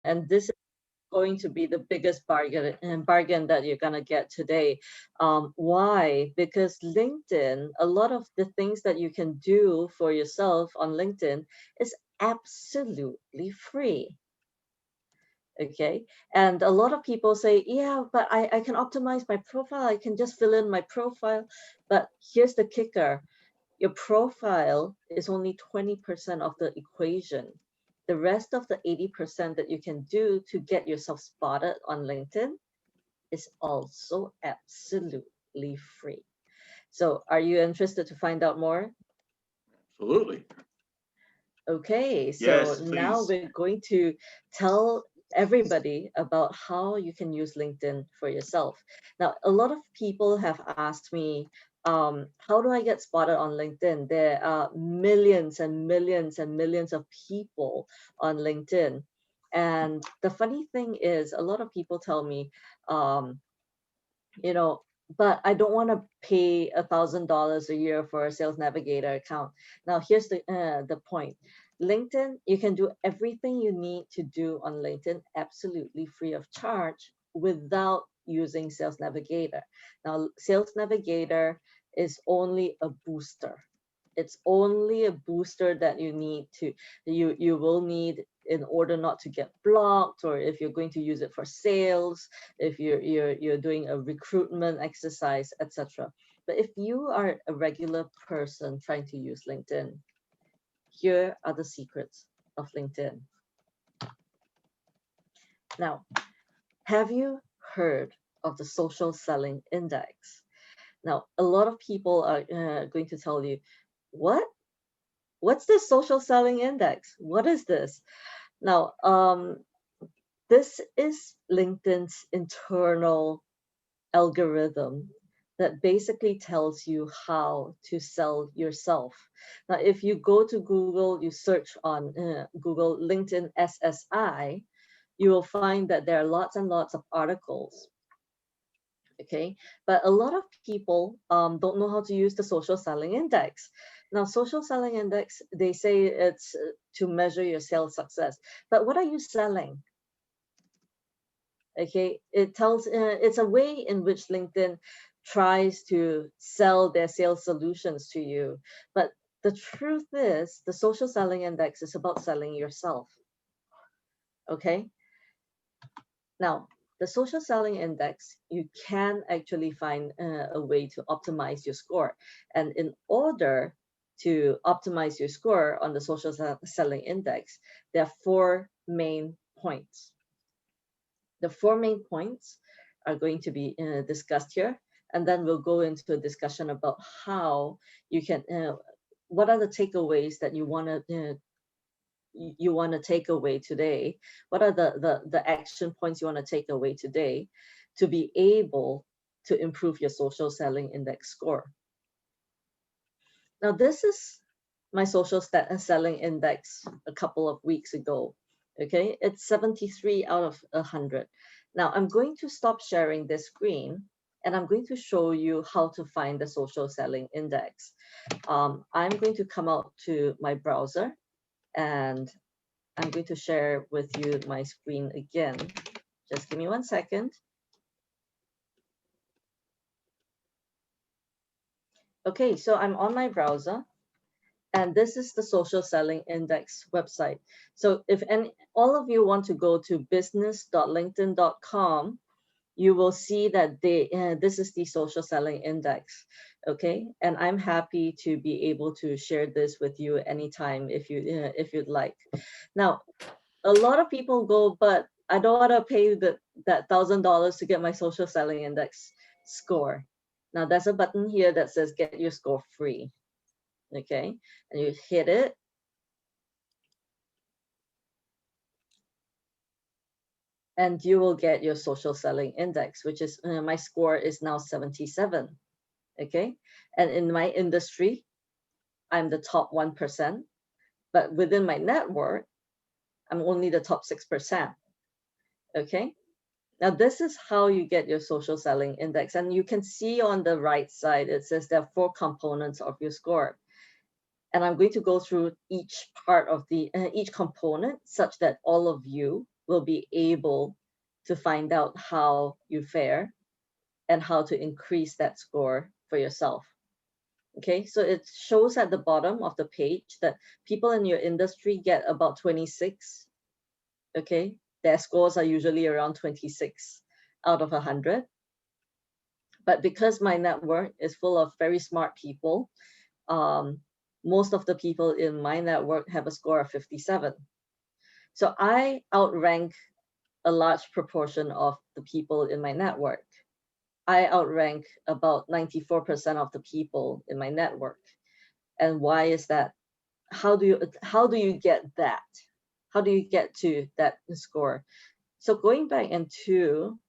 And this is going to be the biggest bargain that you're gonna get today. Why? Because LinkedIn, a lot of the things that you can do for yourself on LinkedIn is absolutely free. Okay, and a lot of people say, yeah, but I can optimize my profile, I can just fill in my profile. But here's the kicker: your profile is only 20% of the equation. The rest of the 80% that you can do to get yourself spotted on LinkedIn is also absolutely free. So are you interested to find out more? Absolutely. Okay, so Yes, now please. we're going to tell everybody about how you can use LinkedIn for yourself. Now, a lot of people have asked me, how do I get spotted on LinkedIn? There are millions and millions and millions of people on LinkedIn. And the funny thing is, a lot of people tell me, um, you know, but I don't want to pay $1,000 a year for a Sales Navigator account. Now, here's the point. LinkedIn, you can do everything you need to do on LinkedIn absolutely free of charge without using Sales Navigator. Now, Sales Navigator is only a booster. It's only a booster that you will need in order not to get blocked, or if you're going to use it for sales, if you're doing a recruitment exercise, etc. But if you are a regular person trying to use LinkedIn, here are the secrets of LinkedIn. Now, have you heard of the social selling index? Now, a lot of people are going to tell you, what? What's the social selling index? What is this? Now, this is LinkedIn's internal algorithm that basically tells you how to sell yourself. Now, if you go to Google, you search on Google LinkedIn SSI, you will find that there are lots and lots of articles. Okay, but a lot of people don't know how to use the social selling index. Now, social selling index, they say it's to measure your sales success, but what are you selling? Okay, it's a way in which LinkedIn tries to sell their sales solutions to you, but the truth is the social selling index is about selling yourself. Okay, now the social selling index, you can actually find a way to optimize your score, and in order to optimize your score on the social selling index, there are four main points. The four main points are going to be discussed here, and then we'll go into a discussion about how you can, what are the takeaways that you want to take away today? What are the action points you want to take away today to be able to improve your social selling index score? Now, this is my social selling index a couple of weeks ago. Okay, it's 73 out of 100. Now, I'm going to stop sharing this screen and I'm going to show you how to find the social selling index. I'm going to come out to my browser and I'm going to share with you my screen again. Just give me 1 second. Okay, so I'm on my browser. And this is the social selling index website. So if all of you want to go to business.linkedin.com, you will see that this is the social selling index. Okay, and I'm happy to be able to share this with you anytime if you'd like. Now, a lot of people go, but I don't want to pay that $1,000 to get my social selling index score. Now, there's a button here that says get your score free. Okay, and you hit it. And you will get your social selling index, which is my score is now 77. Okay, and in my industry, I'm the top 1%, but within my network, I'm only the top 6%. Okay, now this is how you get your social selling index, and you can see on the right side it says there are 4 components of your score. And I'm going to go through each part of each component such that all of you will be able to find out how you fare and how to increase that score for yourself. Okay, so it shows at the bottom of the page that people in your industry get about 26. Okay, their scores are usually around 26 out of 100. But because my network is full of very smart people, um, most of the people in my network have a score of 57. So I outrank a large proportion of the people in my network. I outrank about 94% of the people in my network. And why is that? How do you get that? How do you get to that score? So going back into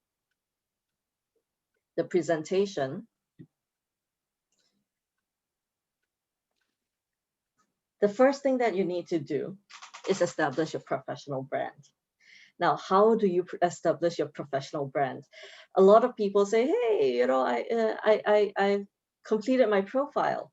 the presentation, the first thing that you need to do is establish your professional brand. Now, how do you establish your professional brand? A lot of people say, "Hey, I completed my profile."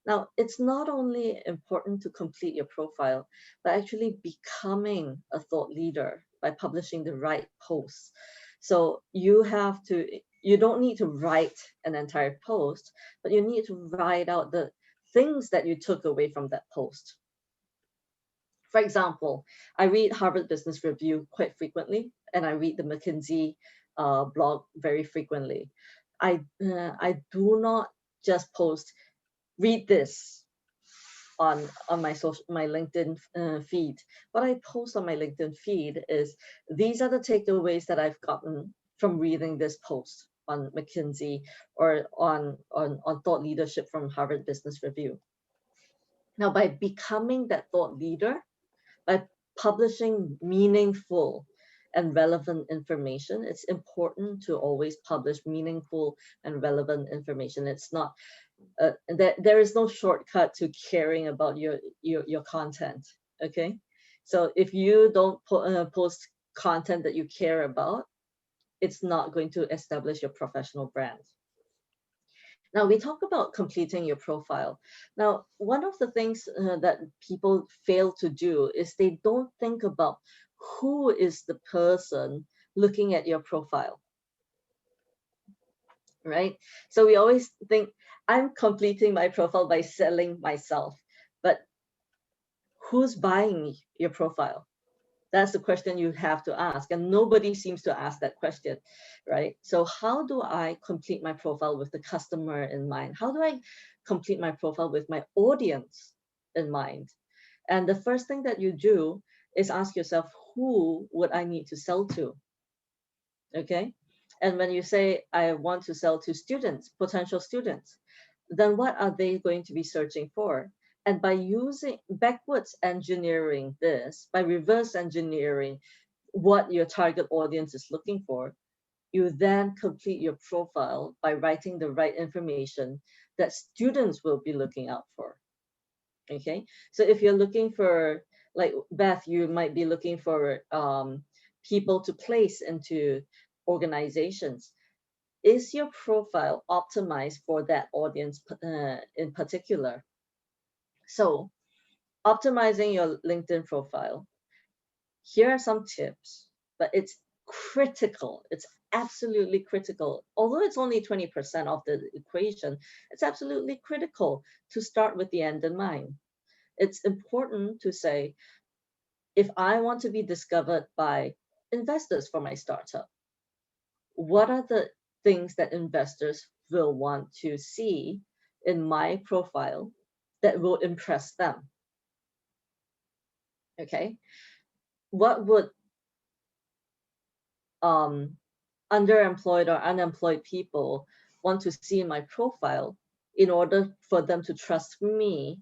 Now, it's not only important to complete your profile, but actually becoming a thought leader by publishing the right posts. So you don't need to write an entire post, but you need to write out the things that you took away from that post. For example, I read Harvard Business Review quite frequently, and I read the McKinsey blog very frequently. I do not just post read this on my LinkedIn feed. What I post on my LinkedIn feed is these are the takeaways that I've gotten from reading this post on McKinsey or on thought leadership from Harvard Business Review. Now, by becoming that thought leader, by publishing meaningful and relevant information, it's important to always publish meaningful and relevant information. It's not there is no shortcut to caring about your content. Okay, so if you don't post content that you care about, it's not going to establish your professional brand. Now we talk about completing your profile. Now, one of the things that people fail to do is they don't think about who is the person looking at your profile, right? So we always think I'm completing my profile by selling myself, but who's buying your profile? That's the question you have to ask, and nobody seems to ask that question, right? So how do I complete my profile with the customer in mind? How do I complete my profile with my audience in mind? And the first thing that you do is ask yourself, who would I need to sell to? Okay, and when you say I want to sell to students, potential students, then what are they going to be searching for? And by using backwards engineering this, by reverse engineering what your target audience is looking for, you then complete your profile by writing the right information that students will be looking out for. Okay, so if you're looking for, like Beth, you might be looking for people to place into organizations. Is your profile optimized for that audience in particular? So optimizing your LinkedIn profile, here are some tips, but it's critical. It's absolutely critical. Although it's only 20% of the equation, it's absolutely critical to start with the end in mind. It's important to say, if I want to be discovered by investors for my startup, what are the things that investors will want to see in my profile that will impress them? Okay, what would underemployed or unemployed people want to see in my profile in order for them to trust me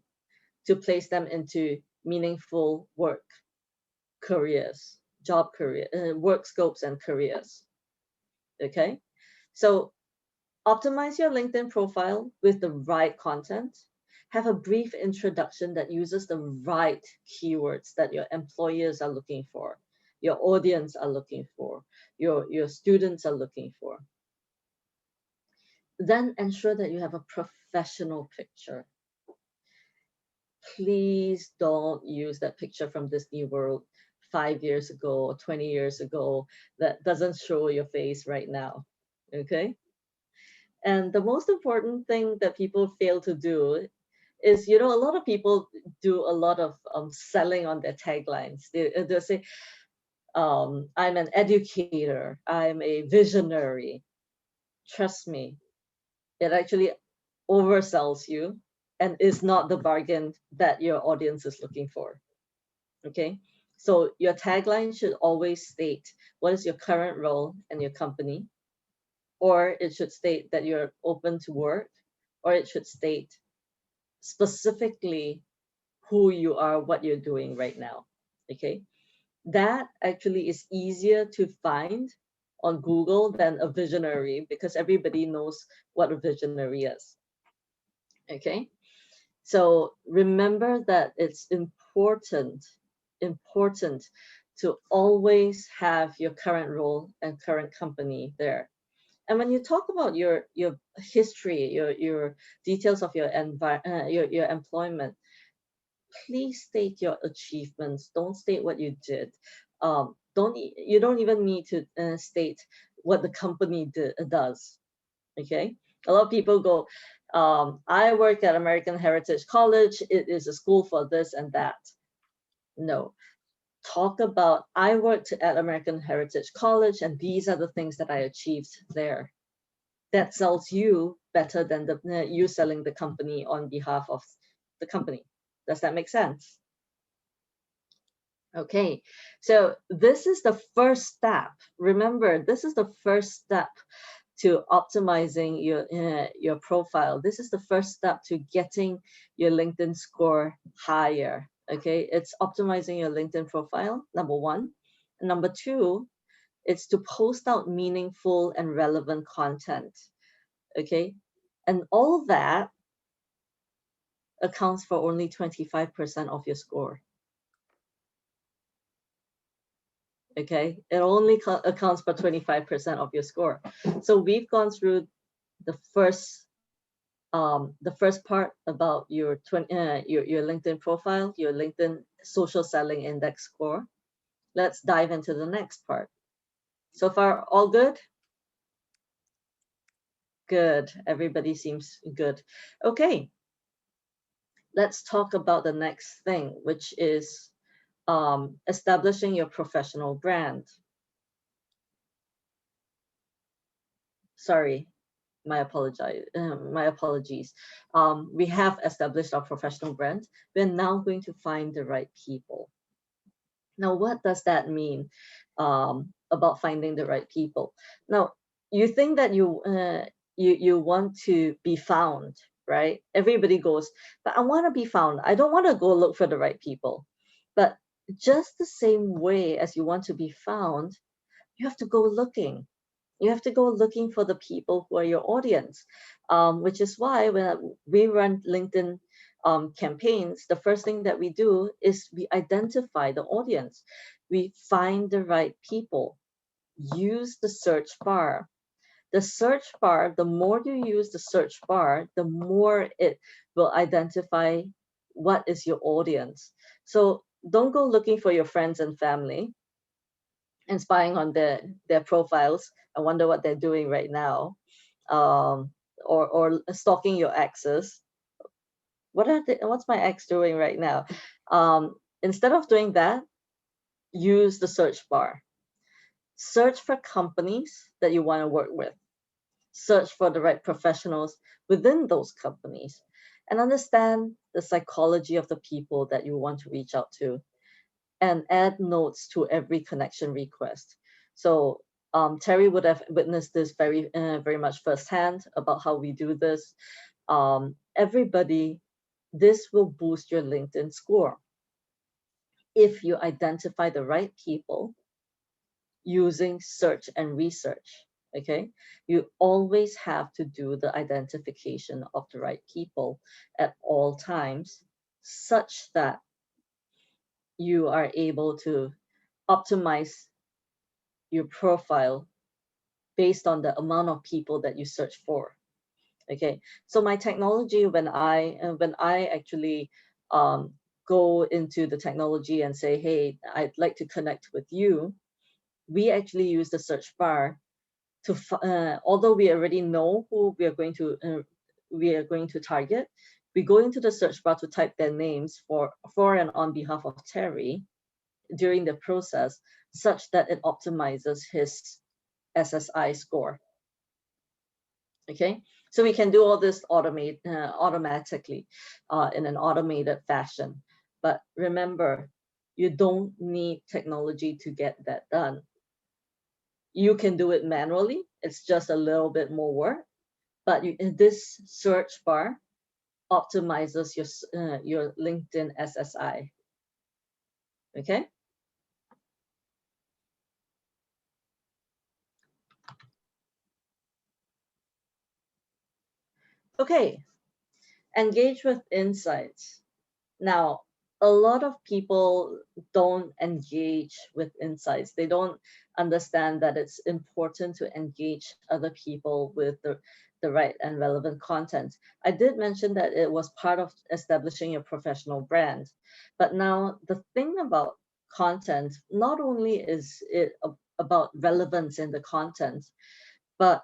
to place them into meaningful work, careers, work scopes and careers? Okay, so optimize your LinkedIn profile with the right content. Have a brief introduction that uses the right keywords that your employers are looking for, your audience are looking for, your students are looking for. Then ensure that you have a professional picture. Please don't use that picture from Disney World 5 years ago or 20 years ago that doesn't show your face right now. Okay. And the most important thing that people fail to do is, a lot of people do a lot of selling on their taglines. They'll say, I'm an educator, I'm a visionary. Trust me, it actually oversells you and is not the bargain that your audience is looking for. Okay. So your tagline should always state what is your current role in your company, or it should state that you're open to work, or it should state specifically who you are, what you're doing right now. Okay. That actually is easier to find on Google than a visionary, because everybody knows what a visionary is. Okay. So remember that it's important to always have your current role and current company there. And when you talk about your history, your details of your employment, please state your achievements. Don't state what you did. You don't even need to state what the company does. Okay, a lot of people go, I work at American Heritage College. It is a school for this and that. No, talk about, I worked at American Heritage College, and these are the things that I achieved there. That sells you better than you selling the company on behalf of the company. Does that make sense? Okay, so this is the first step. Remember, this is the first step to optimizing your profile. This is the first step to getting your LinkedIn score higher. Okay, it's optimizing your LinkedIn profile, number one. And number two, it's to post out meaningful and relevant content. Okay, and all that accounts for only 25% of your score. Okay, it only accounts for 25% of your score. So we've gone through the first part about your LinkedIn profile, your LinkedIn social selling index score. Let's dive into the next part. So far, all good? Good. Everybody seems good. Okay. Let's talk about the next thing, which is establishing your professional brand. Sorry, my apologies. We have established our professional brand. We're now going to find the right people. Now, what does that mean about finding the right people? Now, you think that you want to be found, right? Everybody goes, but I want to be found. I don't want to go look for the right people. But just the same way as you want to be found, you have to go looking. You have to go looking for the people who are your audience, which is why when we run LinkedIn campaigns, the first thing that we do is we identify the audience. We find the right people. Use the search bar. The search bar, the more you use the search bar, the more it will identify what is your audience. So don't go looking for your friends and family and spying on their profiles. I wonder what they're doing right now, or stalking your exes. What's my ex doing right now? Instead of doing that, use the search bar. Search for companies that you want to work with. Search for the right professionals within those companies, and understand the psychology of the people that you want to reach out to, and add notes to every connection request. So Terry would have witnessed this very much firsthand about how we do this. Everybody, this will boost your LinkedIn score if you identify the right people using search and research. Okay, you always have to do the identification of the right people at all times, such that you are able to optimize your profile based on the amount of people that you search for. Okay, so my technology when I actually go into the technology and say, hey, I'd like to connect with you, we actually use the search bar to, although we already know who we are going to target, we go into the search bar to type their names for and on behalf of Terry during the process, such that it optimizes his SSI score. Okay, so we can do all this automatically in an automated fashion. But remember, you don't need technology to get that done. You can do it manually. It's just a little bit more work. But this search bar optimizes your LinkedIn SSI. Okay. Okay. Engage with insights. Now, a lot of people don't engage with insights. They don't understand that it's important to engage other people with the right and relevant content. I did mention that it was part of establishing your professional brand. But now the thing about content, not only is it about relevance in the content, but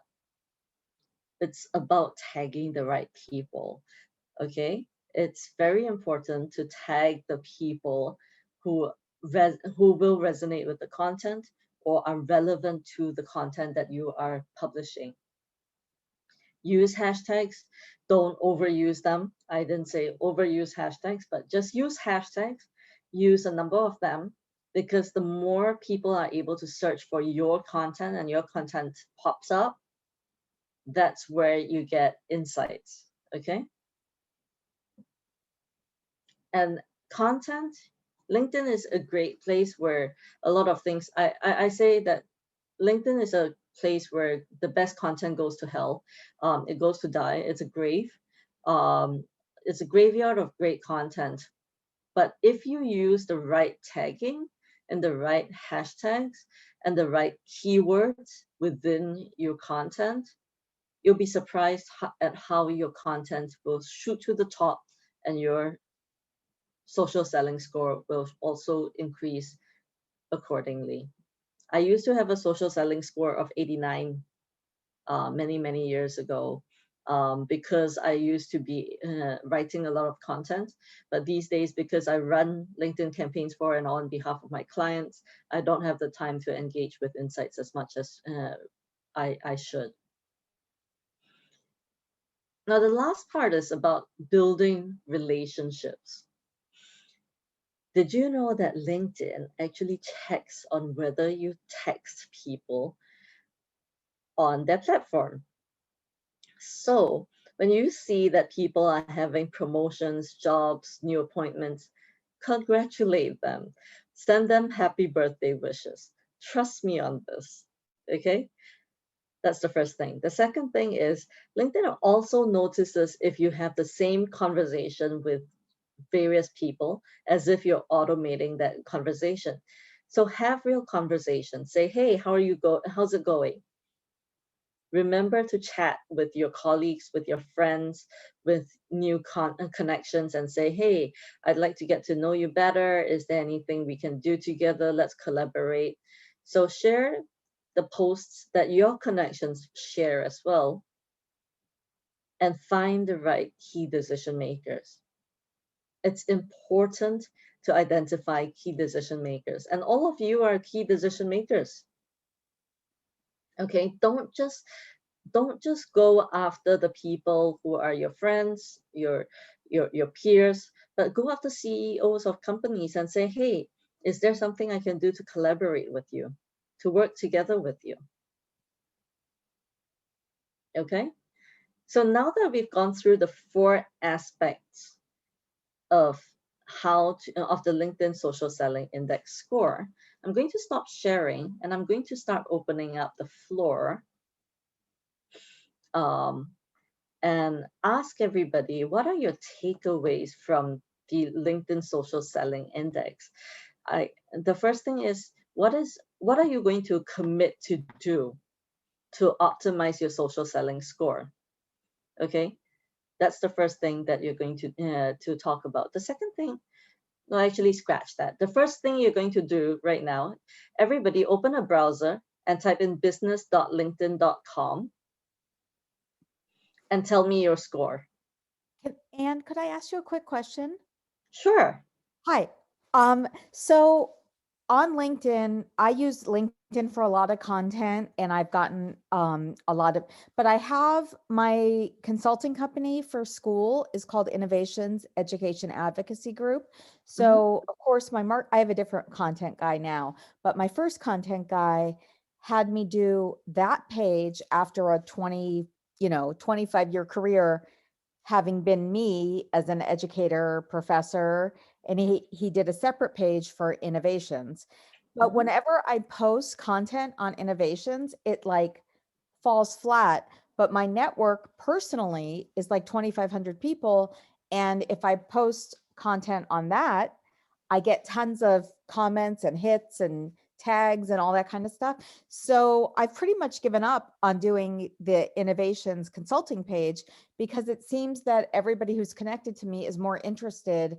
it's about tagging the right people. Okay, it's very important to tag the people who will resonate with the content or are relevant to the content that you are publishing. Use hashtags. Don't overuse them. I didn't say overuse hashtags, but just use hashtags. Use a number of them, because the more people are able to search for your content and your content pops up, that's where you get insights. Okay. And content, LinkedIn is a great place where a lot of things, I say that LinkedIn is a place where the best content goes to hell. It goes to die. It's a grave. Um, it's a graveyard of great content. But if you use the right tagging and the right hashtags and the right keywords within your content, you'll be surprised at how your content will shoot to the top, and your social selling score will also increase accordingly. I used to have a social selling score of 89 many years ago, because I used to be writing a lot of content. But these days, because I run LinkedIn campaigns for and on behalf of my clients, I don't have the time to engage with insights as much as I should. Now, the last part is about building relationships. Did you know that LinkedIn actually checks on whether you text people on their platform? So when you see that people are having promotions, jobs, new appointments, congratulate them. Send them happy birthday wishes. Trust me on this. Okay? That's the first thing. The second thing is LinkedIn also notices if you have the same conversation with various people, as if you're automating that conversation. So have real conversations. Say, hey, how's it going? Remember to chat with your colleagues, with your friends, with new connections, and say, hey, I'd like to get to know you better. Is there anything we can do together? Let's collaborate. So share the posts that your connections share as well, and find the right key decision makers. It's important to identify key decision makers, and all of you are key decision makers. Okay, don't just go after the people who are your friends, your peers, but go after CEOs of companies and say, hey, is there something I can do to collaborate with you, to work together with you? Okay, so now that we've gone through the 4 aspects of of the LinkedIn Social Selling Index score, I'm going to stop sharing and I'm going to start opening up the floor, um, and ask everybody, what are your takeaways from the LinkedIn Social Selling Index? The first thing is, what are you going to commit to do to optimize your social selling score? Okay, that's the first thing that you're going to talk about. The second thing, No, actually scratch that. The first thing you're going to do right now, everybody open a browser and type in business.linkedin.com and tell me your score. Anne, could I ask you a quick question? Sure. Hi. So on LinkedIn, I use LinkedIn for a lot of content and I've gotten a lot of, but I have my consulting company for school is called Innovations Education Advocacy Group. So of course I have a different content guy now, but my first content guy had me do that page after a 25-year career, having been me as an educator, professor, and he did a separate page for innovations. But whenever I post content on innovations, it like falls flat. But my network personally is like 2,500 people. And if I post content on that, I get tons of comments and hits and tags and all that kind of stuff. So I've pretty much given up on doing the innovations consulting page because it seems that everybody who's connected to me is more interested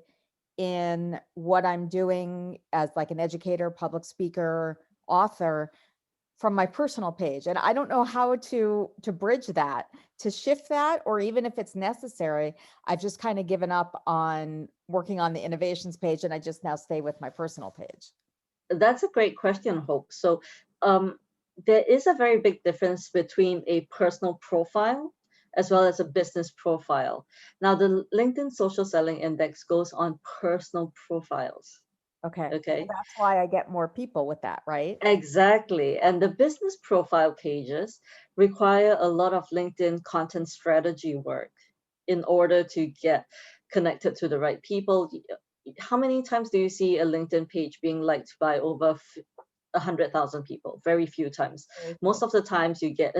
in what I'm doing as like an educator, public speaker, author from my personal page. And I don't know how to bridge that, to shift that, or even if it's necessary. I've just kind of given up on working on the innovations page and I just now stay with my personal page. That's a great question, Hope. So there is a very big difference between a personal profile as well as a business profile. Now, the LinkedIn Social Selling Index goes on personal profiles. Okay. Okay. Well, that's why I get more people with that, right? Exactly. And the business profile pages require a lot of LinkedIn content strategy work in order to get connected to the right people. How many times do you see a LinkedIn page being liked by over 100,000 people? Very few times. Most of the times you get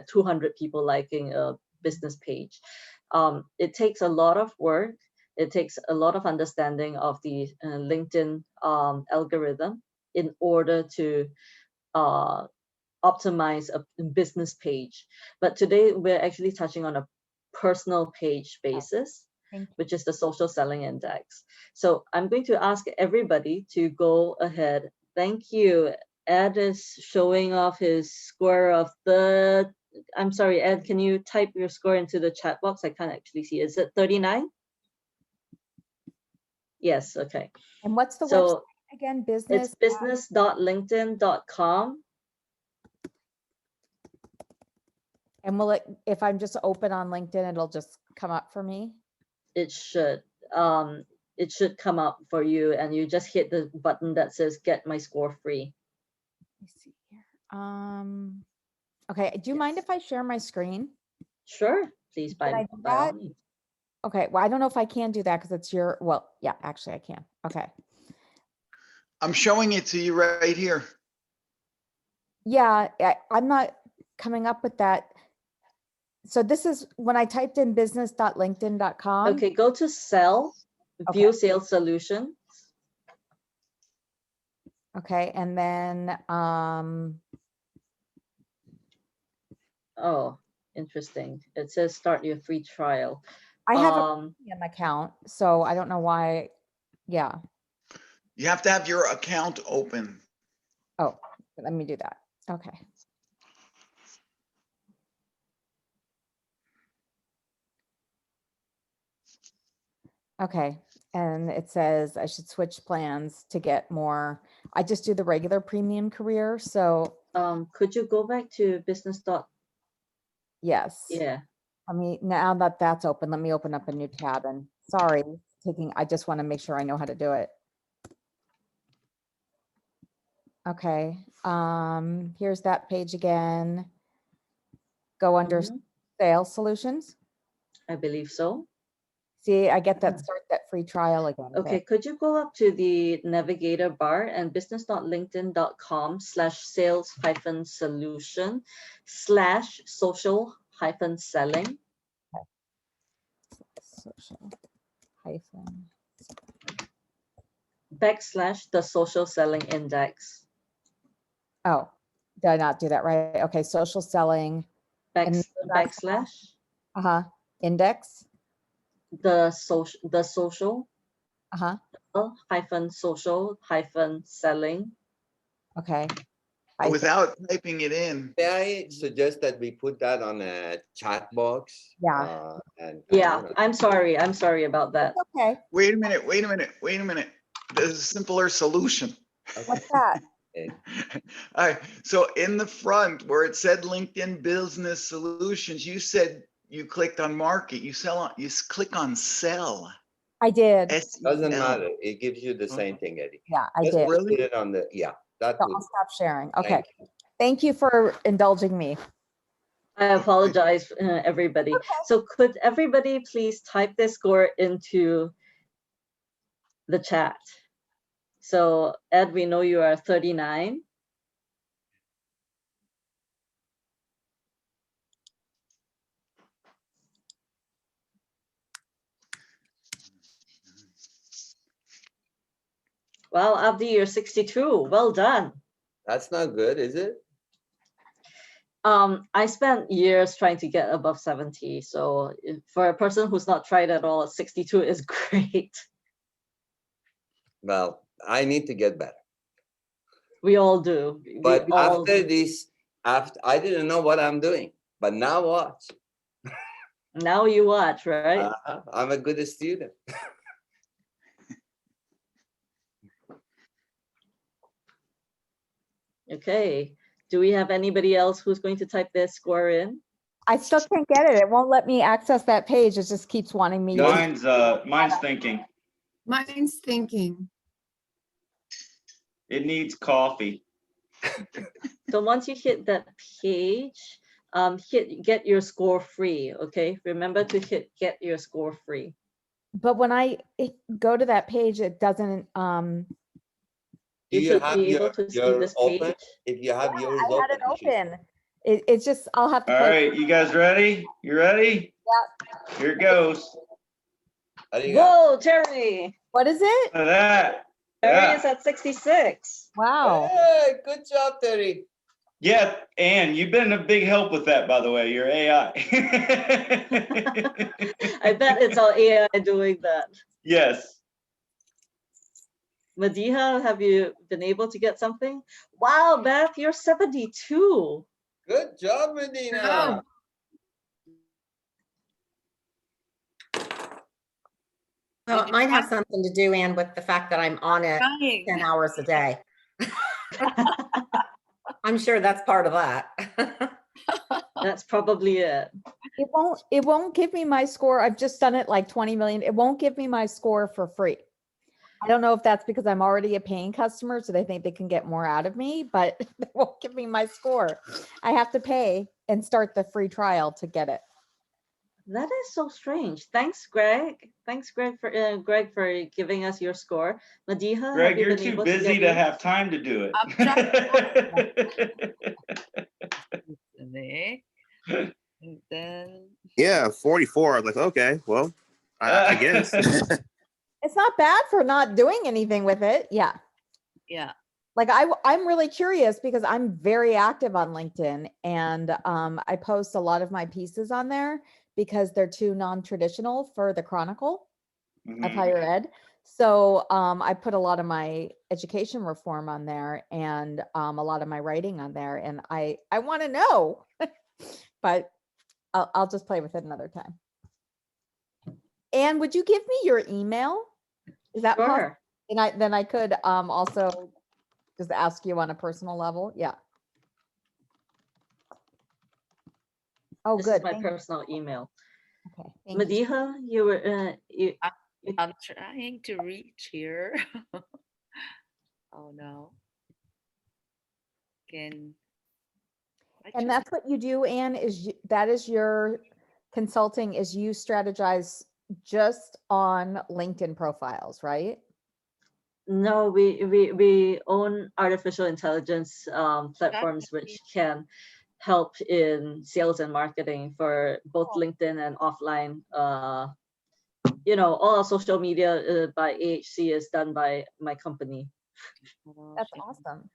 200 people liking a business page. It takes a lot of work. It takes a lot of understanding of the LinkedIn algorithm in order to optimize a business page. But today we're actually touching on a personal page basis, which is the social selling index. So I'm going to ask everybody to go ahead. Thank you. Ed is showing off his score of I'm sorry, Ed, can you type your score into the chat box? I can't actually see. Is it 39? Yes, okay. And what's the website again? It's business.linkedin.com. And will it, if I'm just open on LinkedIn, it'll just come up for me? It should come up for you and you just hit the button that says get my score free. Let me see here. Okay, do you mind if I share my screen? Sure, please, by all means. Okay, well, I don't know if I can do that because it's your, well, yeah, actually I can. Okay. I'm showing it to you right here. Yeah, I'm not coming up with that. So this is when I typed in business.linkedin.com. Okay, go to sell, view sales solution. Okay, and then oh, interesting. It says start your free trial. I have a premium account, so I don't know why. Yeah. You have to have your account open. Oh, let me do that. Okay. Okay, and it says I should switch plans to get more. I just do the regular premium career, so. Could you go back to business dot? Yes. Yeah. I mean, now that that's open, let me open up a new tab and sorry, I just want to make sure I know how to do it. Okay, here's that page again. Go under sales solutions. I believe so. See, I get that start that free trial again. Okay, could you go up to the navigator bar and business.linkedin.com/sales-solution/social-selling? Social / the social selling index. Oh, did I not do that right? Okay, social selling. Backslash. Index. The social. social-selling. Okay. I- Without typing it in. May I suggest that we put that on a chat box? Yeah. And Yeah, you know, I'm sorry about that. Okay, Wait a minute, wait a minute, wait a minute. There's a simpler solution. what's that? okay. All right, so in the front where it said LinkedIn Business Solutions, you said you clicked on market, you sell on, click on sell. I did. Doesn't SEL. matter. It gives you the same thing, Eddie. Yeah, I Just did. Really? put it on the, yeah, that So would. I'll stop sharing. Okay. Thank you. Thank you for indulging me. I apologize, everybody. So could everybody please type their score into the chat? So Ed, we know you are 39. Well, Abdi, you're 62. Well done. That's not good, is it? I spent years trying to get above 70. So for a person who's not tried at all, 62 is great. Well, I need to get better. We all do. But we all after do. this, after I didn't know what I'm doing, but now watch. Now you watch, right? I'm a good student. Okay. Do we have anybody else who's going to type their score in? I still can't get it. It won't let me access that page. It just keeps wanting me. to- Mine's thinking. Mine's thinking. It needs coffee. So once you hit that page, hit get your score free. Okay. Remember to hit get your score free. But when I go to that page, it doesn't, Do You you should have be able your, to see your this open? page. If you have yours I had it open, you should- open. It's just, I'll have to. All play- right, you guys ready? You ready? Yeah. Here it goes. What do you got? Whoa, Terry. What is it? Look at that. Terry Yeah. is at 66. Wow. Hey, good job, Terry. Yeah, Ann, you've been a big help with that, by the way, your AI. I bet it's our AI doing that. Yes. Madiha, have you been able to get something? Wow, Beth, you're 72. Good job, Medina. Wow. Well, it might have something to do, Ann, with the fact that I'm on it 10 Dying. hours a day. I'm sure that's part of that. That's probably it. It won't give me my score. I've just done it like 20 million. It won't give me my score for free. I don't know if that's because I'm already a paying customer, so they think they can get more out of me, but they won't give me my score. I have to pay and start the free trial to get it. That is so strange. Thanks, Greg. Thanks, Greg, for giving us your score. Madiha, Greg, have you you're been too able busy get to yours? have time to do I'm trying it. Today. And then Yeah, 44. I was like, okay, well, I guess. It's not bad for not doing anything with it. Yeah. yeah. Like I'm really curious because I'm very active on LinkedIn and I post a lot of my pieces on there because they're too non-traditional for the Chronicle of Mhm. Higher Ed. So I put a lot of my education reform on there and a lot of my writing on there, and I want to know, but I'll just play with it another time. And would you give me your email? Is that possible? Sure. And then I could also just ask you on a personal level. Yeah. Oh, This good. is my Thank you. personal email. Okay. Thank you. Madiha, you were I'm trying to reach here. Oh no. Can And that's what you do, Anne, is that is your consulting, is you strategize just on LinkedIn profiles, right? no, we own artificial intelligence platforms which can help in sales and marketing for both LinkedIn and offline. All our social media by AHC is done by my company. That's awesome.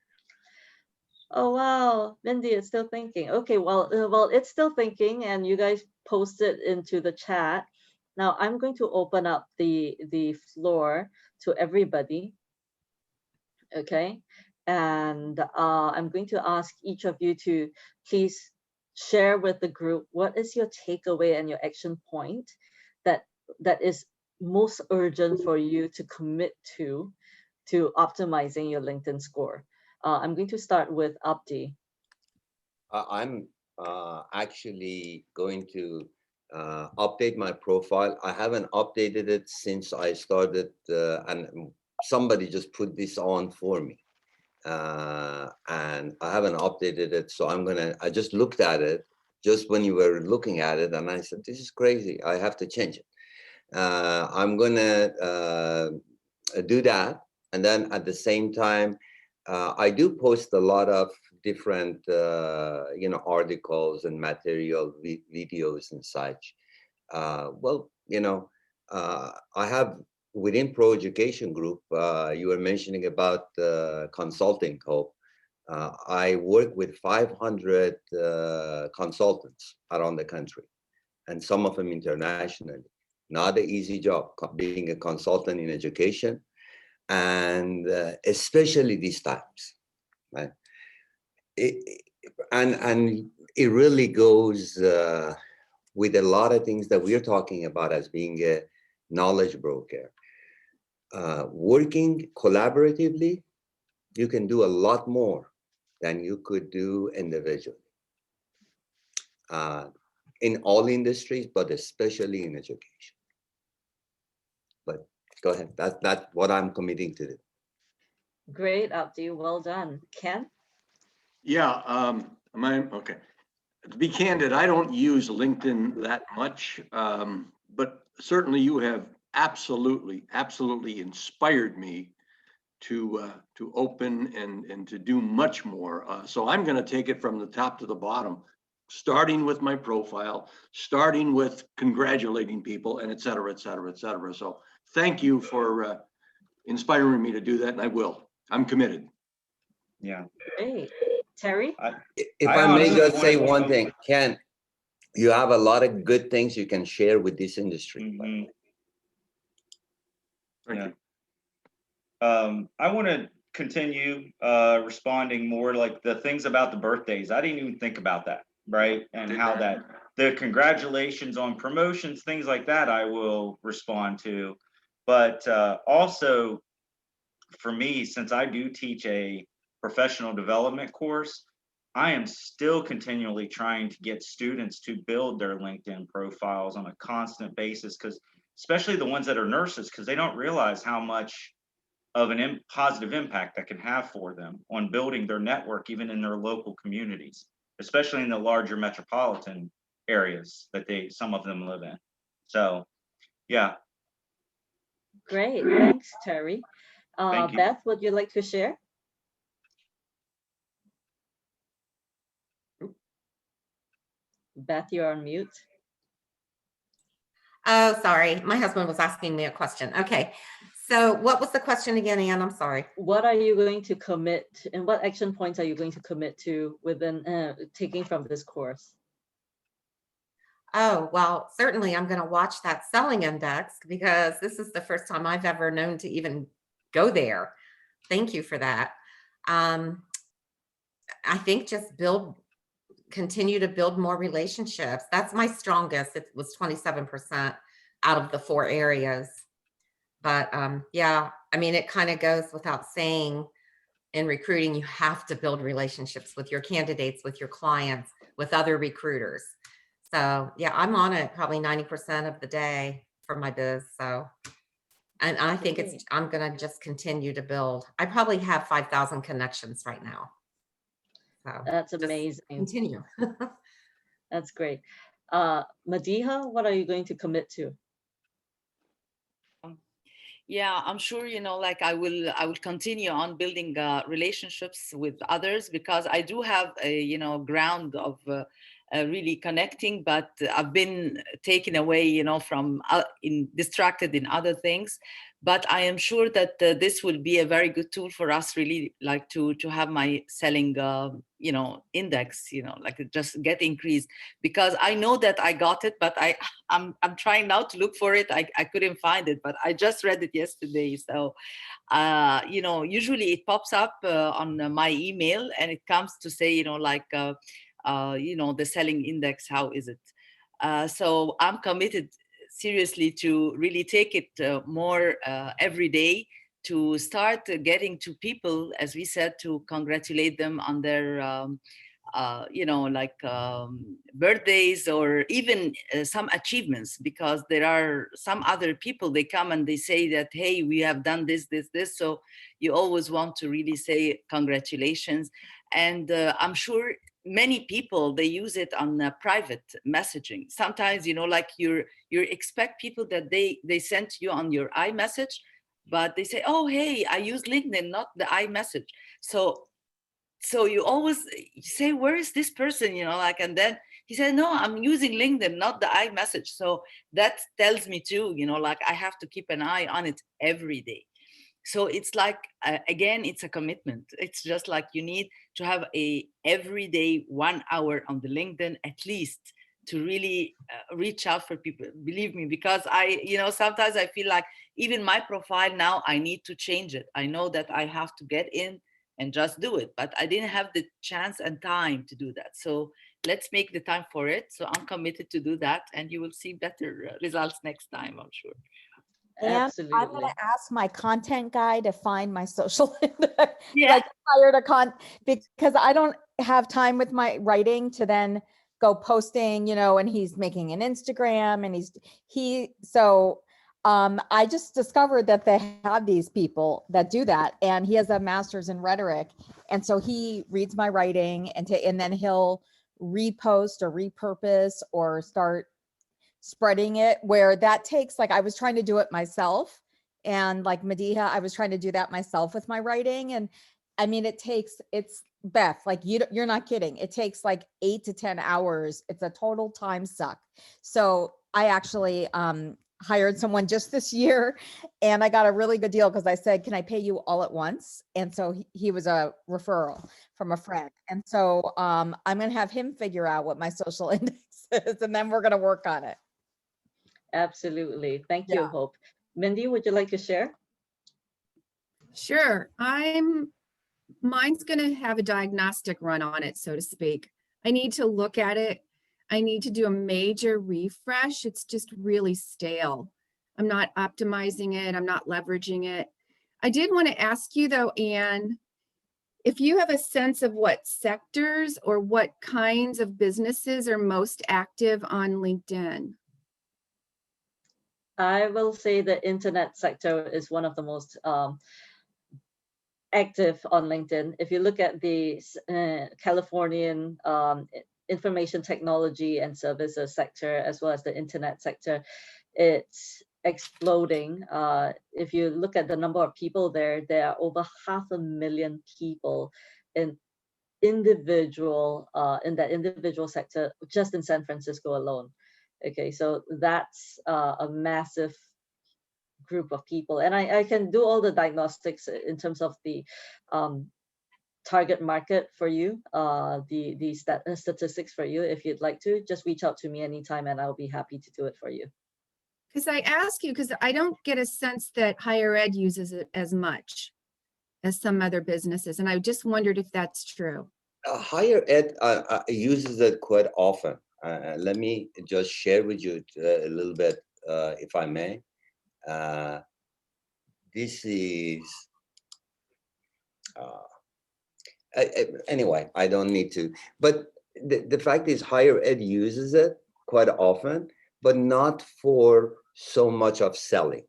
Oh wow, Mindy, it's still thinking. Okay, well, it's still thinking, and you guys post it into the chat. Now I'm going to open up the floor to everybody. Okay, and I'm going to ask each of you to please share with the group what is your takeaway and your action point that is most urgent for you to commit to optimizing your LinkedIn score. I'm going to start with Abdi. I'm actually going to update my profile. I haven't updated it since I started, and somebody just put this on for me. And I haven't updated it, so I just looked at it just when you were looking at it, and I said, this is crazy, I have to change it. I'm gonna do that, and then at the same time, I do post a lot of different articles and material, videos and such. Well, I have within Pro Education Group, you were mentioning about consulting, Hope. I work with 500 consultants around the country, and some of them internationally. Not an easy job being a consultant in education, and especially these times, right? And it really goes with a lot of things that we're talking about as being a knowledge broker. Working collaboratively, you can do a lot more than you could do individually. In all industries, but especially in education. But go ahead, that's what I'm committing to do. Great, Abdi, well done. Ken? Yeah, okay. To be candid, I don't use LinkedIn that much, but certainly you have absolutely inspired me to open and to do much more. So I'm going to take it from the top to the bottom, starting with my profile, starting with congratulating people, and et cetera, et cetera, et cetera. So thank you for inspiring me to do that, and I will. I'm committed. Yeah. Great. Terry? If I may just say one thing, Ken, you have a lot of good things you can share with this industry. Mhm. Thank Yeah. you. I want to continue responding more like the things about the birthdays. I didn't even think about that, right? And how that the congratulations on promotions, things like that, I will respond to. But also for me, since I do teach a professional development course, I am still continually trying to get students to build their LinkedIn profiles on a constant basis, because especially the ones that are nurses, because they don't realize how much of an positive impact that can have for them on building their network, even in their local communities, especially in the larger metropolitan areas that some of them live in. So, yeah. Great, thanks, Terry. Thank you. Beth, would you like to share? Beth, you're on mute. Oh, sorry. My husband was asking me a question. Okay. So what was the question again, Anne? I'm sorry. What are you going to commit, and what action points are you going to commit to within taking from this course? Oh, well, certainly I'm going to watch that selling index, because this is the first time I've ever known to even go there. Thank you for that. I think just continue to build more relationships. That's my strongest. It was 27% out of the 4 areas. But yeah, I mean, it kind of goes without saying, in recruiting, you have to build relationships with your candidates, with your clients, with other recruiters. So yeah, I'm on it probably 90% of the day for my biz. So, and I think I'm going to just continue to build. I probably have 5,000 connections right now. So That's amazing. Continue. That's great. Madiha, what are you going to commit to? Yeah, I'm sure, like I will continue on building relationships with others, because I do have a, ground of really connecting, but I've been taken away, from distracted in other things. but I am sure that this will be a very good tool for us, really, like to have my selling, index, like just get increased, because I know that I got it, but I'm trying now to look for it. I couldn't find it, but I just read it yesterday. So, usually it pops up on my email, and it comes to say, the selling index, how is it? So I'm committed seriously to really take it more every day, to start getting to people, as we said, to congratulate them on their birthdays, or even some achievements, because there are some other people, they come and they say that, hey, we have done this, this, this. So you always want to really say congratulations. And I'm sure many people, they use it on private messaging. Sometimes, like you expect people that they send to you on your iMessage, but they say, oh, hey, I use LinkedIn, not the iMessage. So you always say, where is this person? And then he said, no, I'm using LinkedIn, not the iMessage. So that tells me too, I have to keep an eye on it every day. So it's like, again, it's a commitment. It's just like you need to have a everyday 1 hour on the LinkedIn at least, to really reach out for people. Believe me, because sometimes I feel like even my profile now, I need to change it. I know that I have to get in and just do it, but I didn't have the chance and time to do that. So let's make the time for it. So I'm committed to do that, and you will see better results next time, I'm sure. And I'm Absolutely. going to ask my content guy to find my social index. Yeah. Like, hired because I don't have time with my writing to then go posting, and he's making an Instagram, and I just discovered that they have these people that do that, and he has a master's in rhetoric. And so he reads my writing and then he'll repost or repurpose or start spreading it, where that takes, like, I was trying to do it myself, and like Madiha, I was trying to do that myself with my writing. And I mean, it's Beth, like, you're not kidding. It takes like 8 to 10 hours. It's a total time suck. So I actually hired someone just this year, and I got a really good deal, because I said, can I pay you all at once? And so he was a referral from a friend. And so I'm going to have him figure out what my social index is, and then we're going to work on it. Absolutely. Thank you, Hope. Mindy, would you like to share? Sure. Mine's going to have a diagnostic run on it, so to speak. I need to look at it. I need to do a major refresh. It's just really stale. I'm not optimizing it. I'm not leveraging it. I did want to ask you though, Anne, if you have a sense of what sectors or what kinds of businesses are most active on LinkedIn. I will say the internet sector is one of the most active on LinkedIn. If you look at the Californian information technology and services sector, as well as the internet sector, it's exploding. If you look at the number of people there are over 500,000 people in individual in that individual sector just in San Francisco alone. Okay, so that's a massive group of people, and I can do all the diagnostics in terms of the target market for you, the statistics for you. If you'd like to, just reach out to me anytime, and I'll be happy to do it for you. Because I ask you, because I don't get a sense that higher ed uses it as much as some other businesses, and I just wondered if that's true. Higher ed uses it quite often. Let me just share with you a little bit, if I may. This is, anyway, I don't need to. But the fact is, higher ed uses it quite often, but not for so much of selling,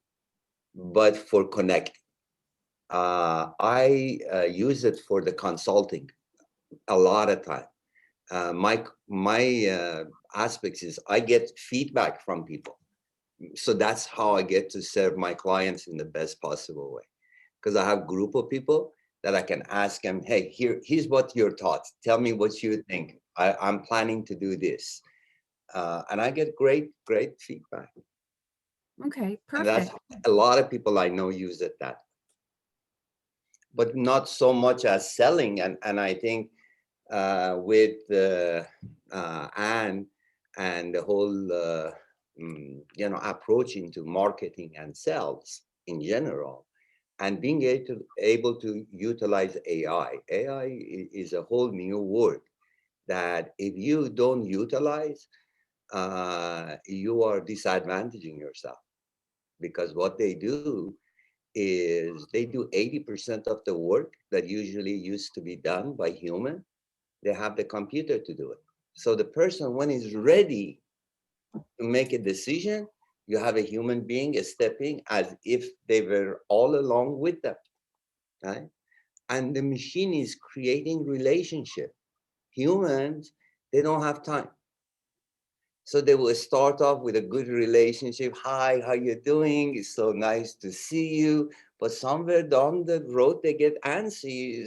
but for connecting. I use it for the consulting a lot of time. My aspects is I get feedback from people. So that's how I get to serve my clients in the best possible way. Because I have a group of people that I can ask them, hey, here's what your thoughts. Tell me what you think. I'm planning to do this. And I get great feedback. Okay, And that's perfect. a lot of people I know use it that, but not so much as selling. And I think with Anne and the whole approach into marketing and sales in general, and being able to utilize AI. AI is a whole new word that if you don't utilize, you are disadvantaging yourself, because what they do is they do 80% of the work that usually used to be done by human. They have the computer to do it. So the person, when is ready to make a decision, you have a human being stepping as if they were all along with them, right? And the machine is creating relationship. Humans, they don't have time. So they will start off with a good relationship. Hi, how you doing? It's so nice to see you. But somewhere down the road, they get antsy.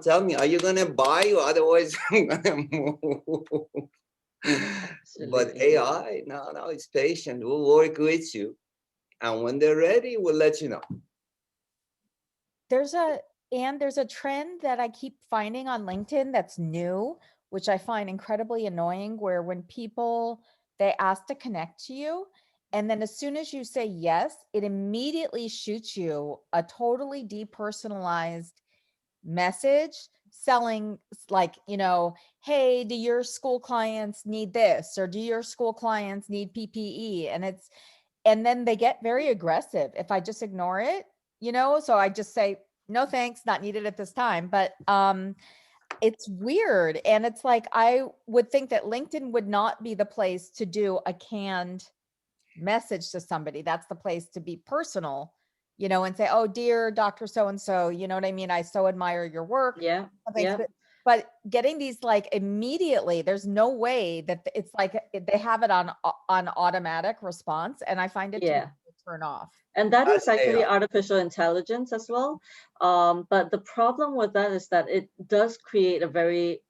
Tell me, are you gonna buy or otherwise I'm gonna move? But Absolutely. AI, no, it's patient. We'll work with you. And when they're ready, we'll let you know. There's a trend that I keep finding on LinkedIn that's new, which I find incredibly annoying, where when they ask to connect to you, and then as soon as you say yes, it immediately shoots you a totally depersonalized message selling, like, hey, do your school clients need this, or do your school clients need PPE? And then they get very aggressive if I just ignore it, so I just say, no, thanks, not needed at this time. But it's weird. And it's like, I would think that LinkedIn would not be the place to do a canned message to somebody. That's the place to be personal, and say, oh, dear Dr. So-and-so, you know what I mean? I so admire your work. Yeah. Thanks. Yeah. But getting these like immediately, there's no way that it's like they have it on automatic response. And I find it to be Yeah. a turn off. And that is That's actually AI. artificial intelligence as well. But the problem with that is that it does create a very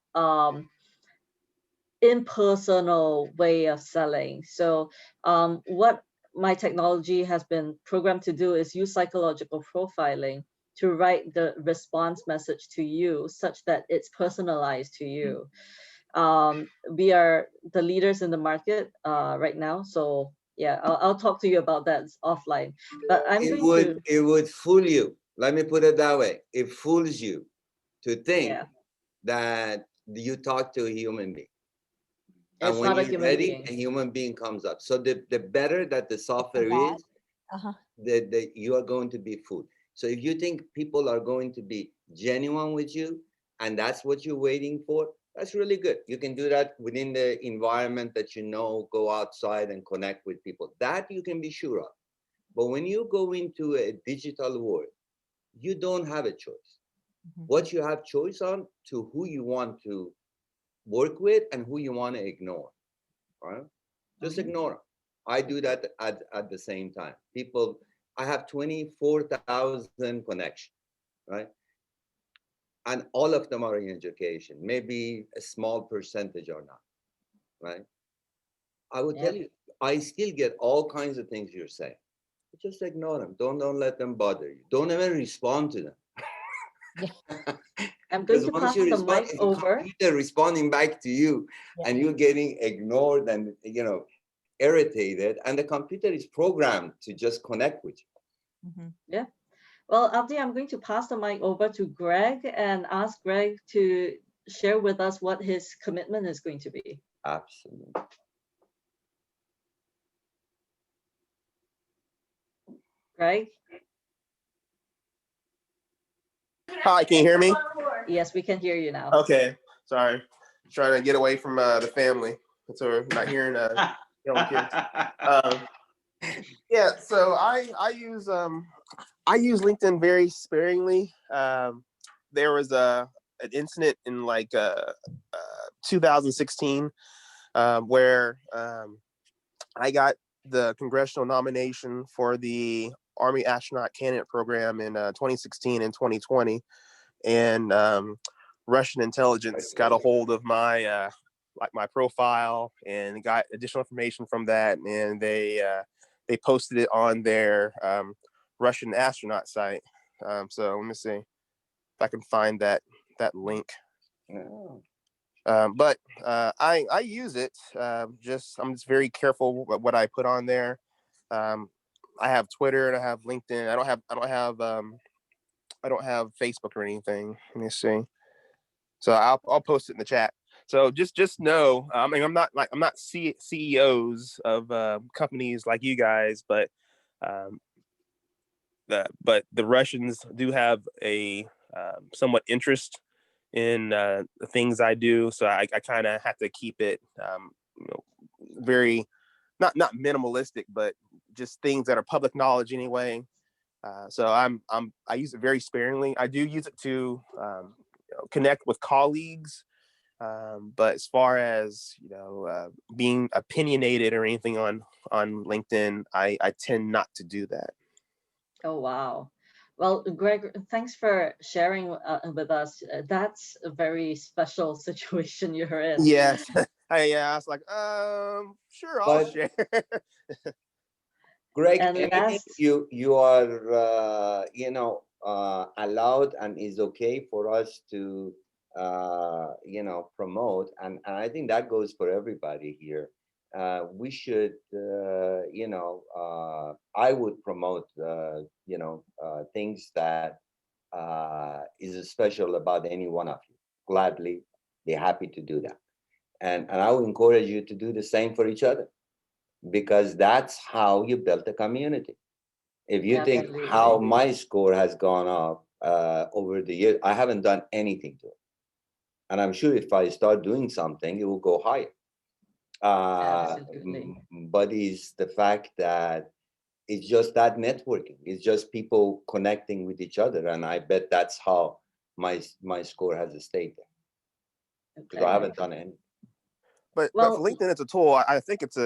impersonal way of selling. So what my technology has been programmed to do is use psychological profiling to write the response message to you such that it's personalized to you. We are the leaders in the market right now. So yeah, I'll talk to you about that offline. But I'm going to, It would fool you. Let me put it that way. It fools you to think yeah, that you talk to a human being. And it's when not a you're human ready, being. a human being comes up. So the better that the software bot. is, Uh-huh. that you are going to be fooled. So if you think people are going to be genuine with you, and that's what you're waiting for, that's really good. You can do that within the environment that go outside and connect with people. That you can be sure of. But when you go into a digital world, you don't have a choice. Mhm. What you have choice on to who you want to work with and who you want to ignore, right? Just ignore them. I do that at the same time. People, I have 24,000 connections, right? And all of them are in education. Maybe a small percentage are not, right? I will tell you, I still get all kinds of things you're saying. Just ignore them. Don't let them bother you. Don't even respond to them. I'm going Because to once pass you the respond, mic it's the over. computer responding back to you, Yeah. and you're getting ignored and irritated. And the computer is programmed to just connect with you. Mhm. Yeah. Well, Abdi, I'm going to pass the mic over to Greg and ask Greg to share with us what his commitment is going to be. Absolutely. Greg? Hi, can you hear me? Yes, we can hear you now. Okay, sorry. Trying to get away from the family, so we're not hearing young kids. Yeah, so I use LinkedIn very sparingly. There was an incident in 2016 where I got the congressional nomination for the Army Astronaut Candidate Program in 2016 and 2020, and Russian intelligence got a hold of my profile and got additional information from that, and they they posted it on their Russian astronaut site. So let me see if I can find that link. Oh. But I use it. I'm just very careful what I put on there. I have Twitter and I have LinkedIn. I don't have Facebook or anything. Let me see. So I'll post it in the chat. So just know, I mean, I'm not CEOs of companies like you guys, but the Russians do have a somewhat interest in the things I do. So I kind of have to keep it very not minimalistic, but just things that are public knowledge anyway. So I use it very sparingly. I do use it to connect with colleagues, but as far as being opinionated or anything on LinkedIn, I tend not to do that. Oh, wow. Well, Greg, thanks for sharing with us. That's a very special situation you're in. Yes. I was like, sure, I'll But share. Greg, And anything last, you are allowed and is okay for us to promote, and I think that goes for everybody here. We should I would promote things that is special about any one of you. Gladly be happy to do that, and I would encourage you to do the same for each other, because that's how you build a community. If you think absolutely. how my score has gone up over the years, I haven't done anything to it. And I'm sure if I start doing something, it will go higher. Absolutely. But it's the fact that it's just that networking. It's just people connecting with each other. And I bet that's how my score has stayed there, because I Okay. haven't done anything. But Well, for LinkedIn, it's a tool. I think it's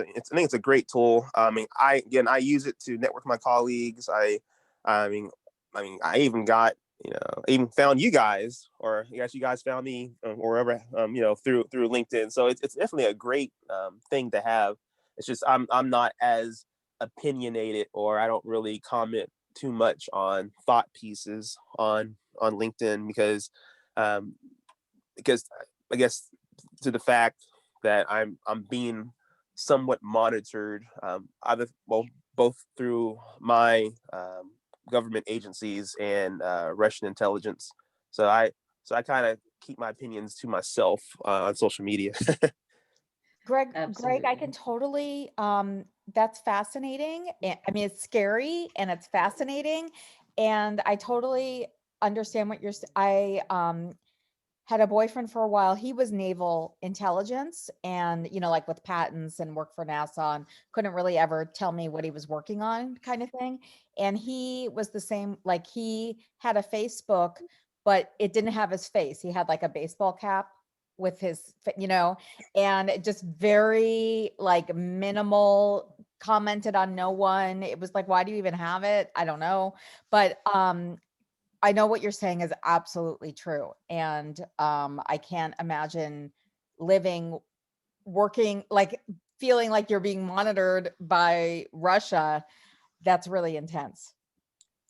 a great tool. I mean, I use it to network with my colleagues. I even got I even found you guys, or I guess you guys found me, or wherever through LinkedIn. So it's definitely a great thing to have. It's just I'm not as opinionated, or I don't really comment too much on thought pieces on LinkedIn because I guess to the fact that I'm being somewhat monitored, both through my government agencies and Russian intelligence. So I kind of keep my opinions to myself on social media. Greg, I absolutely. can totally, that's fascinating. I mean, it's scary and it's fascinating. And I totally understand what I had a boyfriend for a while. He was naval intelligence and, like with patents, and worked for NASA, and couldn't really ever tell me what he was working on, kind of thing. And he was the same, like he had a Facebook, but it didn't have his face. He had like a baseball cap with his, and it just very like minimal, commented on no one. It was like, why do you even have it? I don't know. But I know what you're saying is absolutely true. And I can't imagine working, like feeling like you're being monitored by Russia. That's really intense.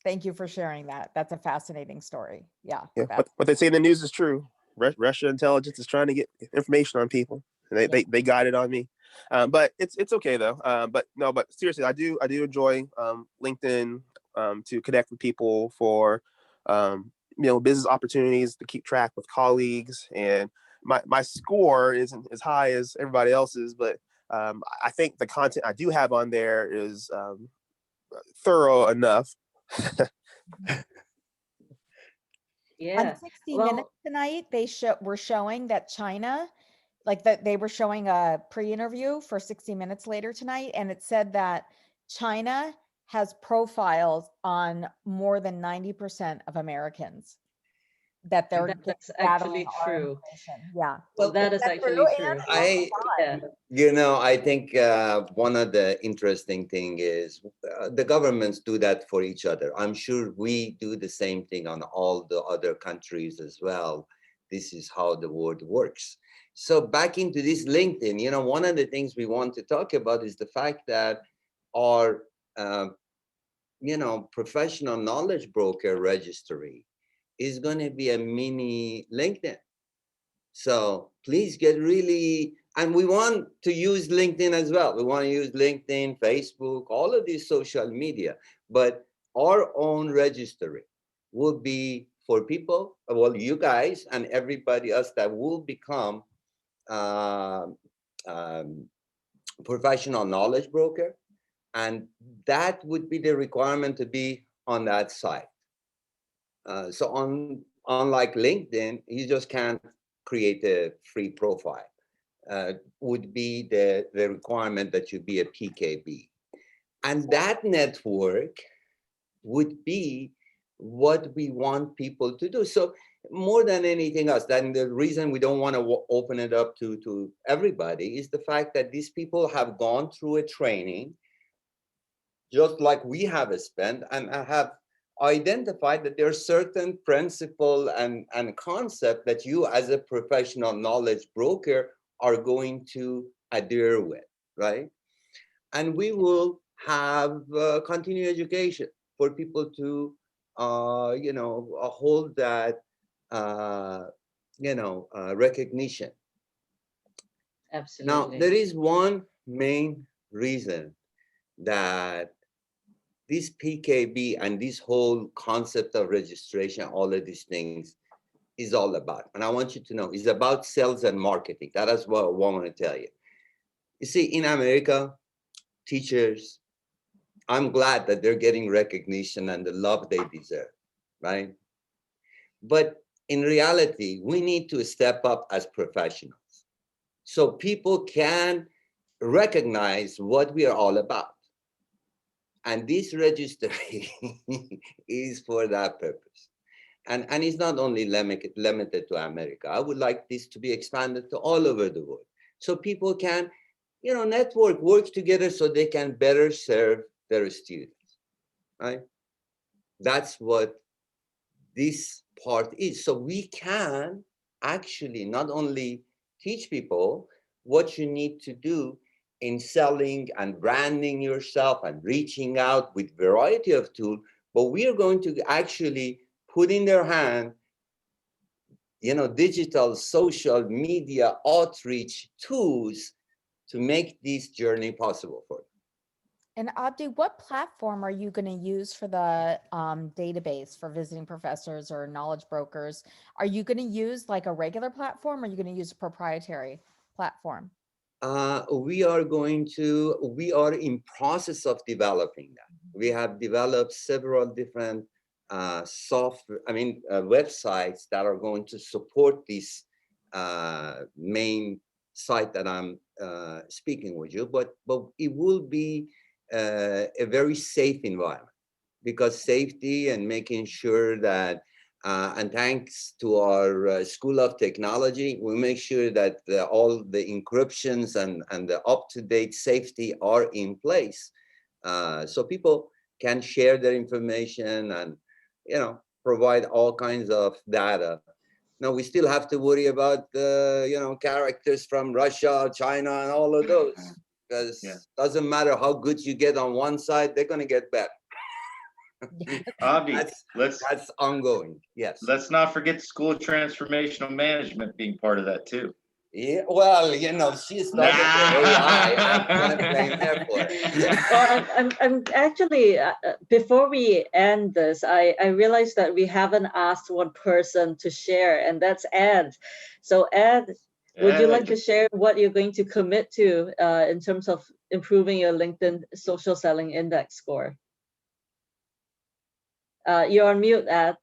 Thank you for sharing that. That's a fascinating story. Yeah. Yeah, what they say in the news is true. Russia intelligence is trying to get information on people. And they got it on me. But it's okay though. But seriously, I do enjoy LinkedIn to connect with people for business opportunities, to keep track with colleagues. And my score isn't as high as everybody else's, but I think the content I do have on there is thorough enough. Yeah. On 60 Minutes tonight, were showing that China, like that they were showing a pre-interview for 60 Minutes later tonight, and it said that China has profiles on more than 90% of Americans, that they're that's gathering actually our true. information. Yeah. Well, That is that actually true. Anne? Yeah. I think one of the interesting thing is the governments do that for each other. I'm sure we do the same thing on all the other countries as well. This is how the world works. So back into this LinkedIn, one of the things we want to talk about is the fact that our professional knowledge broker registry is going to be a mini LinkedIn. So please get really, and we want to use LinkedIn as well. We want to use LinkedIn, Facebook, all of these social media, but our own registry will be for people, well, you guys and everybody else that will become professional knowledge broker. And that would be the requirement to be on that site. So unlike LinkedIn, you just can't create a free profile. Would be the requirement that you be a PKB. And that network would be what we want people to do. So more than anything else, then the reason we don't want to open it up to everybody is the fact that these people have gone through a training, just like we have spent, and have identified that there are certain principle and concept that you as a professional knowledge broker are going to adhere with, right? And we will have continuing education for people to, hold that, recognition. Now, Absolutely. there is one main reason that this PKB and this whole concept of registration, all of these things is all about. And I want you to know, it's about sales and marketing. That is what I want to tell you. You see, in America, teachers, I'm glad that they're getting recognition and the love they deserve, right? But in reality, we need to step up as professionals so people can recognize what we are all about. And this registry is for that purpose. And it's not only limited to America. I would like this to be expanded to all over the world. So people can, network, work together so they can better serve their students, right? That's what this part is. So we can actually not only teach people what you need to do in selling and branding yourself and reaching out with variety of tools, but we are going to actually put in their hand, digital social media outreach tools to make this journey possible for them. And Abdi, what platform are you going to use for the database for visiting professors or knowledge brokers? Are you going to use like a regular platform, or are you going to use a proprietary platform? We are in process of developing that. We have developed several different websites that are going to support this main site that I'm speaking with you, but it will be a very safe environment, because safety and making sure that and thanks to our School of Technology, we make sure that all the encryptions and the up-to-date safety are in place, so people can share their information and provide all kinds of data. Now we still have to worry about characters from Russia, China, and all of those, because doesn't matter how good you get on one side, they're going to get better. Abdi, that's ongoing. Yes. Let's not forget the School of Transformational Management being part of that too. Yeah, well, she started the AI. I'm gonna blame her for it. Well, I'm actually before we end this, I realized that we haven't asked one person to share, and that's Ed. So Ed, would you like to share what you're going to commit to in terms of improving your LinkedIn social selling index score? You're on mute, Ed.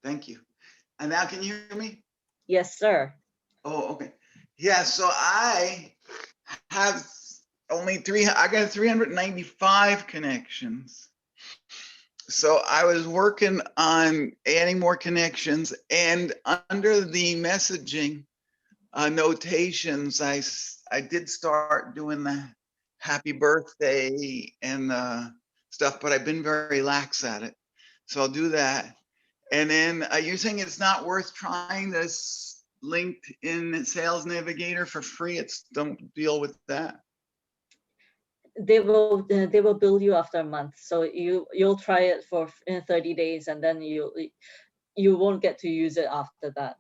Thank you. And now can you hear me? Yes, sir. Oh, okay. Yeah, so I have I got 395 connections. So I was working on adding more connections, and under the messaging notations, I did start doing the happy birthday and stuff, but I've been very lax at it. So I'll do that. And then you're saying it's not worth trying this LinkedIn Sales Navigator for free? Don't deal with that. They will bill you after a month, so you'll try it for 30 days, and then you won't get to use it after that.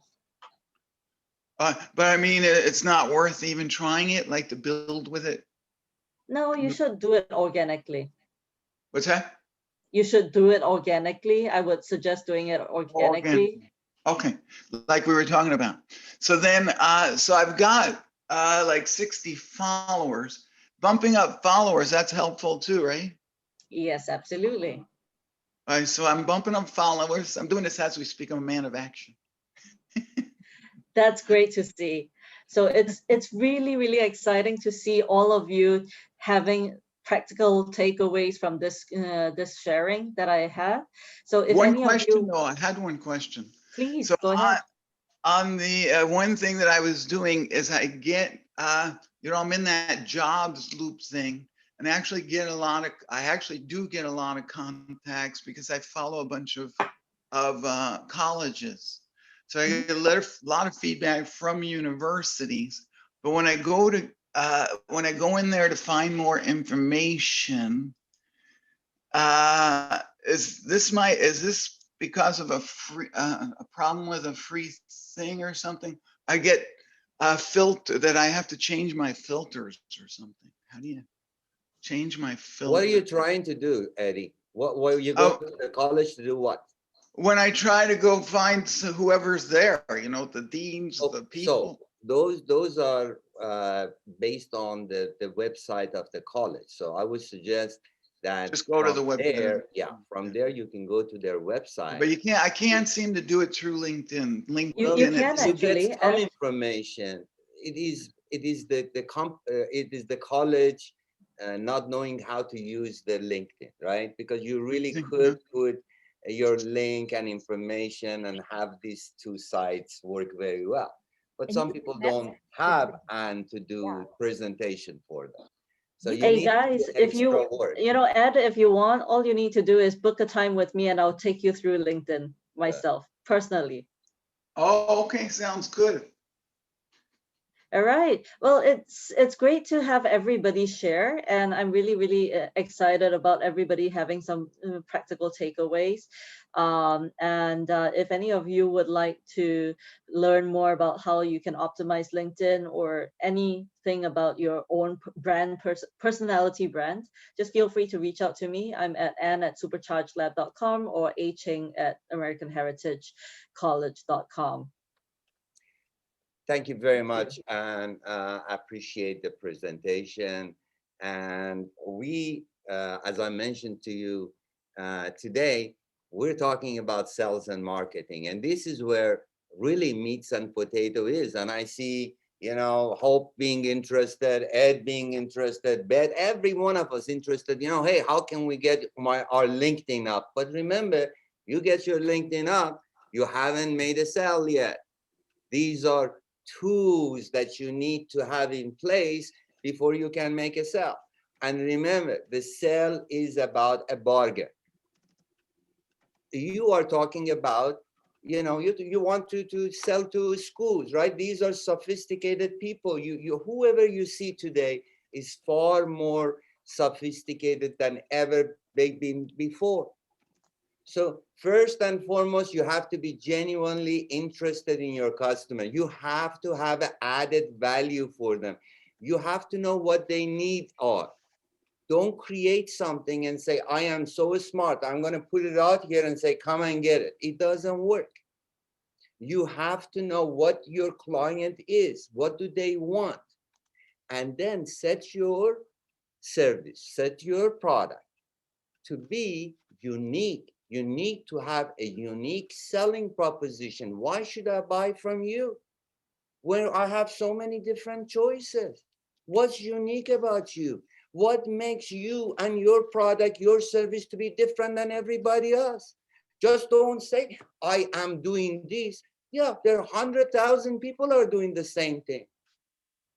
But I mean, it's not worth even trying it, like to build with it. No, you should do it organically. What's that? You should do it organically. I would suggest doing it organically. Okay, like we were talking about. So then, so I've got like 60 followers. Bumping up followers, that's helpful too, right? Yes, absolutely. All right, so I'm bumping up followers. I'm doing this as we speak. I'm a man of action. That's great to see. So it's really, really exciting to see all of you having practical takeaways from this this sharing that I had. So if One any of question, you, though, I had one question. please So go ahead. on the one thing that I was doing is I get, you know, I'm in that jobs loop thing, and I actually do get a lot of contacts because I follow a bunch of colleges. So I get a lot of feedback from universities. But when I go in there to find more information, is this because of a problem with a free thing or something? I get a filter that I have to change my filters or something. How do you change my filter? What are you trying to do, Eddie? What you go to the college to do what? When I try to go find whoever's there, you know, the deans, the people. So those are based on the website of the college. So I would suggest that just go to the website. From there you can go to their website. But I can't seem to do it through LinkedIn. You can actually get some information. It is the college not knowing how to use the LinkedIn, right? Because you really could put your link and information and have these two sites work very well. But some people don't have and to do presentation for them. So you hey need guys, to do if you work. Ed, if you want, all you need to do is book a time with me and I'll take you through LinkedIn myself personally. Oh, okay, sounds good. All right. Well, it's great to have everybody share, and I'm really, really excited about everybody having some practical takeaways. If any of you would like to learn more about how you can optimize LinkedIn or anything about your own brand, personality brand, just feel free to reach out to me. I'm at ann@superchargedlab.com or acheng@americanheritagecollege.com. Thank you very much, and I appreciate the presentation. And we, as I mentioned to you today, we're talking about sales and marketing, and this is where really meats and potato is. And I see, you know, Hope being interested, Ed being interested, Beth, every one of us interested. You know, hey, how can we get our LinkedIn up? But remember, you get your LinkedIn up, you haven't made a sale yet. These are tools that you need to have in place before you can make a sale. And remember, the sale is about a bargain. You are talking about, you know, you want to sell to schools, right? These are sophisticated people. Whoever you see today is far more sophisticated than ever they've been before. So first and foremost, you have to be genuinely interested in your customer. You have to have an added value for them. You have to know what they need are. Don't create something and say, I am so smart, I'm going to put it out here and say, come and get it. It doesn't work. You have to know what your client is. What do they want? And then set your service, set your product to be unique. You need to have a unique selling proposition. Why should I buy from you when I have so many different choices? What's unique about you? What makes you and your product, your service to be different than everybody else? Just don't say, I am doing this. Yeah, there are 100,000 people are doing the same thing.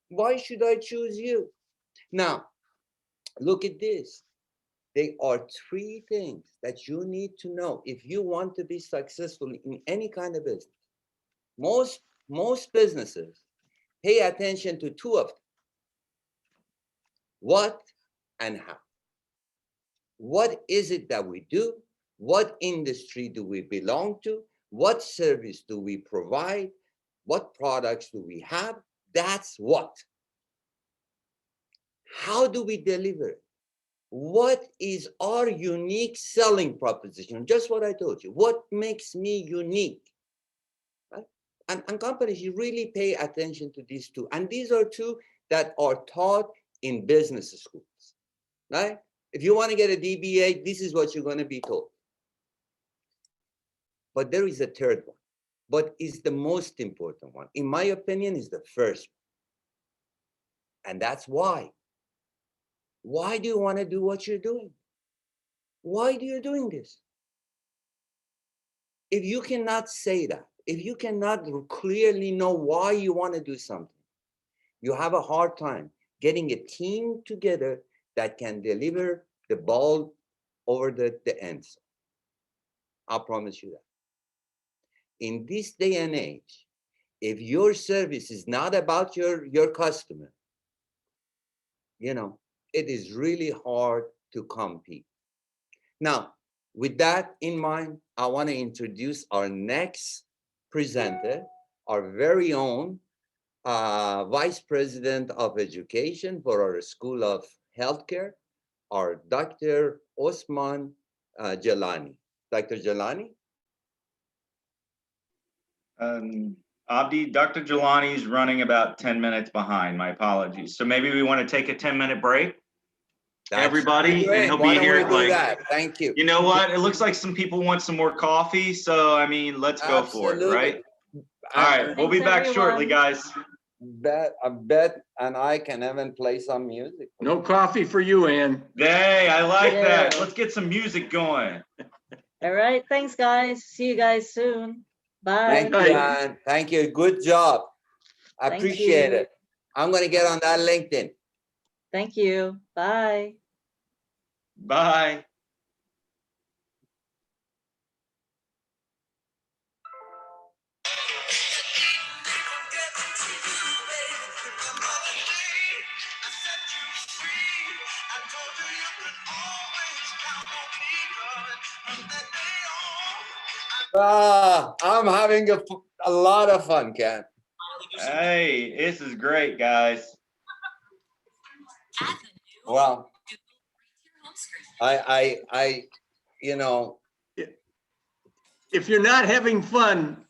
Why should I choose you? Now, look at this. There are three things that you need to know if you want to be successful in any kind of business. Most most businesses pay attention to two of them: what and how. What is it that we do? What industry do we belong to? What service do we provide? What products do we have? That's what. How do we deliver it? What is our unique selling proposition? Just what I told you. What makes me unique? Right? And companies, you really pay attention to these two. And these are two that are taught in business schools. Right? If you want to get a DBA, this is what you're going to be told. But there is a third one, but is the most important one. In my opinion, is the first one. And that's why. Why do you want to do what you're doing? Why do you doing this? If you cannot say that, if you cannot clearly know why you want to do something, you have a hard time getting a team together that can deliver the ball over the end zone. I promise you that. In this day and age, if your service is not about your customer, you know, it is really hard to compete. Now, with that in mind, I want to introduce our next presenter, our very own Vice President of Education for our School of Healthcare, our Dr. Osman Jalani. Dr. Jalani? Abdi, Dr. Jelani's running about 10 minutes behind. My apologies. So maybe we want to take a 10-minute break, everybody, and he'll be here at like, thank you. You know what? It looks like some people want some more coffee. So, I mean, let's go for it, right? All right. We'll be back shortly, guys. I bet, and I can even play some music. No coffee for you, Ann. Hey, I like that. Let's get some music going. All right. Thanks, guys. See you guys soon. Bye. Thank you, Ann. Thank you. Good job. I appreciate it. I'm going to get on that LinkedIn. Thank you. Bye. Bye. I'm having a lot of fun, Ken. Hey, this is great, guys. Well, I, you know, if you're not having fun,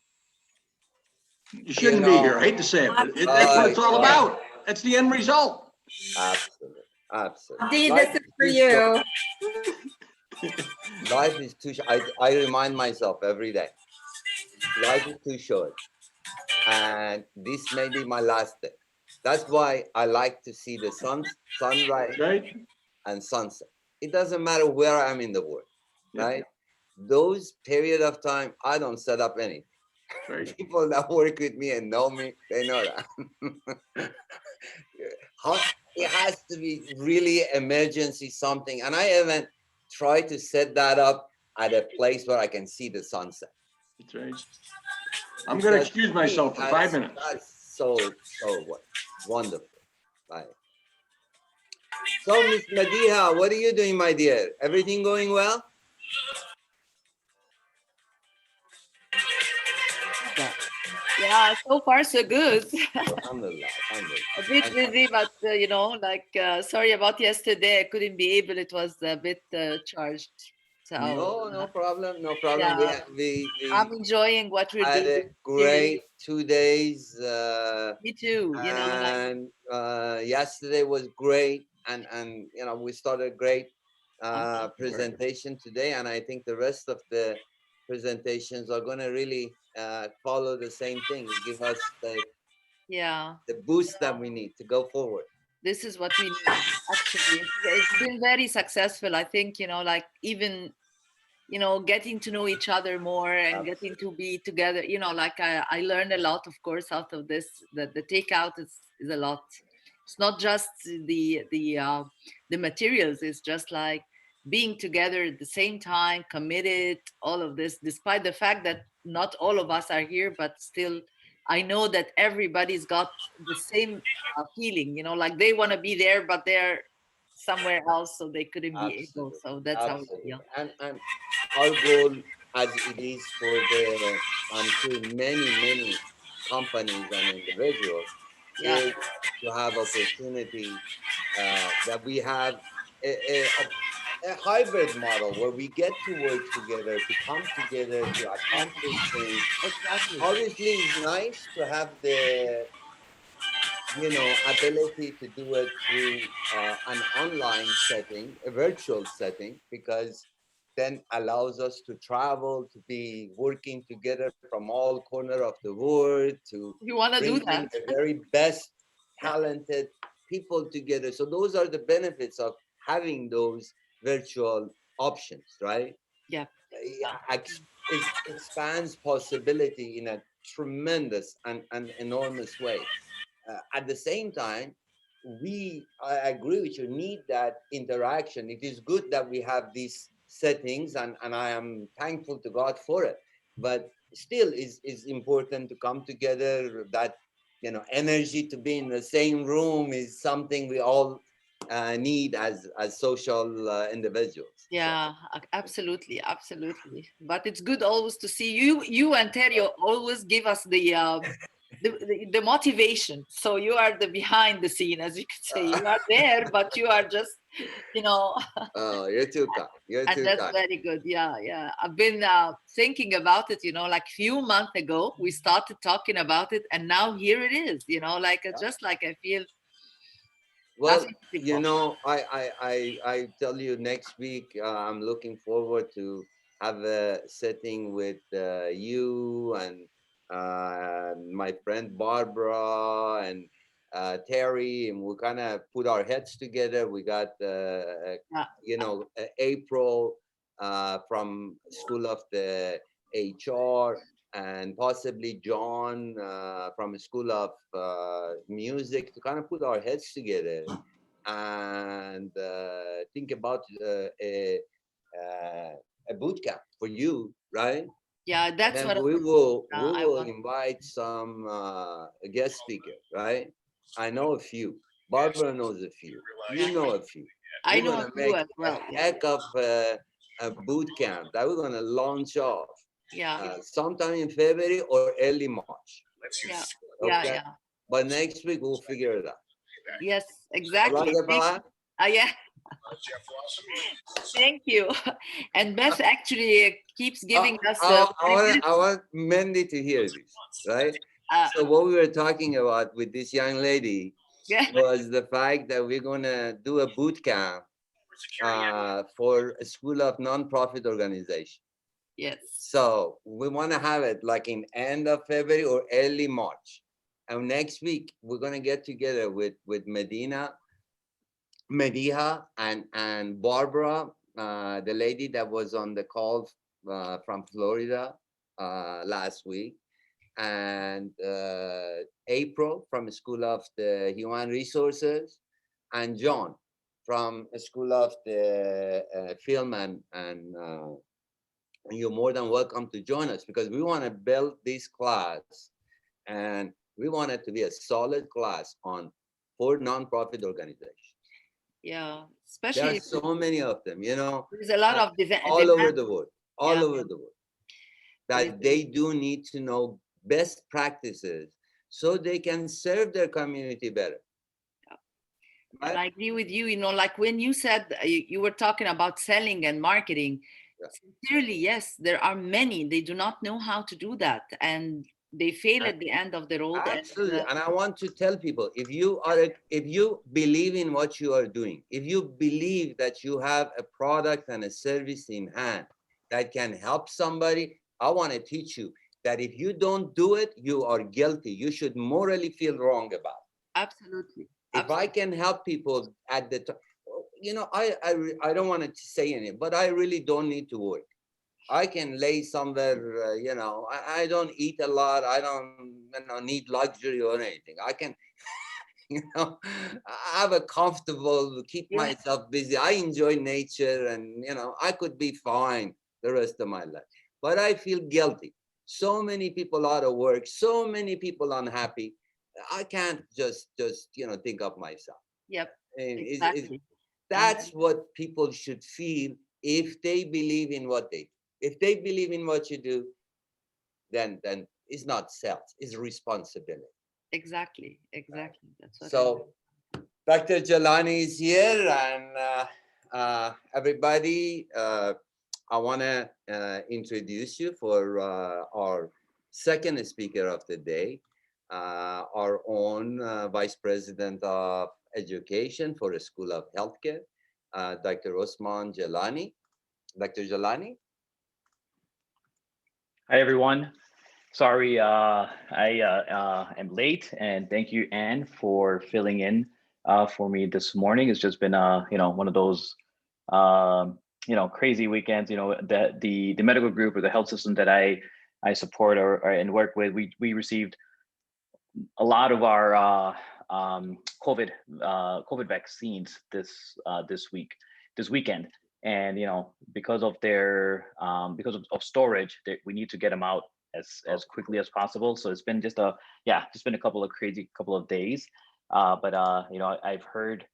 you shouldn't be here. I hate to say it, but that's what it's all about. That's the end result. Absolutely, absolutely. Dee, this is for you. Life is too short. I remind myself every day. Life is too short, and this may be my last day. That's why I like to see the sunrise and sunset. It doesn't matter where I am in the world, right? Those period of time, I don't set up anything. Right. People that work with me and know me, they know that. It has to be really emergency something, and I even try to set that up at a place where I can see the sunset. That's right. I'm going to excuse myself for 5 minutes. That's so wonderful. Right. So, Miss Madiha, what are you doing, my dear? Everything going well? Yeah, so far so good. Alhamdulillah, alhamdulillah. A bit busy, but you know, like sorry about yesterday. I couldn't be able. It was a bit charged. So no problem, no problem. Yeah, I'm enjoying what we're had doing. a great 2 days. Me too. You know, and yesterday was great, and you know, we started a great presentation today, and I think the rest of the presentations are going to really follow the same thing, give us the boost that we need to go forward. This is what we need. Actually, it's been very successful. I think, you know, like even, you know, getting to know each other more and getting to be together, you know, like I learned a lot, of course, out of this. The takeout is a lot. It's not just the materials. It's just like being together at the same time, committed, all of this, despite the fact that not all of us are here, but still I know that everybody's got the same feeling, you know, like they want to be there, but they're somewhere else, so they couldn't be able. Absolutely, So that's how we absolutely. feel. And our goal, as it is for the, I'm sure many companies and individuals, Yeah. is to have opportunity that we have a hybrid model where we get to work together, to come together, to accomplish things. Exactly. Obviously, it's nice to have the ability to do it through an online setting, a virtual setting, because then allows us to travel, to be working together from all corner of the world, to You want to do bringing that? the very best Yeah. talented people together. So those are the benefits of having those virtual options, right? Yeah. It expands possibility in a tremendous and enormous way. At the same time, I agree with you, need that interaction. It is good that we have these settings, and I am thankful to God for it. But still, is important to come together. That energy to be in the same room is something we all need as social individuals. Yeah, absolutely, absolutely. But it's good always to see you. You and Terry always give us the motivation. So you are the behind the scene, as you could say. You are there, but you are just, you know. Oh, you're too kind. You're And too that's kind. very good. Yeah, yeah. I've been thinking about it, you know, like few months ago, we started talking about it, and now here it is, you know, like just like I feel Well, nothing before. I tell you, next week I'm looking forward to have a setting with you and my friend Barbara and Terry, and we kind of put our heads together. We got April from School of the HR, and possibly John from a School of Music, to kind of put our heads together and think about a boot camp for you, right? Yeah, that's Then what we will I want. invite some guest speakers, right? I know a few. Barbara knows a few. You Yeah. know a few. I We're know a gonna few make as a well. Yeah. heck of a boot camp that we're gonna launch off Yeah. sometime in February or early March. Yeah. Yeah. Okay, Yeah. but next week we'll figure it out. Yes, exactly. Hola, Yeah. Thank you. And Beth actually keeps giving us I want Mandy to hear this, right? So what we were talking about with this young lady was the fact that we're gonna do a boot camp for a school of nonprofit organization. Yes. So we want to have it like in end of February or early March. And next week we're gonna get together with Mediha and Barbara, the lady that was on the call from Florida last week, and April from the School of the Human Resources, and John from the School of the Film, and you're more than welcome to join us, because we want to build this class, and we want it to be a solid class for nonprofit organizations. Yeah, There especially are so many of them, there's a lot of all over the world, all Yeah. over the world, that they do need to know best practices so they can serve their community better. And I agree with you, you know, like when you said you were talking about selling and marketing, sincerely, yes, there are many, they do not know how to do that, and they fail at the end of the road. Absolutely. And I want to tell people, if you believe in what you are doing, if you believe that you have a product and a service in hand that can help somebody, I want to teach you that if you don't do it, you are guilty. You should morally feel wrong about it. Absolutely. If I can help people at the time, I don't want to say anything, but I really don't need to work. I can lay somewhere, I don't eat a lot. I don't need luxury or anything. I can, I have a comfortable, keep myself busy. I enjoy nature, and, I could be fine the rest of my life, but I feel guilty. so many people out of work, so many people unhappy. I can't just think of myself. Yep. And Exactly. that's what people should feel if they believe in what they do. If they believe in what you do, then it's not self, it's responsibility. Exactly. Exactly. That's what. So Dr. Jalani is here, and everybody, I want to introduce you for our second speaker of the day, our own Vice President of Education for the School of Healthcare, Dr. Osman Jalani. Dr. Jalani? Hi, everyone. Sorry, I am late, and thank you, Anne, for filling in for me this morning. It's just been, one of those, crazy weekends. That the medical group or the health system that I support or and work with, we received a lot of our COVID vaccines this weekend. And because of their because of storage, we need to get them out as quickly as possible. So it's been just been a crazy couple of days. But I've heard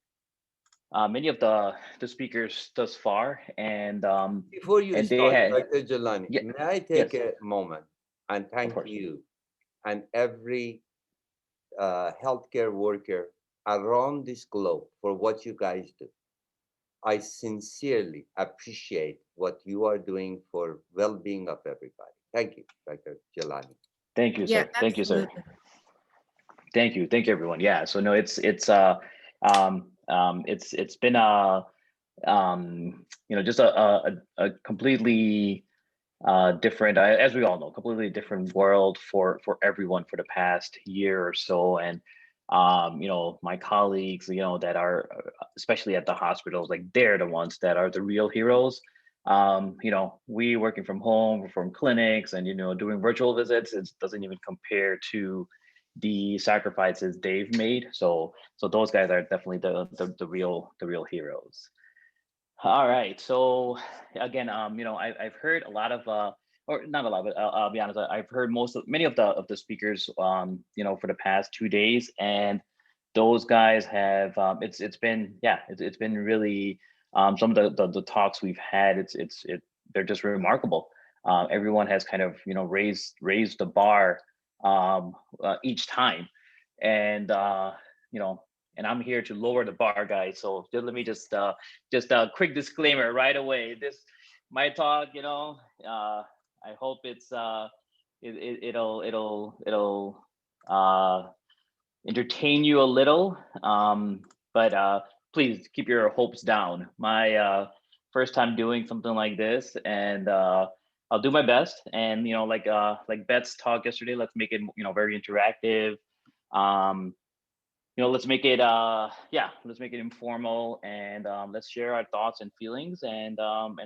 many of the speakers thus far, and Before you and they start, had Dr. Jalani, yeah, may I yes, take a moment and of thank course. you and every healthcare worker around this globe for what you guys do. I sincerely appreciate what you are doing for well-being of everybody. Thank you, Dr. Jalani. Thank you, Yeah, sir. Thank you, sir. absolutely. Thank you, everyone. Yeah. So no, it's been just a completely different, as we all know, completely different world for everyone for the past year or so. And my colleagues, that are especially at the hospitals, like they're the ones that are the real heroes. We working from home, from clinics, and doing virtual visits, it doesn't even compare to the sacrifices they've made. So those guys are definitely the real heroes. All right. So again, I've heard a lot of or not a lot, but I'll be honest, I've heard many of the speakers for the past 2 days, and those guys have it's been it's been really some of the talks we've had, they're just remarkable. Everyone has kind of raised the bar each time, and and I'm here to lower the bar, guys. So let me just a quick disclaimer right away. This my talk, I hope it'll entertain you a little, but please keep your hopes down. My first time doing something like this, and I'll do my best. And like Beth's talk yesterday, let's make it very interactive. Um, let's make it let's make it informal, and let's share our thoughts and feelings, and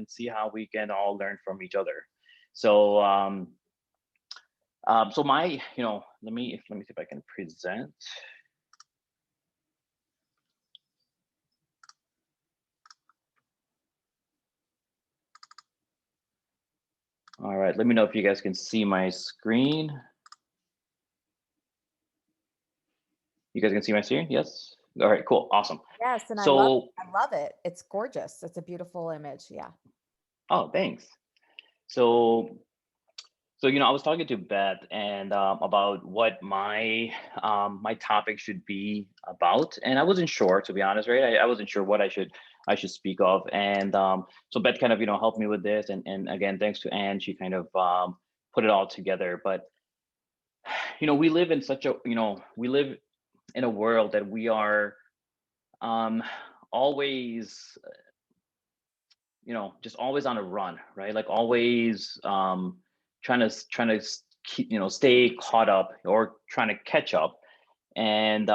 see how we can all learn from each other. So so my let me see if I can present. All right, let me know if you guys can see my screen. You guys can see my screen? Yes. All right, cool, awesome. Yes, and So I love it. It's gorgeous. It's a beautiful image. Yeah. oh, thanks. So I was talking to Beth and about what my my topic should be about, and I wasn't sure, to be honest, right? I wasn't sure what I should speak of, and so Beth kind of helped me with this, and again, thanks to Anne, she kind of put it all together. But we live in such a we live in a world that we are always just always on a run, right? Like always trying to keep, stay caught up or trying to catch up. And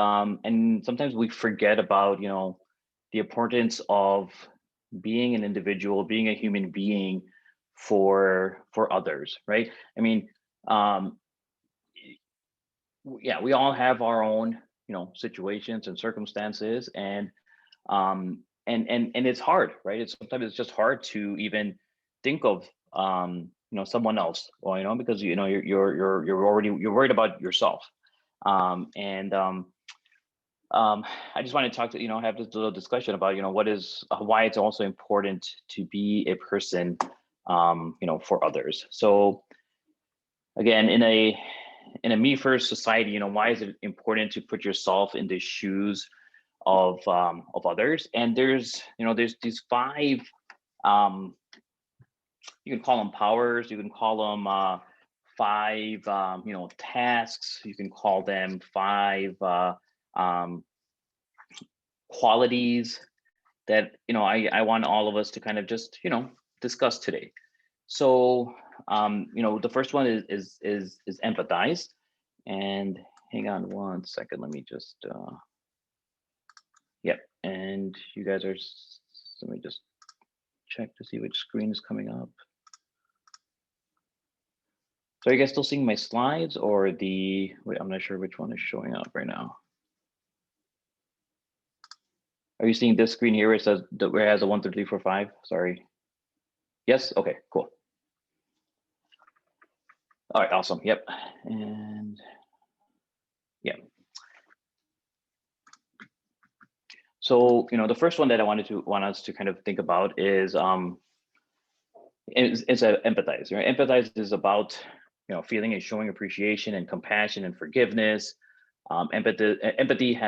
sometimes we forget about the importance of being an individual, being a human being for others, right? I mean, yeah, we all have our own situations and circumstances, and it's hard, right? It's sometimes it's just hard to even think of someone else, or because you're worried about yourself. I just want to talk to have this little discussion about why it's also important to be a person for others. So again, in a me first society, why is it important to put yourself in the shoes of others? And there's these 5, you can call them powers, you can call them 5 tasks, you can call them 5 qualities that I want all of us to kind of just discuss today. So the first one is empathize. And hang on one second, let me just yep. And you guys are, let me just check to see which screen is coming up. So are you guys still seeing my slides, or wait, I'm not sure which one is showing up right now. Are you seeing this screen here where it says where it has a 1, 2, 3, 4, 5? Sorry. Yes. Okay. Cool. All right. Awesome. Yep. And yeah. So the first one that I want us to kind of think about is empathize. Right? Empathize is about feeling and showing appreciation and compassion and forgiveness. Empathy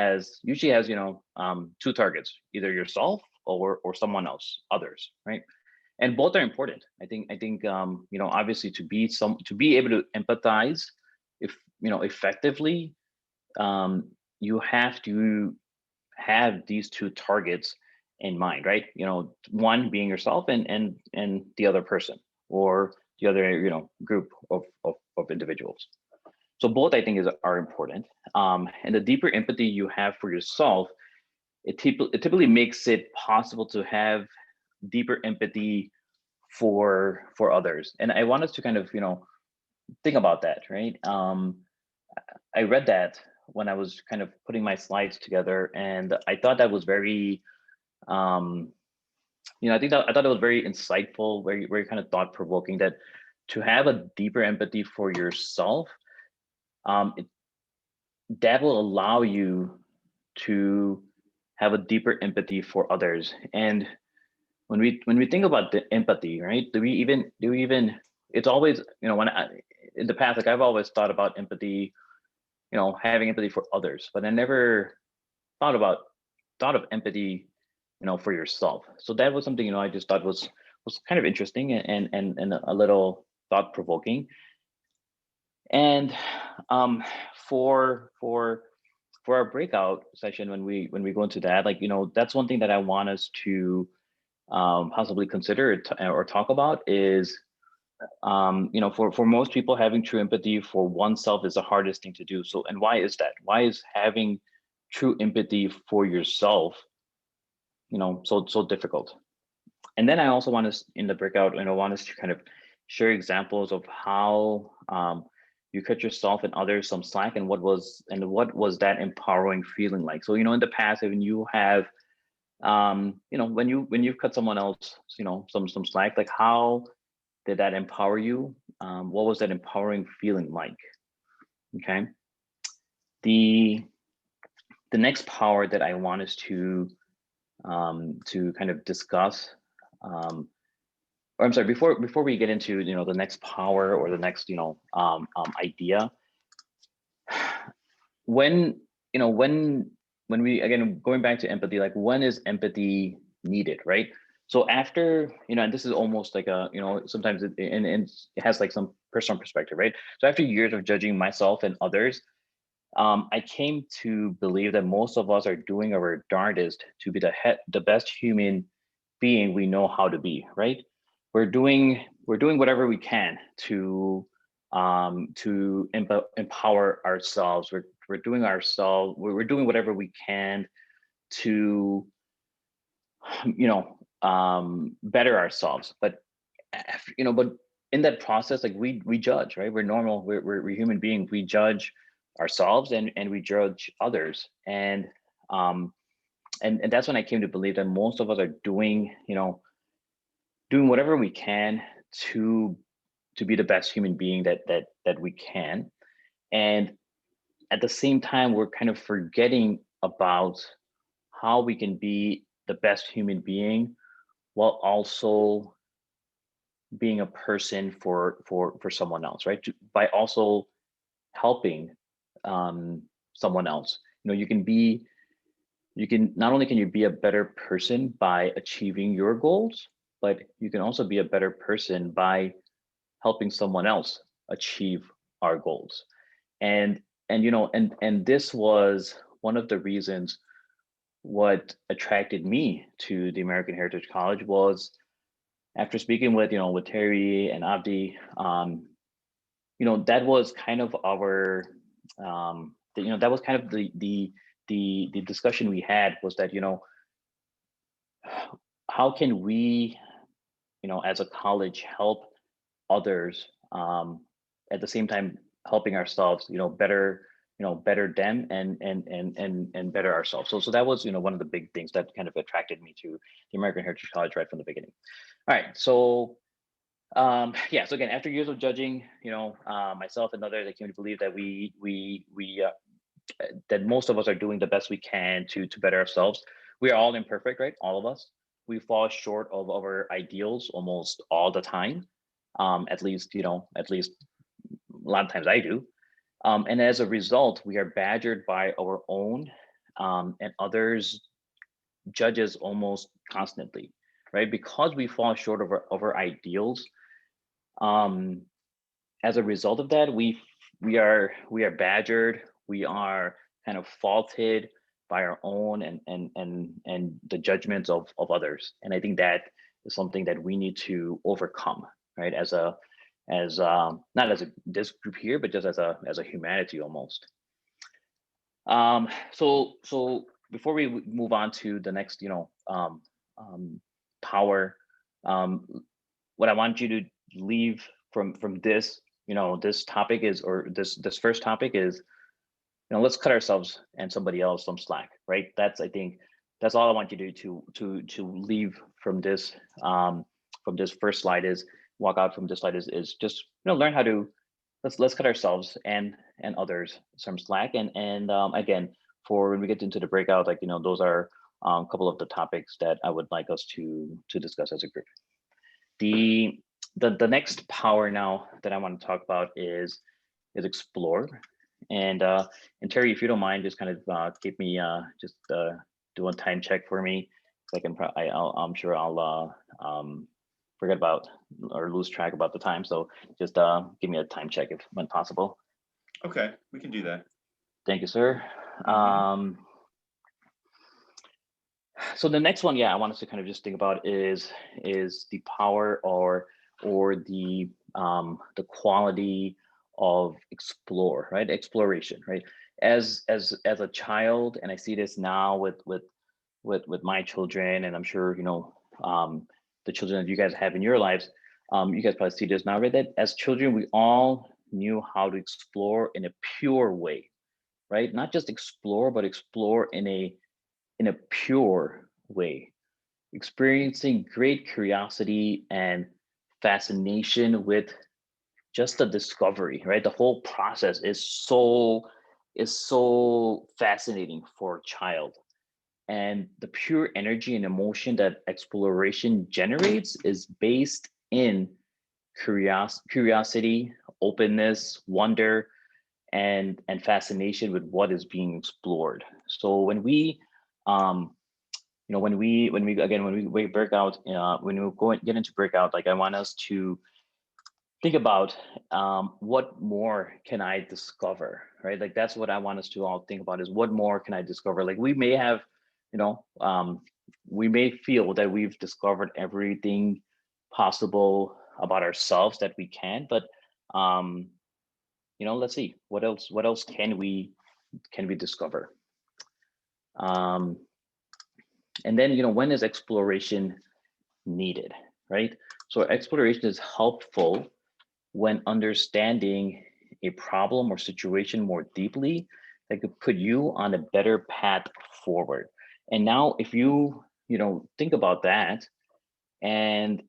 usually has 2 targets, either yourself or someone else, others, right? And both are important. I think obviously to be able to empathize effectively, you have to have these 2 targets in mind, right? One being yourself and the other person, or the other group of individuals. So both, I think, are important. And the deeper empathy you have for yourself, it typically makes it possible to have deeper empathy for others. And I want us to kind of think about that, right? I read that when I was kind of putting my slides together, and I thought that was very I thought it was very insightful, very kind of thought provoking, that to have a deeper empathy for yourself, that will allow you to have a deeper empathy for others. And when we think about the empathy, right? Do we even? It's always when in the past, like I've always thought about empathy, having empathy for others, but I never thought of empathy, for yourself. So that was something I just thought was kind of interesting and a little thought provoking. And for our breakout session, when we go into that, like that's one thing that I want us to possibly consider or talk about is for most people, having true empathy for oneself is the hardest thing to do. So, and why is that? Why is having true empathy for yourself so difficult? And then I also want us in the breakout, want us to kind of share examples of how you cut yourself and others some slack, and what was that empowering feeling like. So in the past, when you have when you've cut someone else some slack, like how did that empower you? What was that empowering feeling like? Okay. The next power that I want us to kind of discuss, or I'm sorry, before we get into the next power or the next idea, when we, again, going back to empathy, like when is empathy needed, right? So after and this is almost like a sometimes it has like some personal perspective, right? So after years of judging myself and others, I came to believe that most of us are doing our darndest to be the best human being we know how to be, right? We're doing whatever we can to empower ourselves. We're doing whatever we can to better ourselves. But but in that process, like we judge, right? We're normal. We're human beings. We judge ourselves and we judge others, and that's when I came to believe that most of us are doing whatever we can to be the best human being that we can. And at the same time, we're kind of forgetting about how we can be the best human being while also being a person for someone else, right? By also helping someone else. You know, you can not only can you be a better person by achieving your goals, but you can also be a better person by helping someone else achieve our goals. And you know, and this was one of the reasons what attracted me to the American Heritage College was after speaking with, you know, with Terry and Abdi, you know, that was kind of our you know, that was kind of the discussion we had, was that, you know, how can we, you know, as a college help others, at the same time helping ourselves, you know, better, you know, better them and better ourselves. So that was, you know, one of the big things that kind of attracted me to the American Heritage College right from the beginning. All right, so yeah, so again, after years of judging, you know, myself and others, I came to believe that that most of us are doing the best we can to better ourselves. We are all imperfect, right? All of us. We fall short of our ideals almost all the time. At least, you know, at least a lot of times I do. And as a result, we are badgered by our own and others' judges almost constantly, right? Because we fall short of our ideals. As a result of that, we are badgered. We are kind of faulted by our own and the judgments of others. And I think that is something that we need to overcome, right? As not as this group here, but just as a humanity almost. So before we move on to the next, you know, power, what I want you to leave from this, you know, this topic is, or this first topic is, you know, let's cut ourselves and somebody else some slack, right? That's, I think that's all I want you to leave from this first slide, is walk out from this slide is just, you know, learn how to, let's cut ourselves and others some slack. And again, for when we get into the breakout, like, you know, those are a couple of the topics that I would like us to discuss as a group. The next power now that I want to talk about is explore. And Terry, if you don't mind, just kind of keep me just do a time check for me. So I can I'm sure I'll forget about or lose track about the time. So just give me a time check if when possible. Okay, we can do that. Thank you, sir. So the next one, yeah, I want us to kind of just think about is the power or the quality of explore, right? Exploration, right? As a child, and I see this now with my children, and I'm sure, you know, the children that you guys have in your lives, you guys probably see this now, right? That as children, we all knew how to explore in a pure way, right? Not just explore, but explore in a pure way, experiencing great curiosity and fascination with just the discovery, right? The whole process is so fascinating for a child. And the pure energy and emotion that exploration generates is based in curiosity, openness, wonder, and fascination with what is being explored. So when we you know, when we break out, when we get into breakout, like I want us to think about what more can I discover, right? Like that's what I want us to all think about, is what more can I discover? Like we may have, you know, we may feel that we've discovered everything possible about ourselves that we can, but you know, let's see what else can we discover. And then, you know, when is exploration needed, right? So exploration is helpful when understanding a problem or situation more deeply, that could put you on a better path forward. And now if you know, think about that and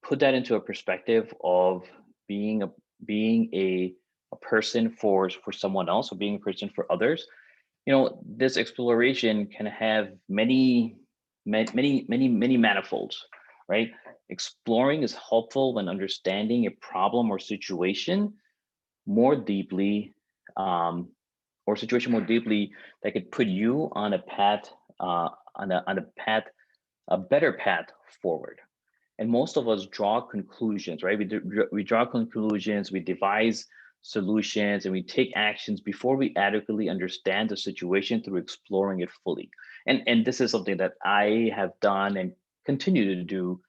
put that into a perspective of being a person for someone else, or being a person for others, this exploration can have many manifolds, right? Exploring is helpful when understanding a problem or situation more deeply, that could put you on a path, a better path forward. And most of us draw conclusions, right? We draw conclusions, we devise solutions, and we take actions before we adequately understand the situation through exploring it fully. And this is something that I have done and continue to do,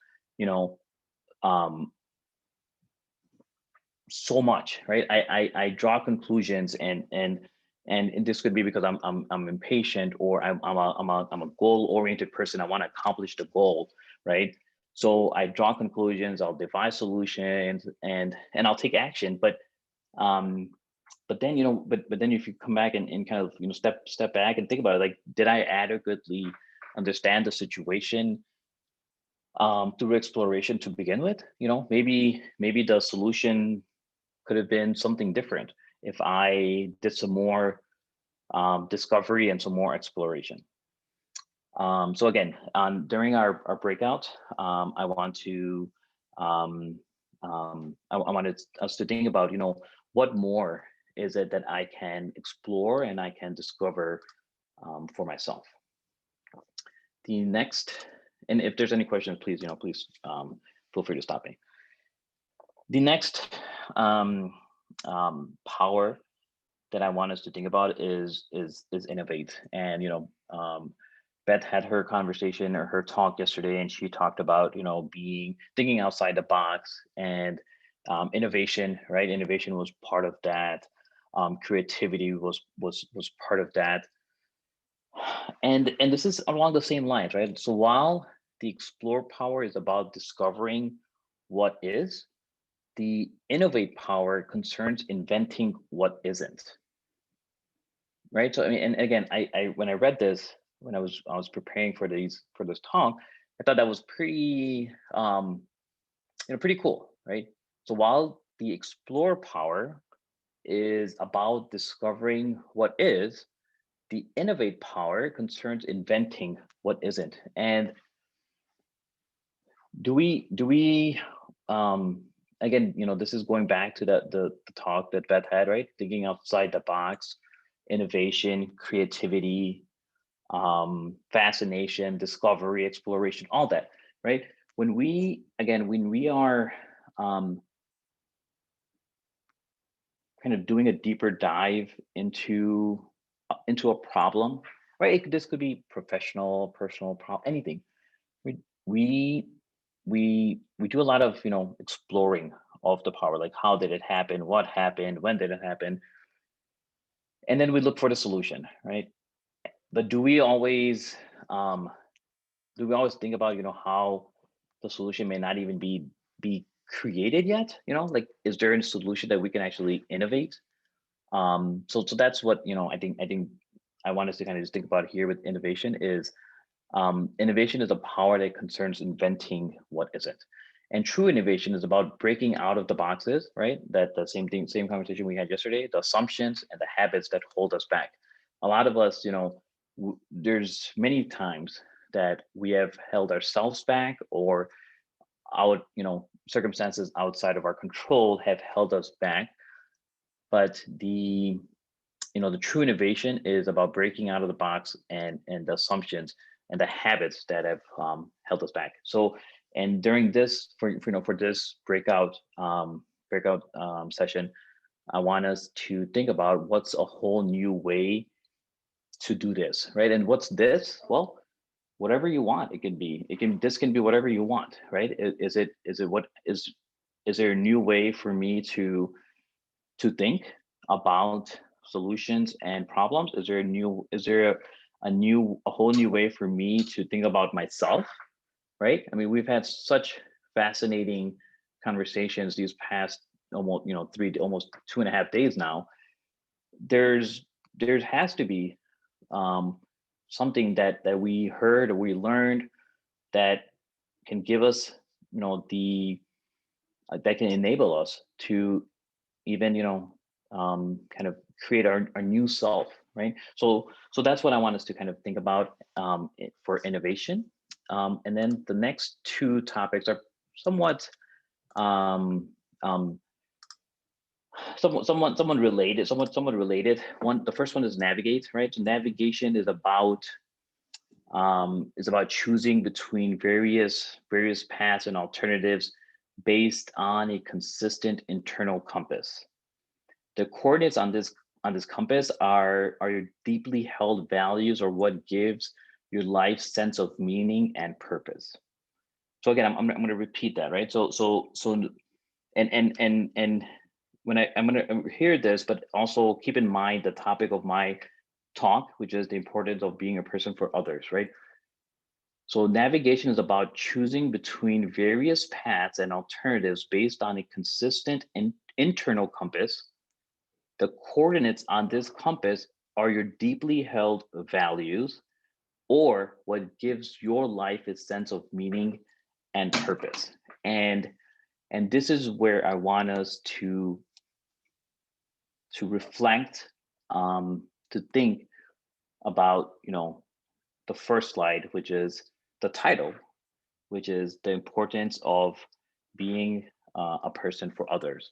so much, right? I draw conclusions, and this could be because I'm impatient, or I'm a goal-oriented person. I want to accomplish the goal, right? So I draw conclusions, I'll devise solutions, and I'll take action. But then but then if you come back and kind of step back and think about it, like, did I adequately understand the situation through exploration to begin with? Maybe the solution could have been something different if I did some more discovery and some more exploration. So again, during our breakout, I wanted us to think about, what more is it that I can explore and I can discover for myself. The next, and if there's any questions, please, please feel free to stop me. The next power that I want us to think about is innovate. And Beth had her conversation or her talk yesterday, and she talked about thinking outside the box, and innovation, right? Innovation was part of that. Creativity was part of that. And this is along the same lines, right? So while the explore power is about discovering what is, the innovate power concerns inventing what isn't, right? So I mean, and again, I when I read this, when I was preparing for this talk, I thought that was pretty pretty cool, right? So while the explore power is about discovering what is, the innovate power concerns inventing what isn't. And do we again, this is going back to the talk that Beth had, right? Thinking outside the box, innovation, creativity, fascination, discovery, exploration, all that, right? When we are kind of doing a deeper dive into a problem, right? This could be professional, personal problem, anything. We do a lot of exploring of the power, like how did it happen, what happened, when did it happen, and then we look for the solution, right? But do we always think about how the solution may not even be created yet? Like, is there a solution that we can actually innovate? So that's what I think I want us to kind of just think about here with innovation is innovation is a power that concerns inventing what isn't. And true innovation is about breaking out of the boxes, right? That the same conversation we had yesterday, the assumptions and the habits that hold us back. A lot of us, there's many times that we have held ourselves back, or circumstances outside of our control have held us back. But the true innovation is about breaking out of the box and the assumptions and the habits that have held us back. So, and during this, for this breakout session, I want us to think about what's a whole new way to do this, right? And what's this? Well, whatever you want, it can be. This can be whatever you want, right? Is there a new way for me to think about solutions and problems? Is there a whole new way for me to think about myself, right? I mean, we've had such fascinating conversations these past almost 2.5 days now. There has to be something that we heard or we learned that can give us that can enable us to even kind of create our new self, right? So that's what I want us to kind of think about for innovation. And then the next two topics are somewhat um, um, somewhat related. The first one is navigate, right? So navigation is about choosing between various paths and alternatives based on a consistent internal compass. The coordinates on this compass are your deeply held values, or what gives your life sense of meaning and purpose. So again, I'm going to repeat that, right? And when I'm going to hear this, but also keep in mind the topic of my talk, which is the importance of being a person for others, right? So navigation is about choosing between various paths and alternatives based on a consistent internal compass. The coordinates on this compass are your deeply held values, or what gives your life a sense of meaning and purpose. And this is where I want us to reflect, to think about, the first slide, which is the title, which is the importance of being a person for others.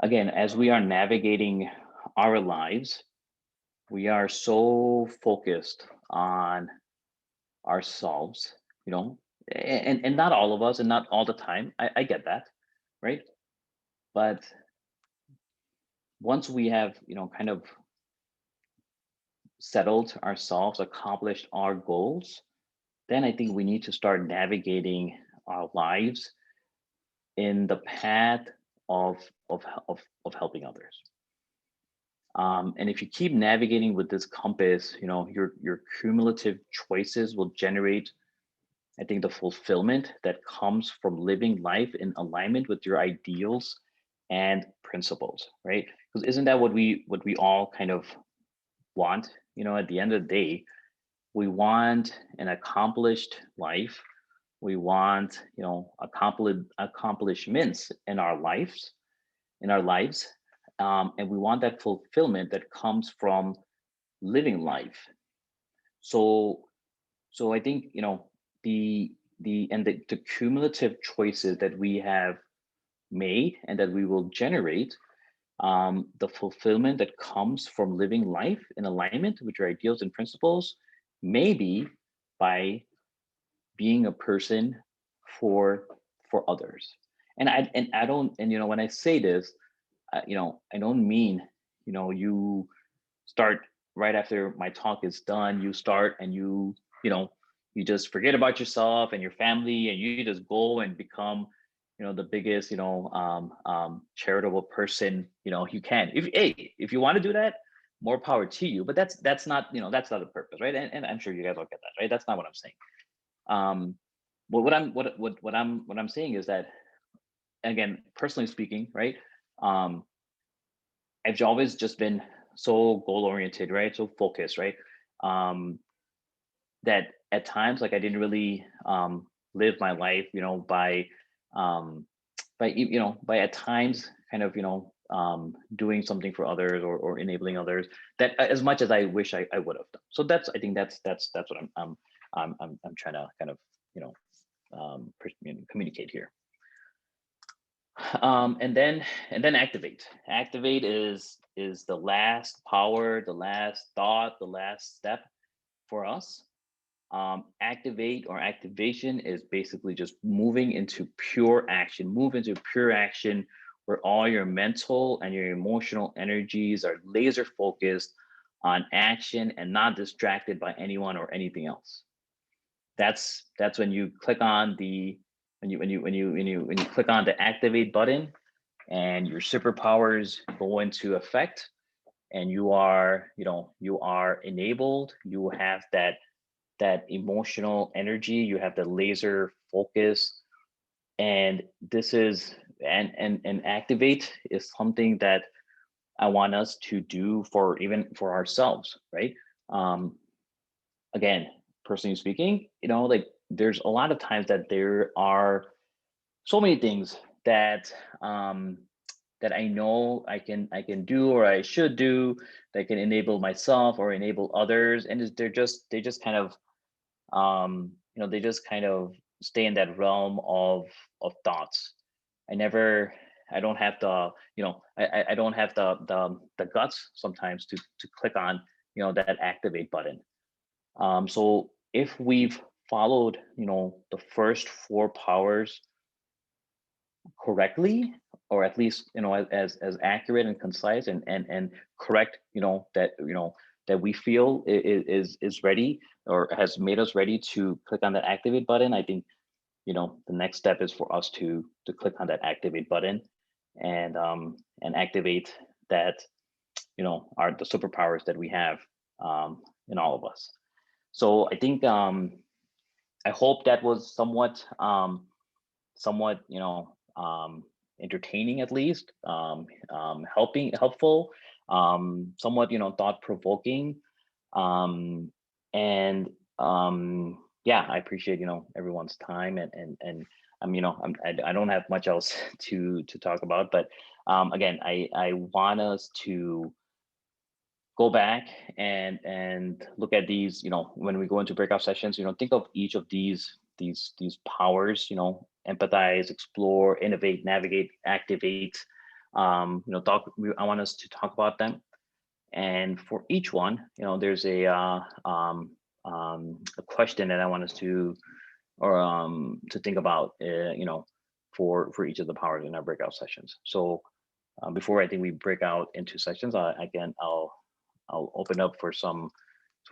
Again, as we are navigating our lives, we are so focused on ourselves, and not all of us, and not all the time. I get that, right? But once we have, kind of settled ourselves, accomplished our goals, then I think we need to start navigating our lives in the path of helping others. And if you keep navigating with this compass, your cumulative choices will generate, I think, the fulfillment that comes from living life in alignment with your ideals and principles, right? Because isn't that what we all kind of want? At the end of the day, we want an accomplished life. We want, accomplishments in our lives, and we want that fulfillment that comes from living life. So I think, the cumulative choices that we have made and that we will generate, the fulfillment that comes from living life in alignment with your ideals and principles, maybe by being a person for others. And I don't, and when I say this, I don't mean, you start right after my talk is done, you start and you just forget about yourself and your family, and you just go and become, the biggest, charitable person, you can. If you want to do that, more power to you. But that's not, that's not the purpose, right? And I'm sure you guys all get that, right? That's not what I'm saying. But what I'm saying is that, again, personally speaking, right? I've always just been so goal oriented, right? So focused, right? That at times, like, I didn't really live my life, by at times kind of, doing something for others, or enabling others, that as much as I wish I would have done. So I think that's what I'm trying to kind of, communicate here. And then activate. Activate is the last power, the last thought, the last step for us. Activate or activation is basically just moving into pure action. Move into pure action where all your mental and your emotional energies are laser focused on action and not distracted by anyone or anything else. That's when you click on the when you click on the activate button, and your superpowers go into effect, and you are enabled. You have that emotional energy, you have the laser focus, and this is and activate is something that I want us to do for ourselves, right? Again, personally speaking, like, there's a lot of times that there are so many things that that I know I can do or I should do that can enable myself or enable others, and they just kind of they just kind of stay in that realm of thoughts. I never, I don't have the, I don't have the guts sometimes to click on, that activate button. So if we've followed, the first four powers correctly, or at least, as accurate and concise and correct, that we feel is ready or has made us ready to click on that activate button, I think, the next step is for us to click on that activate button and activate that, are the superpowers that we have in all of us. So I think I hope that was somewhat entertaining, at least helpful, somewhat thought provoking, and yeah, I appreciate everyone's time, and I don't have much else to talk about, but again, I want us to go back and look at these, when we go into breakout sessions, think of each of these powers, empathize, explore, innovate, navigate, activate. I want us to talk about them. And for each one, there's a question that I want us to, or to think about, for each of the powers in our breakout sessions. So before I think we break out into sessions, I'll open up for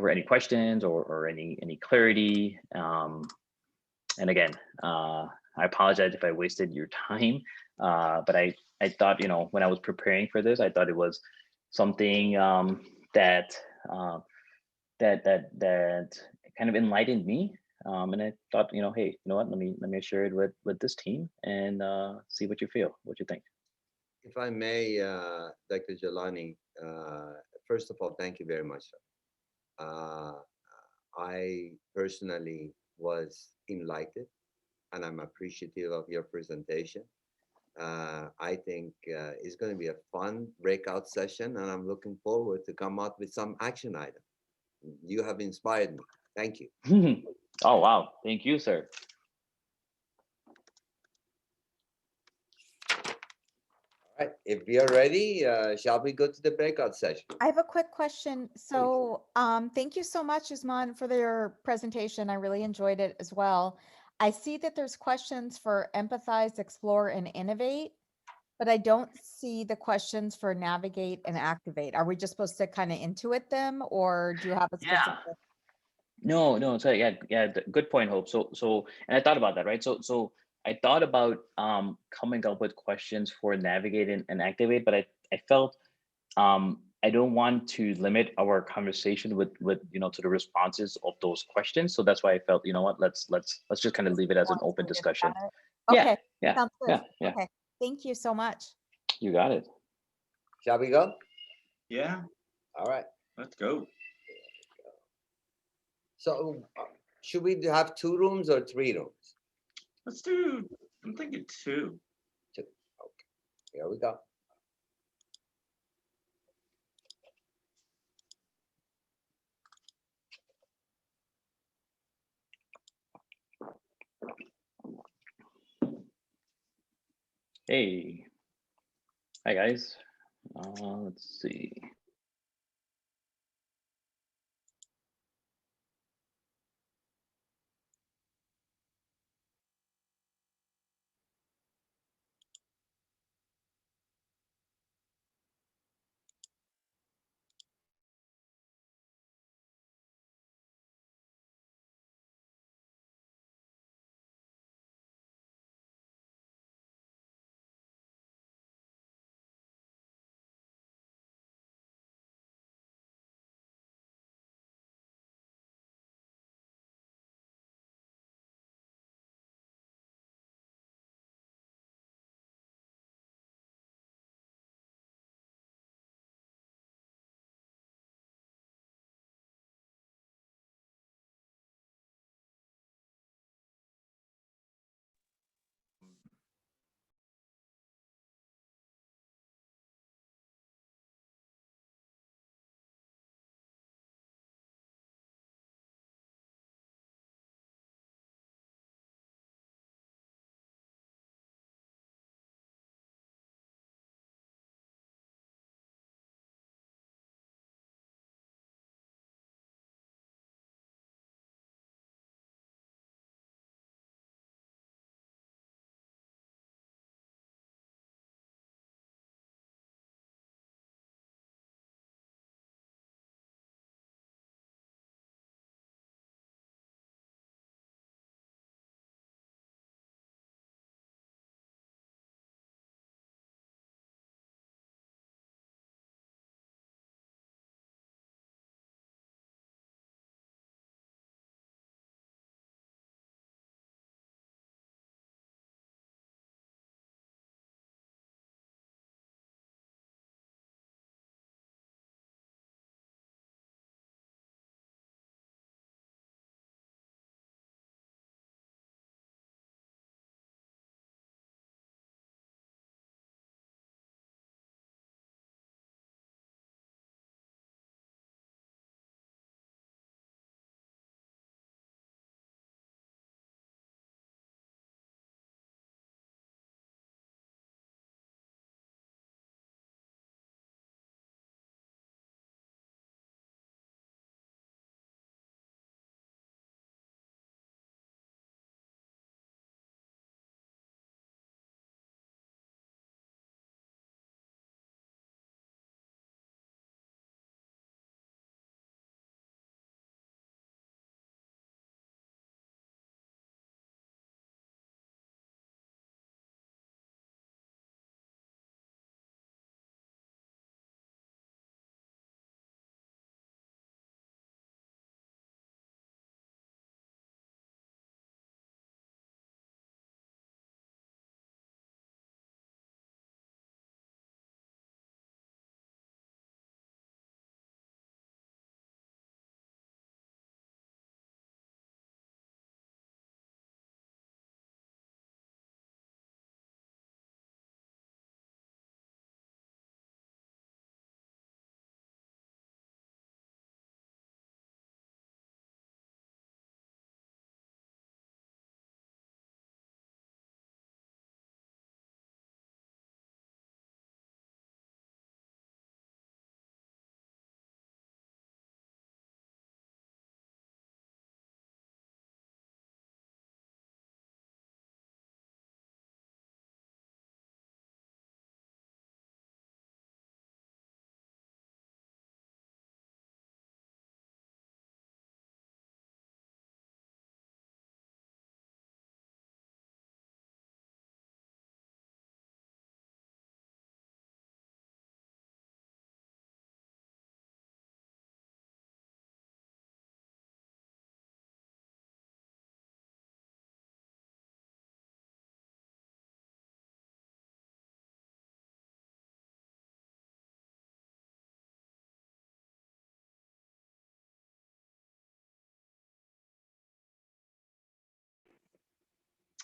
any questions or any clarity. And again, I apologize if I wasted your time, but I thought, when I was preparing for this, I thought it was something that kind of enlightened me, and I thought, hey, you know what? Let me share it with this team and see what you think. If I may, Dr. Jelani, first of all, thank you very much, sir. I personally was enlightened, and I'm appreciative of your presentation. I think it's going to be a fun breakout session, and I'm looking forward to come out with some action item. You have inspired me. Thank you. Oh, wow. Thank you, sir. All right. If we are ready, shall we go to the breakout session? I have a quick question. So thank you so much, Usman, for your presentation. I really enjoyed it as well. I see that there's questions for empathize, explore, and innovate, but I don't see the questions for navigate and activate. Are we just supposed to kind of intuit them, or do you have a specific? Yeah. No. So yeah. Good point, Hope. So, and I thought about that, right? So I thought about coming up with questions for navigate and activate, but I felt I don't want to limit our conversation with to the responses of those questions. So that's why I felt, let's just kind of leave it as an open discussion. Okay. Yeah. Sounds good. Yeah. Okay. Thank you so much. You got it. Shall we go? Yeah, All right. let's go. So should we have 2 rooms or 3 rooms? Let's do, I'm thinking 2. 2. Okay. Here we go. Hey. Hi, guys. Let's see.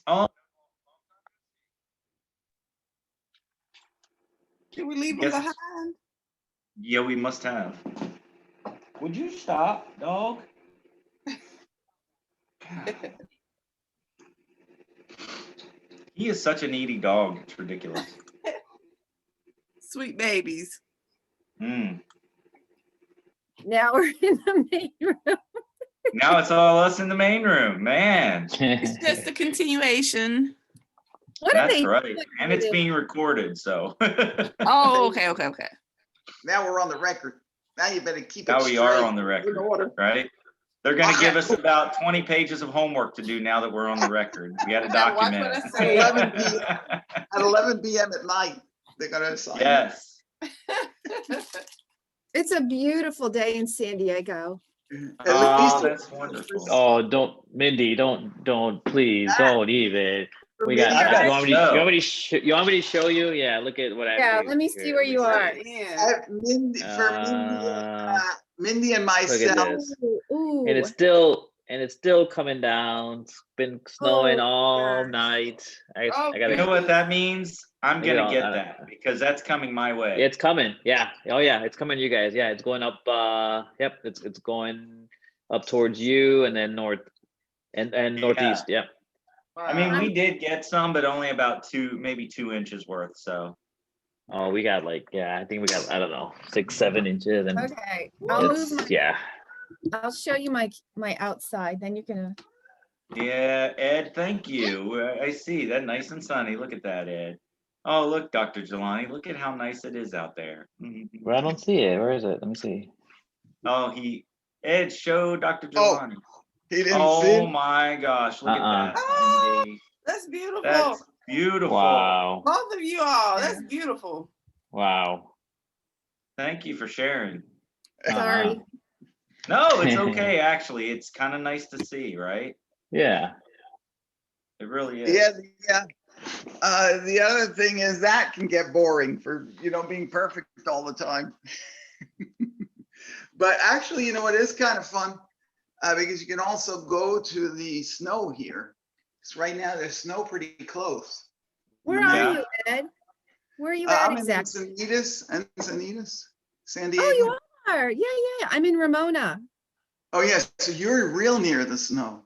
Oh, Did we leave him Yes. behind? yeah, we must have. Would you stop, dog? God. He is such a needy dog. It's ridiculous. Sweet babies. Mm. Now we're in the main room. Now it's all us in the main room, man. It's just a continuation. What are That's they right. doing And it's with it? being recorded, so. Oh, okay. Now we're on the record. Now you better keep it Now we are straight, on the record, in order. right? They're gonna give us about 20 pages of homework to do now that we're on the record. We gotta Now watch document what it. I say. 11 p.m. At 11 p.m. at night, they're gonna assign. Yes. It's a beautiful day in San Diego. At Oh, least that's wonderful. Oh, don't, Mindy, don't, please, don't even. We got, Mindy, I you want me to, know. you want me to show you? Yeah, look at what I have. Yeah, for you let me see here. where Let me you see. are. Mindy and Look at myself. this. Ooh. And it's still coming down. It's been snowing Oh, all gosh. night. I Oh, gotta. You know what that means? I'm Maybe gonna I'll- get I don't- that because that's coming my way. It's coming. Yeah. Oh yeah, it's coming, you guys. Yeah, it's going up. Yep, it's going up towards you and then north and northeast. Yep. I mean, we did get some, but only about maybe 2 inches worth. So. Oh, we got like, yeah, I think we got, I don't know, 6-7 inches, and Okay, I'll move it's, my, yeah. I'll show you my outside, then you can, Yeah, Ed, thank you. I see that nice and sunny. Look at that, Ed. Oh, look, Dr. Jelani, look at how nice it is out there. Well, I don't see it. Where is it? Let me see. Oh, Ed, show Dr. Oh, Jelani. he didn't see Oh it? my gosh, look at that. Oh, Mindy. that's beautiful. That's beautiful. Wow. Both of you all. That's beautiful. Wow. Thank you for sharing. sorry. No, it's okay, actually. It's kind of nice to see, right? Yeah. It really is. Yeah. The other thing is that can get boring for, being perfect all the time. But actually, it is kind of fun because you can also go to the snow here. Because right now there's snow pretty close. Where are you, Ed? Where are you at I'm exactly? in Encinitas, San Diego. Oh, you are. Yeah. I'm in Ramona. Oh, yes. So you're real near the snow.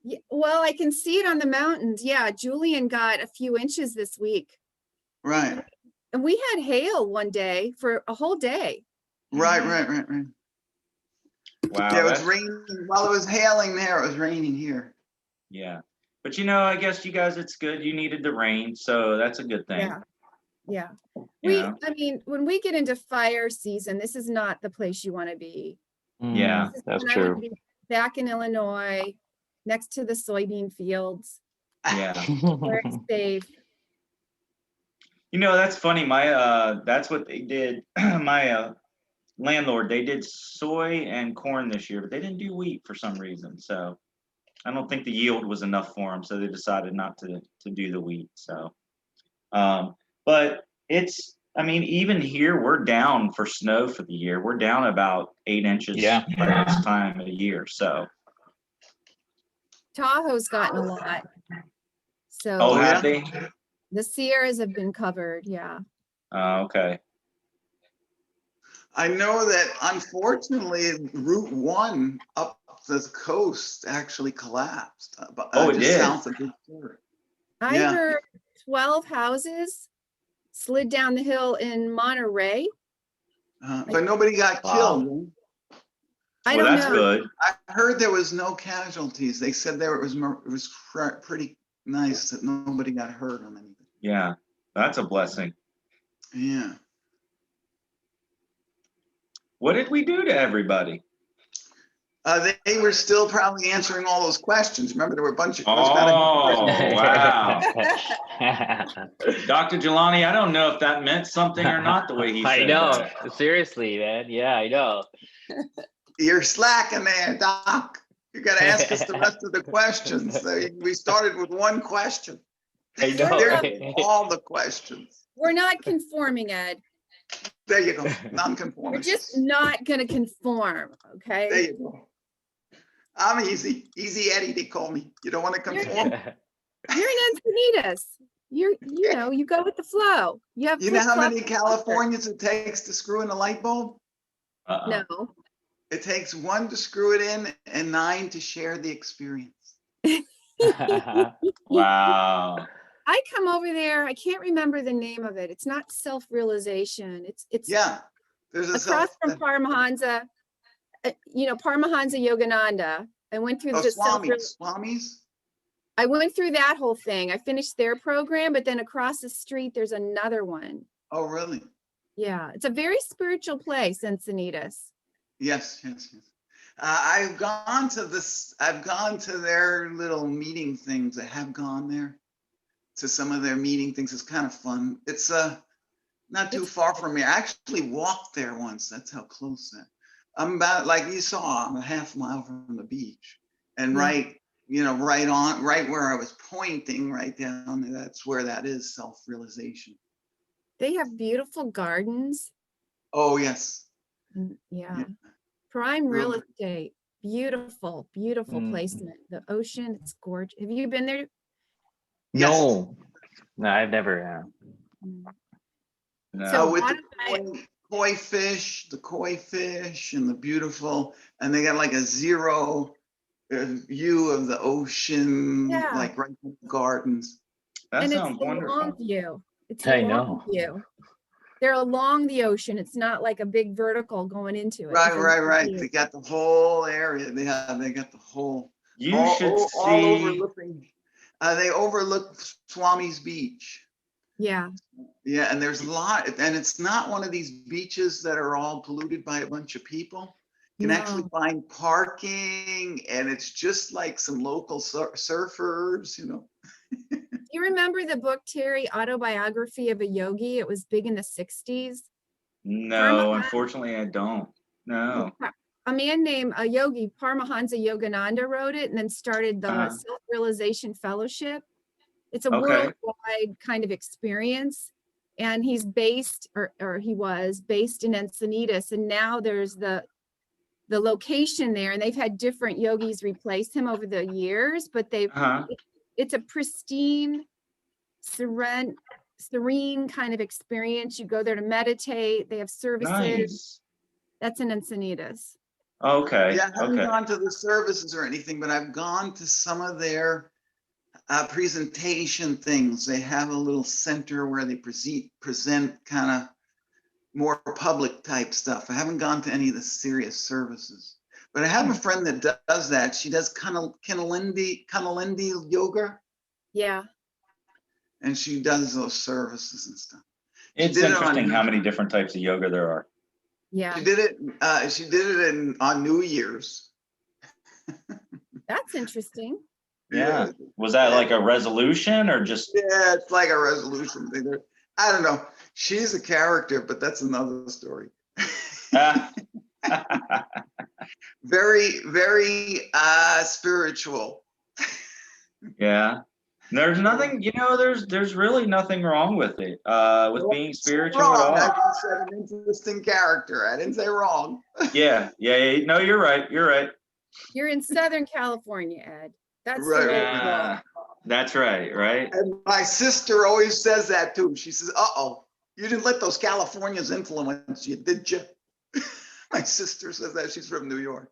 Yeah, well, I can see it on the mountains. Yeah, Julian got a few inches this week. Right. And we had hail one day for a whole day. Right. Wow. Yeah, it was raining. While it was hailing there, it was raining here. Yeah. But I guess you guys, it's good. You needed the rain, so that's a good thing. Yeah. Yeah. I mean, when we get into fire season, this is not the place you want to be. Yeah, This is that's when I wanna true. be back in Illinois, next to the soybean fields, Yeah. where it's safe. That's funny. That's what they did. My landlord, they did soy and corn this year, but they didn't do wheat for some reason. So I don't think the yield was enough for them. So they decided not to do the wheat. So, but even here, we're down for snow for the year. We're down about 8 inches by this time of the year. So. Tahoe's gotten a lot. So Oh, have they? the Sierras have been covered. Yeah. Okay. I know that unfortunately Route 1 up the coast actually collapsed. Oh, it just did? south of Victoria. I Yeah. heard 12 houses slid down the hill in Monterey. But nobody got killed. I Well, don't that's know. good. I heard there was no casualties. They said it was pretty nice that nobody got hurt on anything. Yeah, that's a blessing. Yeah. What did we do to everybody? They were still probably answering all those questions. Remember, there were a bunch of. Oh, wow. Dr. Jelani, I don't know if that meant something or not the way he said I know. that. Seriously, man. Yeah, I know. You're slacking there, Doc. You got to ask us the rest of the questions. We started with one question. I know. There's all the questions. We're not conforming, Ed. There you go. We're Non-conformist. just not going to conform. Okay. There you go. I'm easy Eddie, they call me. You don't want to conform? You're in Encinitas. You know, you go with the flow. You have You know how flip-flops many and Californians it takes to screw in a light bulb? No. It takes 1 to screw it in and 9 to share the experience. Wow. I come over there. I can't remember the name of it. It's not self-realization. It's Yeah. There's a across from Paramahansa. You know, Paramahansa Yogananda. I went through the Swamis. I went through that whole thing. I finished their program, but then across the street, there's another one. Oh, really? Yeah, it's a very spiritual place, Encinitas. Yes. I've gone to their little meeting things. I have gone there to some of their meeting things. It's kind of fun. It's not too far from me. I actually walked there once. That's how close that. I'm about, like you saw, I'm a half mile from the beach, and right where I was pointing, right down there, that's where that is, self-realization. They have beautiful gardens. Oh, yes. Yeah. Prime real estate. Beautiful placement. The ocean, it's gorgeous. Have you been there? No, I've never. So with the koi fish, and the beautiful, and they got like a zero view of the ocean, like right in the gardens. That sounds wonderful. Long view. It's I a long know. view. They're along the ocean. It's not like a big vertical going into it. Right. They got the whole area. They got the whole. All overlooking. They overlook Swami's Beach. Yeah. Yeah, and there's a lot, and it's not one of these beaches that are all polluted by a bunch of people. You can actually find parking, and it's just like some local surfers, you know. You remember the book, Terry, Autobiography of a Yogi? It was big in the 60s. No, unfortunately, I don't. No. A man named Yogi, Paramahansa Yogananda, wrote it and then started the Self-Realization Fellowship. It's a worldwide kind of experience. And he's based, or he was based in Encinitas. And now there's the location there, and they've had different yogis replace him over the years, but it's a pristine, serene kind of experience. You go there to meditate. They have services. Nice. That's in Encinitas. Okay. Yeah, I haven't gone to the services or anything, but I've gone to some of their presentation things. They have a little center where they present kind of more public type stuff. I haven't gone to any of the serious services, but I have a friend that does that. She does Kanalendi yoga. Yeah. And she does those services and stuff. It's interesting how many different types of yoga there are. Yeah. She did it on New Year's. That's interesting. Yeah. Was that like a resolution or just? Yeah, it's like a resolution thing. I don't know. She's a character, but that's another story. Very, very spiritual. Yeah. There's nothing, there's really nothing wrong with it, with being spiritual at all. I just said an interesting character. I didn't say wrong. Yeah. No, you're right. You're in Southern California, Ed. That's right. That's right. And my sister always says that too. She says, "Uh-oh, you didn't let those Californians influence you, did you?" My sister says that. She's from New York.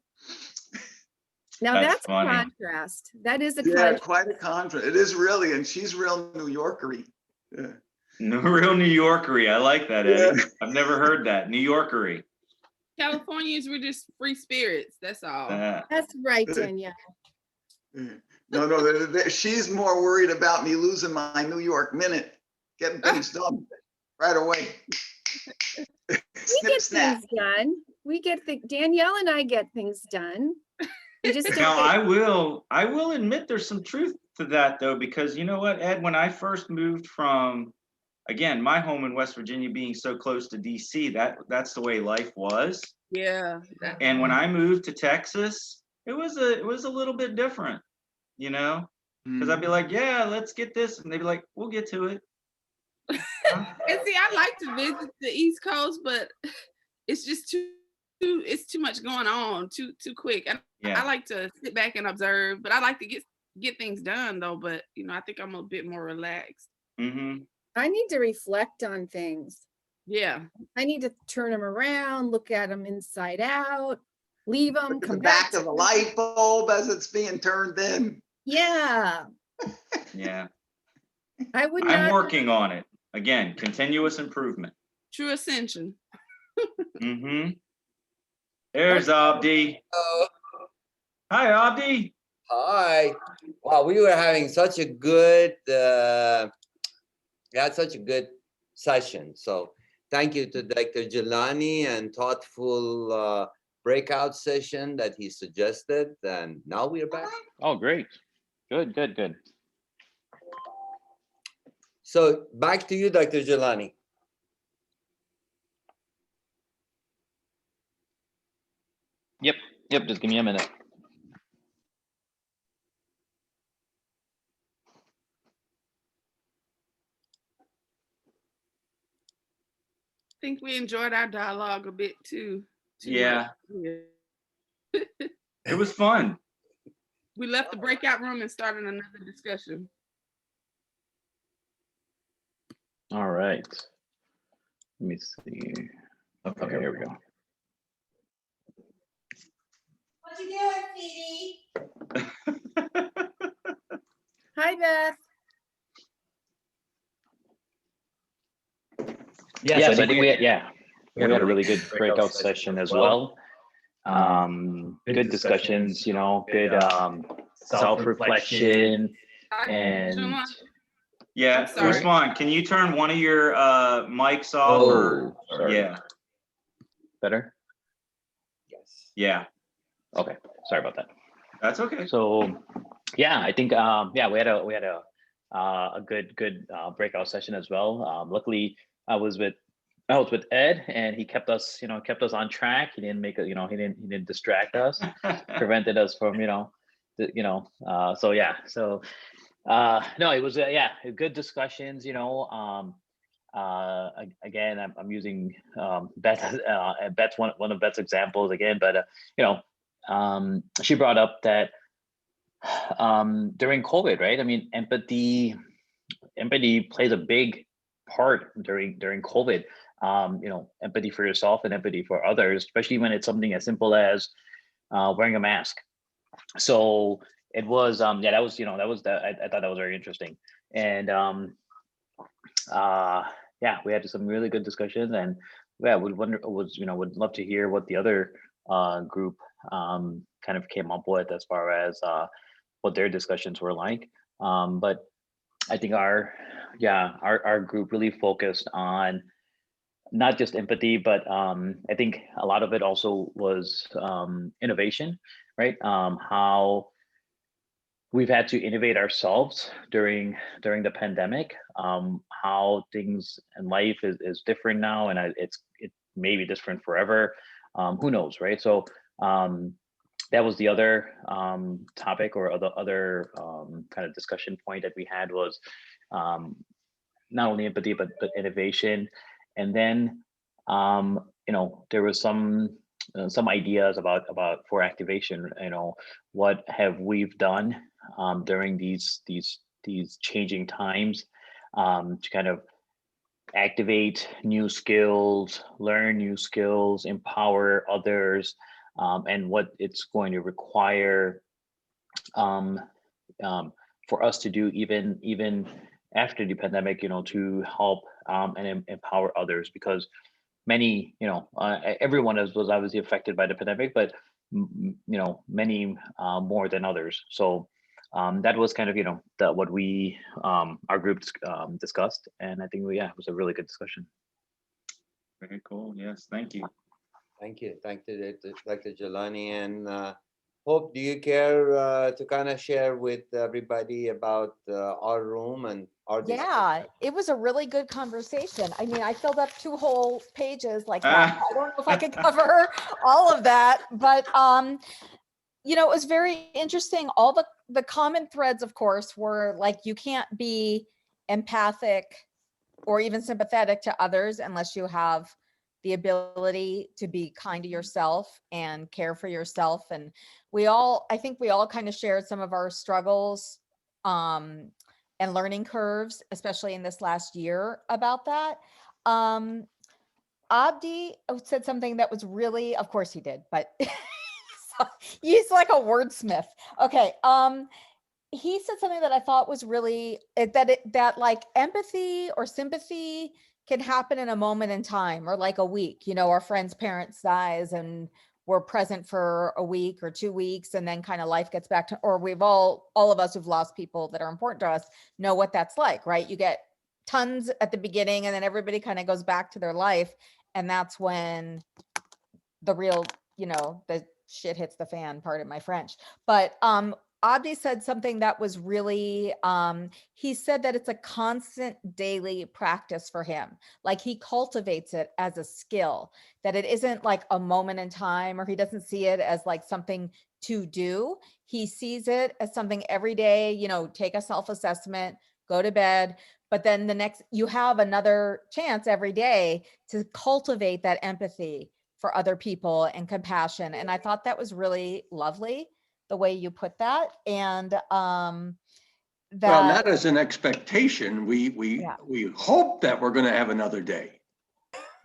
Now that's a contrast. That is a contrast. Yeah, quite a contrast. It is really, and she's real New Yorkery. Yeah. Real New Yorkery. I like that, Eddie. I've never heard that. New Yorkery. Californians were just free spirits. That's all. That's right, Danielle. No, she's more worried about me losing my New York minute, getting things done right away. We get things done. Danielle and I get things done. Now, I will admit there's some truth to that though, because you know what, Ed, when I first moved from, again, my home in West Virginia being so close to DC, that's the way life was. Yeah. And when I moved to Texas, it was a little bit different, because I'd be like, yeah, let's get this. And they'd be like, we'll get to it. And see, I like to visit the East Coast, but it's just it's too much going on too quick. I like to sit back and observe, but I like to get get things done though, but I think I'm a bit more relaxed. Mm-hmm. I need to reflect on things. Yeah. I need to turn them around, look at them inside out, leave them, Look at come the back back to of the them. light bulb as it's being turned in. Yeah, Yeah. I would I'm not. working on it. Again, continuous improvement. True ascension. Mm-hmm. There's Abdi. Oh, Hi, Abdi. hi. Wow, we were having such a good, we had such a good session. So thank you to Dr. Jelani and thoughtful breakout session that he suggested. And now we're back. Oh, great. Good, good, good. So back to you, Dr. Jelani. Yep, just give me a minute. I think we enjoyed our dialogue a bit too. Yeah. much. It was fun. We left the breakout room and started another discussion. All right. Let me see. Okay, here we go. What you doing, sweetie? Hi, Beth. Yes, I think we had a really good breakout session as well. Good discussions, good self-reflection and Yeah, sorry. Usman, can you turn one of your mics off? sorry. Yeah. Better? Yes. Yeah. Okay, sorry about that. That's okay. So yeah, I think we had a good breakout session as well. Luckily I was with Ed, and he kept us on track. He didn't make it, he didn't distract us, prevented us from, so yeah. So no, it was good discussions, again, I'm using Beth, Beth's one of Beth's examples again, but she brought up that during COVID, right? I mean, empathy plays a big part during COVID. Empathy for yourself and empathy for others, especially when it's something as simple as wearing a mask. So it was, I thought that was very interesting. And we had some really good discussions, and would love to hear what the other group kind of came up with as far as what their discussions were like. But I think our group really focused on not just empathy, but I think a lot of it also was innovation, right? How we've had to innovate ourselves during the pandemic, how things in life is different now, and it may be different forever. Who knows, right? So that was the other topic, or other kind of discussion point that we had was not only empathy but innovation. And then there was some ideas about for activation. What have we've done during these changing times to kind of activate new skills, learn new skills, empower others, and what it's going to require for us to do even after the pandemic, to help and empower others, because many, everyone was obviously affected by the pandemic, but many more than others. So that was kind of what we our group discussed, and I think it was a really good discussion. Very cool. Yes, thank you. Thank you, Dr. Jelani. And Hope, do you care to kind of share with everybody about our room and our discussion? Yeah, it was a really good conversation. I mean, I filled up 2 whole pages like that. I don't know if I could cover all of that, but it was very interesting. All the common threads, of course, were like, you can't be empathic or even sympathetic to others unless you have the ability to be kind to yourself and care for yourself. And I think we all kind of shared some of our struggles and learning curves, especially in this last year about that. Abdi said something that was really, of course he did, but he's like a wordsmith. Okay. He said something that I thought was really that like empathy or sympathy can happen in a moment in time, or like a week. Our friend's parents dies and we're present for a week or 2 weeks, and then kind of life gets back to, or we've all of us who've lost people that are important to us know what that's like, right? You get tons at the beginning and then everybody kind of goes back to their life, and that's when the real, the shit hits the fan, pardon my French. But Abdi said something that was really, he said that it's a constant daily practice for him. Like he cultivates it as a skill, that it isn't like a moment in time, or he doesn't see it as like something to do. He sees it as something every day, take a self-assessment, go to bed. But then you have another chance every day to cultivate that empathy for other people and compassion. And I thought that was really lovely, the way you put that. And well, not as an expectation. We hope that we're going to have another day.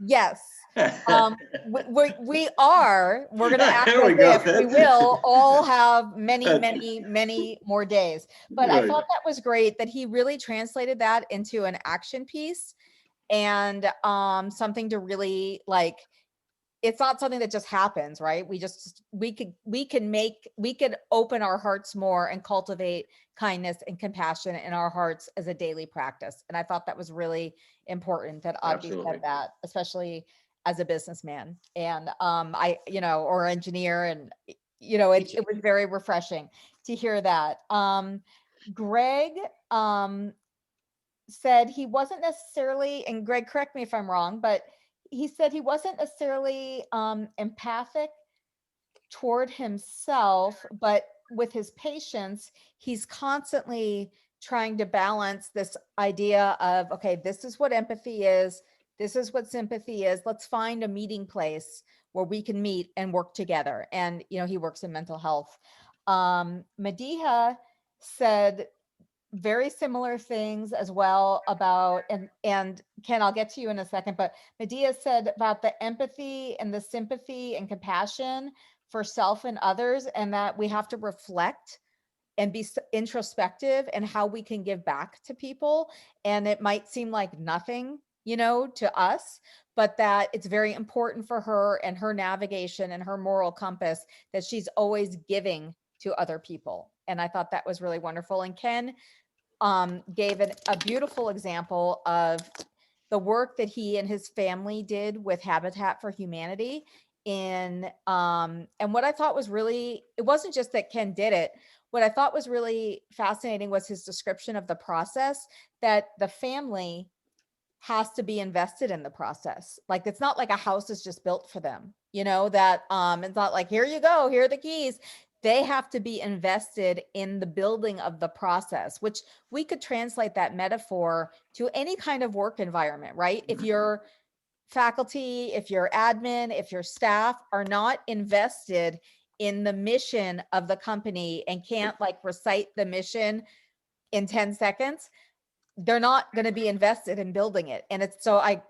Yes. We're going to act There we as go. if we will all have many more days. But I Right. thought that was great that he really translated that into an action piece, and something to really like. It's not something that just happens, right? We could open our hearts more and cultivate kindness and compassion in our hearts as a daily practice. And I thought that was really important that Abdi Absolutely. said that, especially as a businessman and or engineer. And it was very refreshing to hear that. Greg said he wasn't necessarily, and Greg, correct me if I'm wrong, but he said he wasn't necessarily empathic toward himself, but with his patients, he's constantly trying to balance this idea of, okay, this is what empathy is. This is what sympathy is. Let's find a meeting place where we can meet and work together. And, he works in mental health. Madiha said very similar things as well about, and Ken, I'll get to you in a second, but Medea said about the empathy and the sympathy and compassion for self and others, and that we have to reflect and be introspective and how we can give back to people. And it might seem like nothing, to us, but that it's very important for her and her navigation and her moral compass that she's always giving to other people. And I thought that was really wonderful. And Ken gave a beautiful example of the work that he and his family did with Habitat for Humanity. And what I thought was really, it wasn't just that Ken did it. What I thought was really fascinating was his description of the process, that the family has to be invested in the process. Like, it's not like a house is just built for them, that it's not like, here you go, here are the keys. They have to be invested in the building of the process, which we could translate that metaphor to any kind of work environment, right? If your faculty, if your admin, if your staff are not invested in the mission of the company and can't like recite the mission in 10 seconds, they're not going to be invested in building it. And it's so I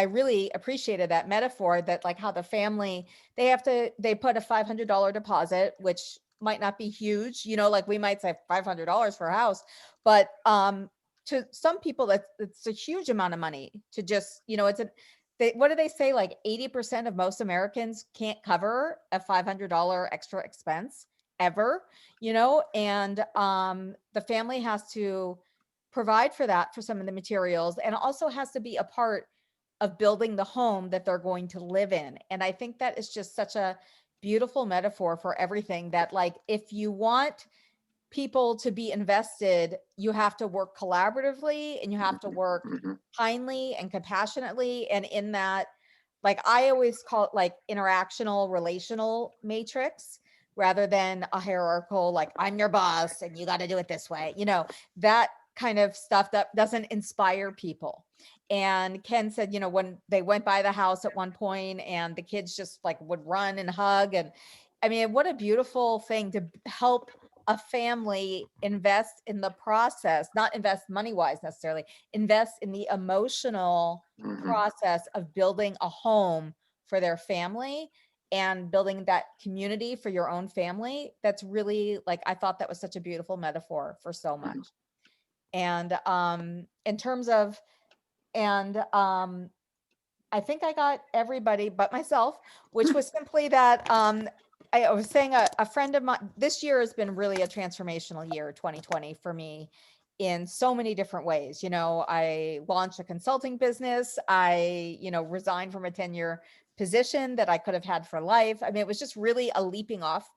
really appreciated that metaphor, that like how the family, they put a $500 deposit, which might not be huge, like we might say $500 for a house, but to some people it's a huge amount of money to just, what do they say? Like 80% of most Americans can't cover a $500 extra expense ever, and the family has to provide for that, for some of the materials, and also has to be a part of building the home that they're going to live in. And I think that is just such a beautiful metaphor for everything, that like, if you want people to be invested, you have to work collaboratively and you have to work kindly and compassionately. And in that, like, I always call it like interactional relational matrix, rather than a hierarchical, like I'm your boss and you got to do it this way, that kind of stuff that doesn't inspire people. And Ken said, you know, when they went by the house at one point and the kids just like would run and hug. And I mean, what a beautiful thing to help a family invest in the process, not invest money wise necessarily, invest in the emotional process of building a home for their family and building that community for your own family. That's really like, I thought that was such a beautiful metaphor for so much. And in terms of, I think I got everybody but myself, which was simply that I was saying a friend of mine, this year has been really a transformational year, 2020 for me in so many different ways. You know, I launched a consulting business. I, you know, resigned from a 10-year position that I could have had for life. I mean, it was just really a leaping off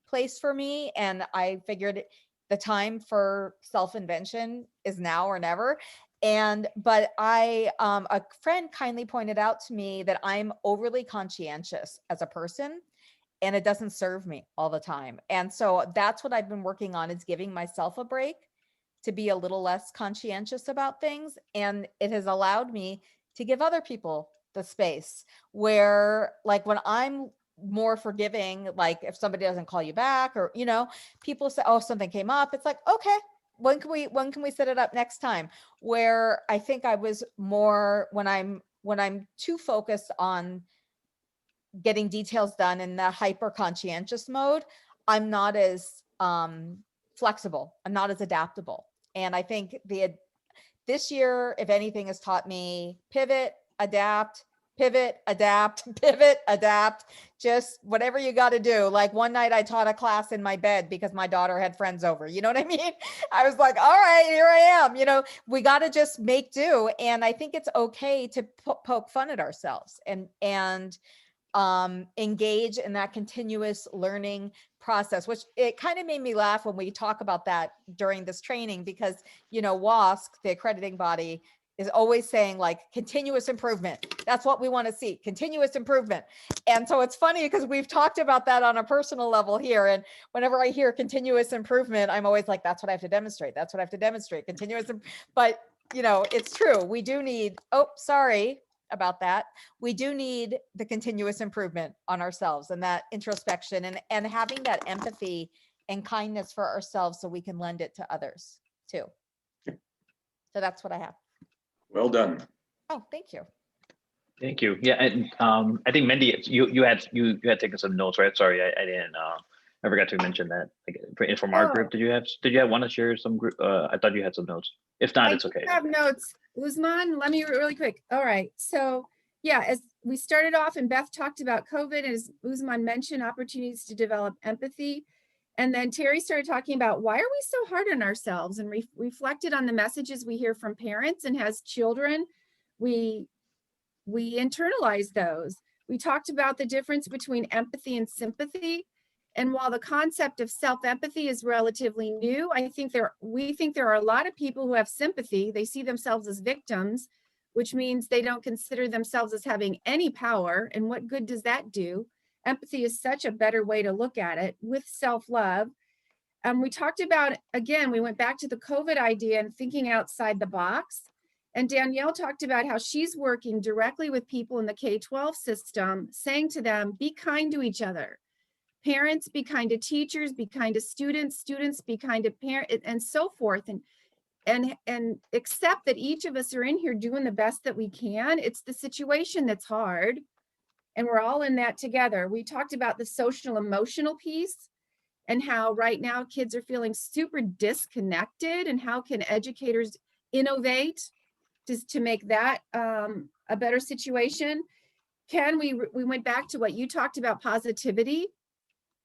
place for me. And I figured the time for self-invention is now or never. But a friend kindly pointed out to me that I'm overly conscientious as a person and it doesn't serve me all the time. And so that's what I've been working on, is giving myself a break to be a little less conscientious about things. And it has allowed me to give other people the space where, like, when I'm more forgiving, like if somebody doesn't call you back, or, you know, people say, oh, something came up. It's like, okay, when can we set it up next time? Where I think I was more, when I'm too focused on getting details done in the hyper conscientious mode, I'm not as flexible. I'm not as adaptable. And I think this year, if anything, has taught me pivot, adapt, pivot, adapt, pivot, adapt, just whatever you got to do. Like one night I taught a class in my bed because my daughter had friends over. You know what I mean? I was like, all right, here I am. You know, we got to just make do. And I think it's okay to poke fun at ourselves and engage in that continuous learning process, which it kind of made me laugh when we talk about that during this training, because, you know, WASC, the accrediting body, is always saying like continuous improvement. That's what we want to see, continuous improvement. And so it's funny because we've talked about that on a personal level here. And whenever I hear continuous improvement, I'm always like, that's what I have to demonstrate. That's what I have to demonstrate. But you know, it's true. We do need, oh, sorry about that. We do need the continuous improvement on ourselves and that introspection and having that empathy and kindness for ourselves so we can lend it to others too. So that's what I have. Well done. Oh, thank you. Thank you. Yeah, and I think Mindy, you had taken some notes, right? Sorry, I didn't. I forgot to mention that. Like, from our group, did you have want to share some group? I thought you had some notes. If not, it's okay. I have notes. Uzman, let me really quick. All right. So yeah, as we started off and Beth talked about COVID, as Uzman mentioned, opportunities to develop empathy. And then Terry started talking about why are we so hard on ourselves, and reflected on the messages we hear from parents, and as children, we internalize those. We talked about the difference between empathy and sympathy. And while the concept of self-empathy is relatively new, we think there are a lot of people who have sympathy. They see themselves as victims, which means they don't consider themselves as having any power. And what good does that do? Empathy is such a better way to look at it, with self-love. We talked about, again, we went back to the COVID idea and thinking outside the box. And Danielle talked about how she's working directly with people in the K-12 system, saying to them, be kind to each other. Parents, be kind to teachers, be kind to students, students, be kind to parents, and so forth. And accept that each of us are in here doing the best that we can. It's the situation that's hard, and we're all in that together. We talked about the social emotional piece and how right now kids are feeling super disconnected, and how can educators innovate to make that a better situation. Ken, we went back to what you talked about, positivity,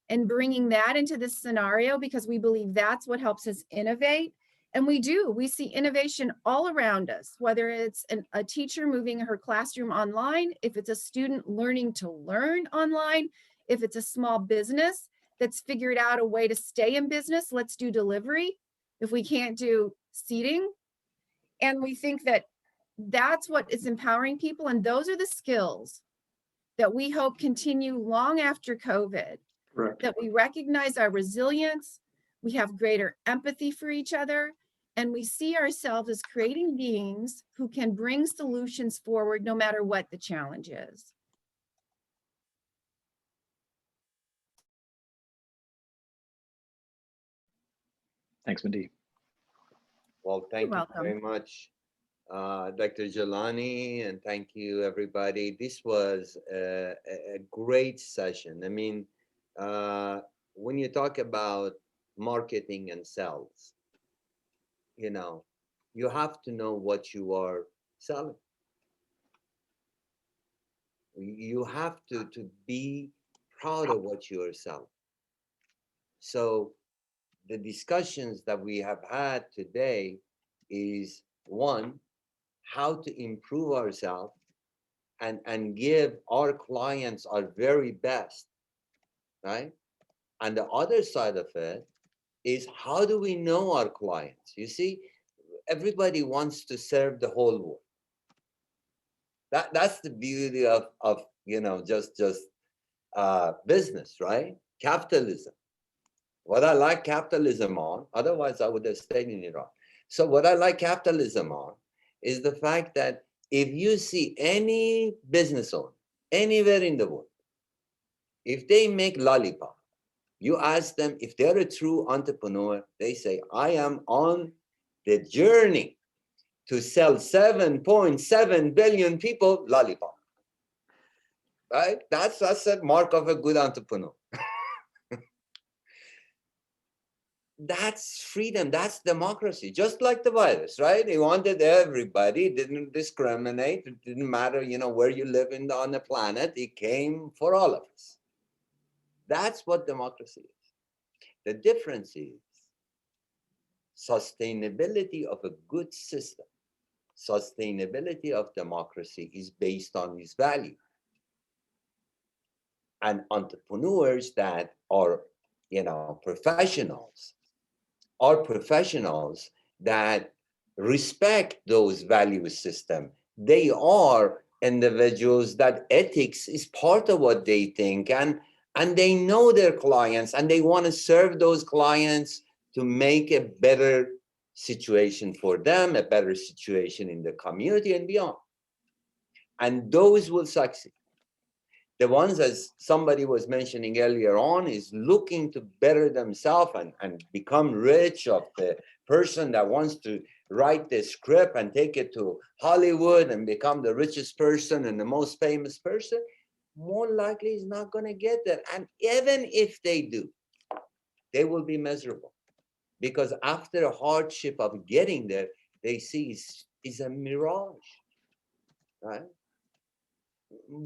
and bringing that into this scenario, because we believe that's what helps us innovate. And we see innovation all around us, whether it's a teacher moving her classroom online, if it's a student learning to learn online, if it's a small business that's figured out a way to stay in business, let's do delivery if we can't do seating. And we think that that's what is empowering people. And those are the skills that we hope continue long after COVID. Correct. That we recognize our resilience, we have greater empathy for each other, And we see ourselves as creating beings who can bring solutions forward no matter what the challenge is. Thanks, Mindy. Well, thank you welcome. very much, Dr. Jelani, and thank you, everybody. This was a great session. I mean, when you talk about marketing and sales, you know, you have to know what you are selling. You have to be proud of what you are selling. So the discussions that we have had today is, one, how to improve ourselves and give our clients our very best, right? And the other side of it is, how do we know our clients? You see, everybody wants to serve the whole world. That's the beauty of you know, just business, right? Capitalism. What I like capitalism on, otherwise I would have stayed in Iran. So what I like capitalism on is the fact that if you see any business owner anywhere in the world, if they make lollipop, you ask them if they're a true entrepreneur, they say, I am on the journey to sell 7.7 billion people lollipop. Right? That's a mark of a good entrepreneur. That's freedom. That's democracy. Just like the virus, right? They wanted everybody, didn't discriminate. It didn't matter, you know, where you live on the planet. It came for all of us. That's what democracy is. The difference is sustainability of a good system. Sustainability of democracy is based on its value. And entrepreneurs that are, you know, professionals, are professionals that respect those value system. They are individuals that ethics is part of what they think, and they know their clients, and they want to serve those clients to make a better situation for them, a better situation in the community and beyond. And those will succeed. The ones, as somebody was mentioning earlier on, is looking to better themselves and become rich, of the person that wants to write the script and take it to Hollywood and become the richest person and the most famous person, more likely is not going to get there. And even if they do, they will be miserable, because after a hardship of getting there, they see is a mirage, right?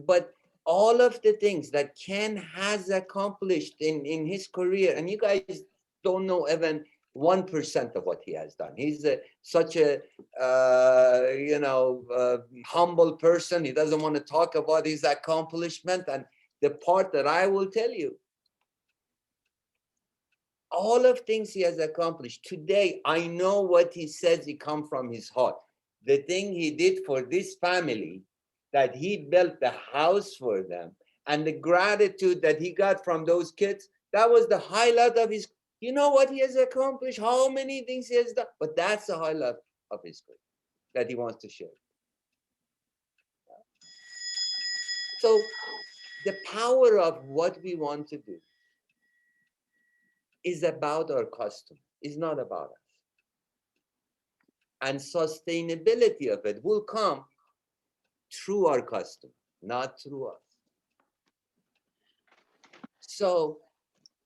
But all of the things that Ken has accomplished in his career, and you guys don't know even 1% of what he has done. He's such a humble person. He doesn't want to talk about his accomplishment. And the part that I will tell you, all of things he has accomplished today, I know what he says he come from his heart. The thing he did for this family, that he built the house for them, and the gratitude that he got from those kids, that was the highlight of his, you know what he has accomplished, how many things he has done, but that's the highlight of his career that he wants to share. So the power of what we want to do is about our customer, is not about us. And sustainability of it will come through our customer, not through us. So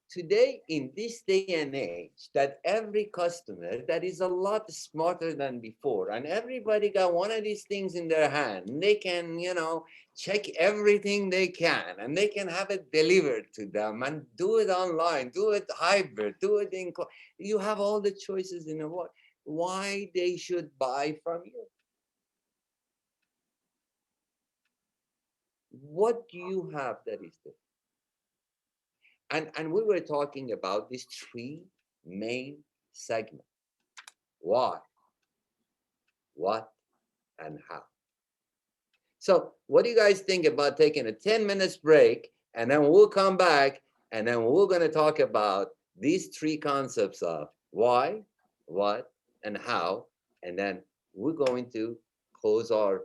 today, in this day and age, that every customer that is a lot smarter than before, and everybody got one of these things in their hand, and they can, you know, check everything they can, and they can have it delivered to them, and do it online, do it hybrid, do it in, you have all the choices in the world. Why they should buy from you? What do you have that is different? And we were talking about these three main segments: why, what, and how. So what do you guys think about taking a 10 minutes break, and then we'll come back, and then we're going to talk about these three concepts of why, what, and how, and then we're going to close our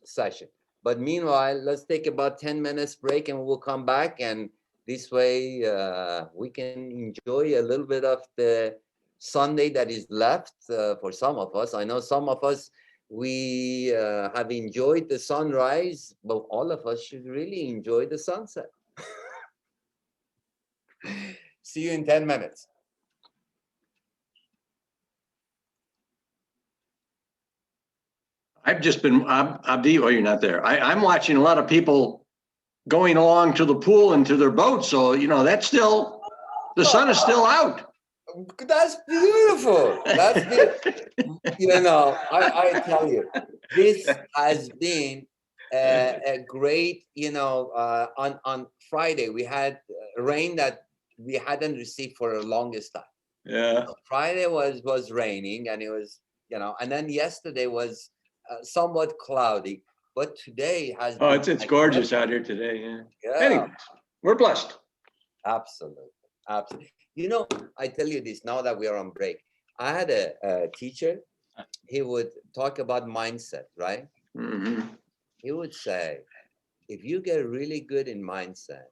session. But meanwhile, let's take about 10 minutes break and we'll come back, and this way we can enjoy a little bit of the Sunday that is left for some of us. I know some of us, we have enjoyed the sunrise, but all of us should really enjoy the sunset. See you in 10 minutes. I've just been, Abdi, oh, you're not there. I'm watching a lot of people going along to the pool and to their boats. So, you know, that's still, the sun is still out. That's beautiful. That's beautiful. You know, I tell you, this has been a great, you know, on Friday, we had rain that we hadn't received for the longest time. Yeah. So Friday was raining, and it was, you know, and then yesterday was somewhat cloudy, but today has Oh, been it's gorgeous out here today. Yeah. Yeah. Anyways, we're blessed. Absolutely. Absolutely. You know, I tell you this now that we are on break. I had a teacher, he would talk about mindset, right? Mm-hmm. He would say, if you get really good in mindset,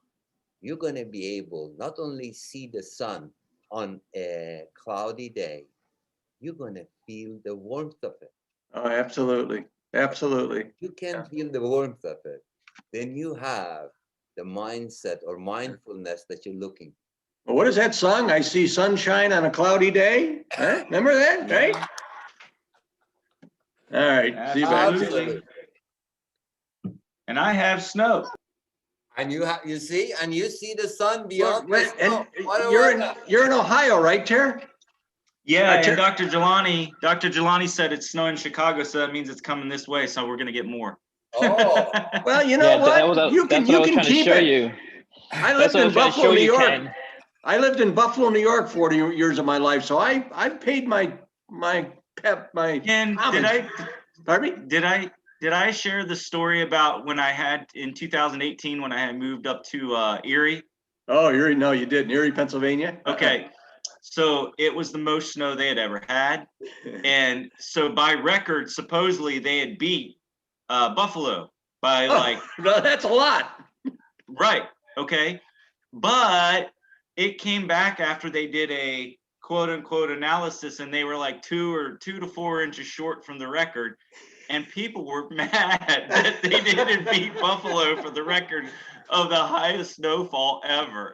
you're going to be able not only see the sun on a cloudy day, you're going to feel the warmth of it. Oh, absolutely. Absolutely. You can feel the warmth of it. Then you have the mindset or mindfulness that you're looking for. Well, what is that song? I see sunshine on a cloudy day. Huh? Remember that, right? All right. See you back. Absolutely. And I have snow. And you have, you see the sun beyond Well, the snow. and you're in Ohio, right, Ter? Yeah, and Dr. Jelani said it's snowing in Chicago, so that means it's coming this way. So we're gonna get more. Oh, well, you know what? You can keep it. I lived in Buffalo, New York. I lived in Buffalo, New York 40 years of my life, so I've paid my And pardon me? Did I share the story about when I had in 2018 when I had moved up to Erie? Oh, Erie? No, you didn't. Erie, Pennsylvania. Okay, so it was the most snow they had ever had, and so by record, supposedly they had beat Buffalo by no, that's a lot. Right. Okay. But it came back after they did a quote unquote analysis, and they were like 2 to 4 inches short from the record. And people were mad that they didn't beat Buffalo for the record of the highest snowfall ever.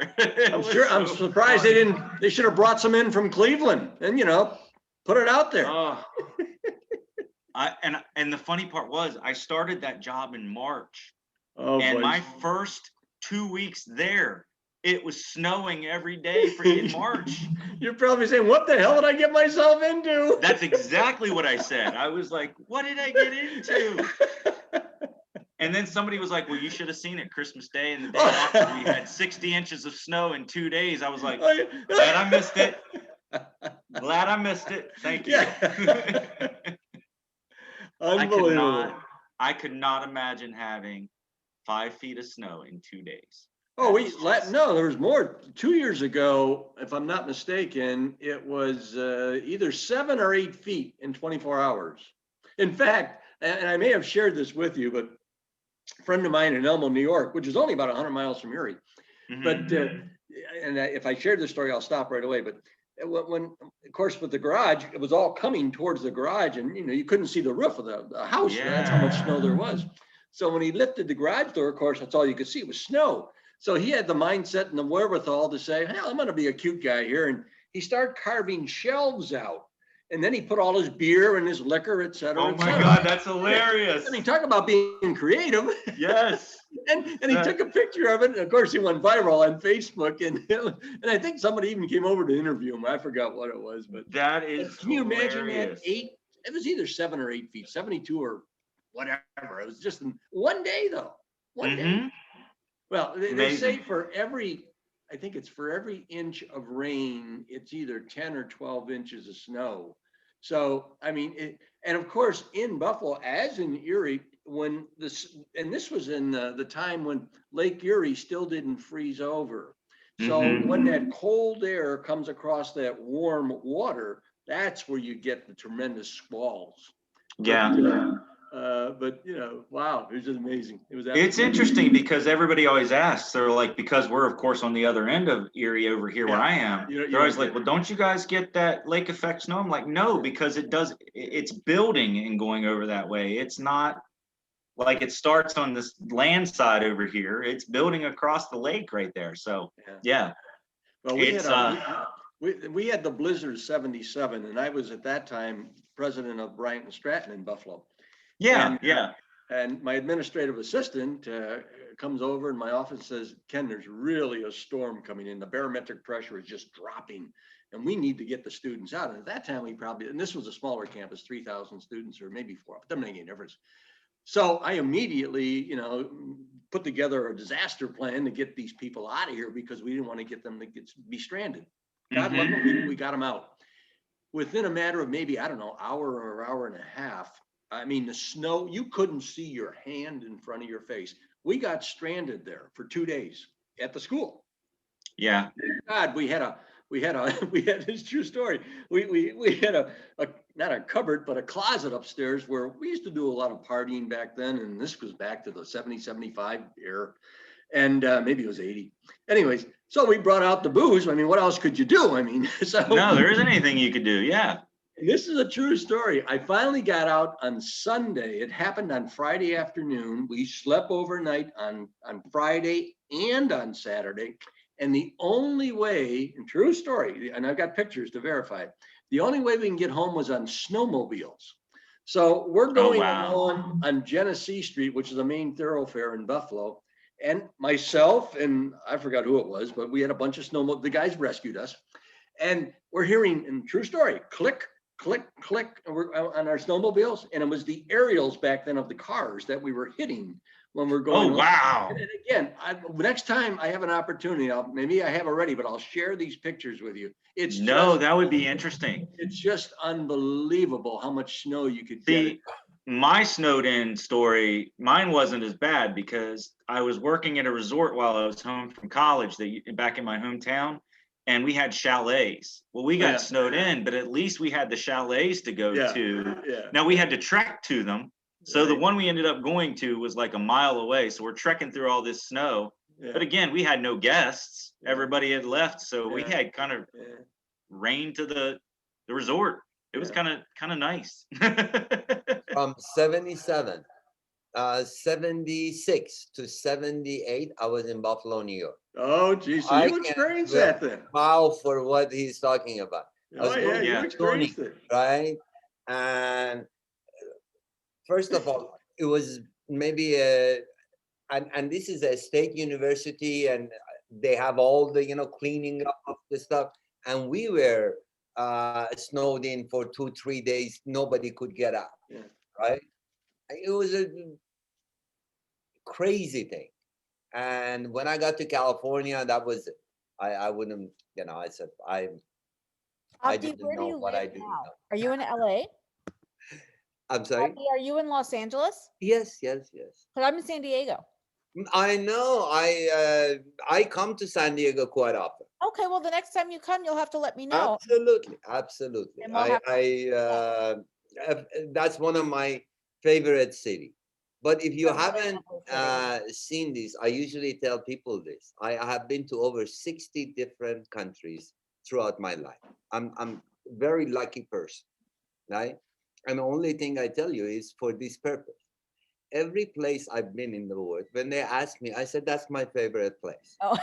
I'm surprised they should have brought some in from Cleveland and, you know, put it out there. And the funny part was I started that job in March. Oh, and boy. My first 2 weeks there, it was snowing every day in March. You're probably saying, what the hell did I get myself into? That's exactly what I said. I was like, what did I get into? And then somebody was like, well, you should have seen it Christmas Day and the day after. We had 60 inches of snow in 2 days. I was like, glad I missed it. Glad I missed it. Thank you. Yeah. Unbelievable. I could not imagine having 5 feet of snow in 2 days. Oh, no, there was more. 2 years ago, if I'm not mistaken, it was either 7 or 8 feet in 24 hours. In fact, and I may have shared this with you, but a friend of mine in Elmo, New York, which is only about 100 miles from Erie. Mm-hmm. But, and if I share this story, I'll stop right away. But when, of course, with the garage, it was all coming towards the garage, and, you know, you couldn't see the roof of the house. Yeah. That's how much snow there was. So when he lifted the garage door, of course, that's all you could see was snow. So he had the mindset and the wherewithal to say, hey, I'm going to be a cute guy here. And he started carving shelves out. And then he put all his beer and his liquor, et cetera. Oh my God, that's hilarious. I mean, talk about being creative. Yes. and he took a picture of it. And of course, he went viral on Facebook. And I think somebody even came over to interview him. I forgot what it was. But that is can you imagine that? It was either 7 or 8 feet, 72 or whatever. It was just in one day, though. One day. Well, they say for every inch of rain, it's either 10 or 12 inches of snow. So, I mean, and of course, in Buffalo, as in Erie, this was in the time when Lake Erie still didn't freeze over. So when that cold air comes across that warm water, That's where you get the tremendous squalls. Yeah. But you know, wow, it was just amazing. It was. It's interesting because everybody always asks. They're like, because we're of course on the other end of Erie over here where I am. They're always like, well, don't you guys get that lake effect snow? I'm like, no, because it does. It's building and going over that way. It's not like it starts on this land side over here. It's building across the lake right there. So yeah. Well, we had the blizzard of '77, and I was at that time president of Bryant and Stratton in Buffalo. Yeah, And my administrative assistant comes over in my office and says, Ken, there's really a storm coming in. The barometric pressure is just dropping, and we need to get the students out. And at that time, and this was a smaller campus, 3,000 students or maybe 4, but doesn't make any difference. So I immediately, put together a disaster plan to get these people out of here because we didn't want to get them to be stranded. God love them, we got them out. Within a matter of maybe, I don't know, hour or hour and a half, I mean, the snow, you couldn't see your hand in front of your face. We got stranded there for 2 days at the school. Yeah. God, we had this true story. We had a not a cupboard, but a closet upstairs where we used to do a lot of partying back then. And this was back to the 70, 75 era. And maybe it was 80. Anyways, so we brought out the booze. I mean, what else could you do? I mean, so. No, there isn't anything you could do. Yeah. This is a true story. I finally got out on Sunday. It happened on Friday afternoon. We slept overnight on Friday and on Saturday. And the only way, and true story, and I've got pictures to verify it, the only way we can get home was on snowmobiles. So we're going along on Genesee Street, which is the main thoroughfare in Buffalo. And myself, and I forgot who it was, but we had a bunch of snowmobiles. The guys rescued us. And we're hearing, and true story, click, click, click, and we're on our snowmobiles. And it was the aerials back then of the cars that we were hitting when we're going. Oh, wow. And again, next time I have an opportunity, maybe I have already, but I'll share these pictures with you. That would be interesting. It's just unbelievable how much snow you could see. My snowed in story, mine wasn't as bad because I was working at a resort while I was home from college back in my hometown, and we had chalets. Well, we got snowed in, but at least we had the chalets to go to. Yeah. Now we had to trek to them. So the one we ended up going to was like a mile away. So we're trekking through all this snow. Yeah. But again, we had no guests. Everybody had left. So we had kind of rain to the resort. It was kind of nice. From 76 to 78, I was in Buffalo, New York. Oh, geez. So you experienced that then. Wow, for what he's talking about. You experienced it. Right? And first of all, it was maybe and this is a state university, and they have all the, cleaning up of the stuff. And we were snowed in for 2-3 days. Nobody could get out. Yeah. Right? It was a crazy thing. And when I got to California, that was it. I wouldn't, I said, I didn't know what I do now. Are you in LA? I'm sorry? Are you in Los Angeles? Yes. Because I'm in San Diego. I know. I come to San Diego quite often. Okay, well, the next time you come, you'll have to let me know. Absolutely. That's one of my favorite cities. But if you haven't seen this, I usually tell people this. I have been to over 60 different countries throughout my life. I'm a very lucky person, right? And the only thing I tell you is for this purpose. Every place I've been in the world, when they ask me, I said, that's my favorite place. Oh.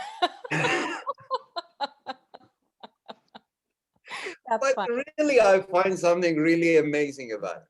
But funny. Really, I find something really amazing about it.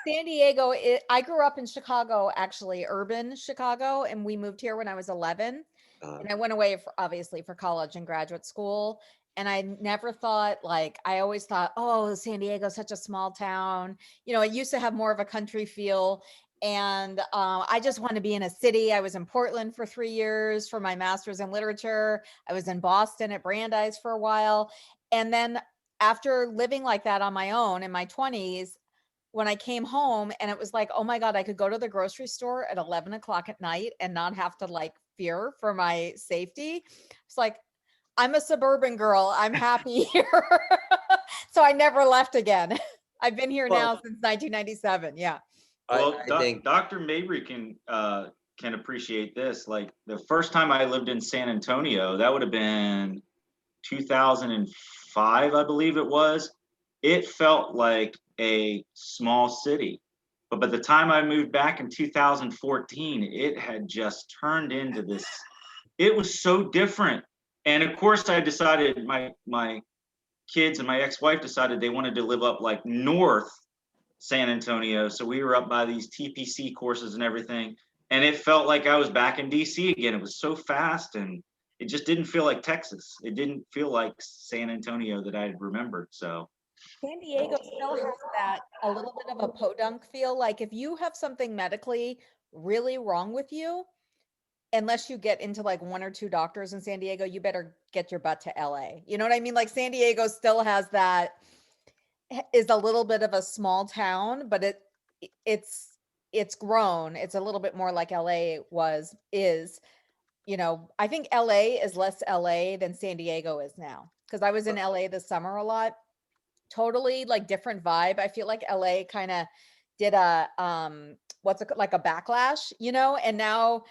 San Diego, I grew up in Chicago, actually, urban Chicago, and we moved here when I was 11. And I went away, obviously, for college and graduate school. And I never thought, I always thought, oh, San Diego's such a small town. It used to have more of a country feel. And I just wanted to be in a city. I was in Portland for 3 years for my master's in literature. I was in Boston at Brandeis for a while. And then after living like that on my own in my 20s, when I came home and it was like, oh my God, I could go to the grocery store at 11 o'clock at night and not have to fear for my safety. It's like, I'm a suburban girl. I'm happy here. So I never left again. I've been here Well, now since 1997. Yeah. Well, I think Dr. Mabry can appreciate this. Like the first time I lived in San Antonio, that would have been 2005, I believe it was. It felt like a small city. But by the time I moved back in 2014, it had just turned into this. It was so different. And of course, I decided my kids and my ex-wife decided they wanted to live up like north San Antonio. So we were up by these TPC courses and everything. And it felt like I was back in DC again. It was so fast and it just didn't feel like Texas. It didn't feel like San Antonio that I had remembered. So San Diego still has that a little bit of a podunk feel. Like if you have something medically really wrong with you, unless you get into like 1 or 2 doctors in San Diego, you better get your butt to LA. You know what I mean? Like San Diego still has that, is a little bit of a small town, but it's grown. It's a little bit more like LA is. You know, I think LA is less LA than San Diego is now. Because I was in LA this summer a lot. Totally like different vibe. I feel like LA kind of did a like a backlash, you know, and now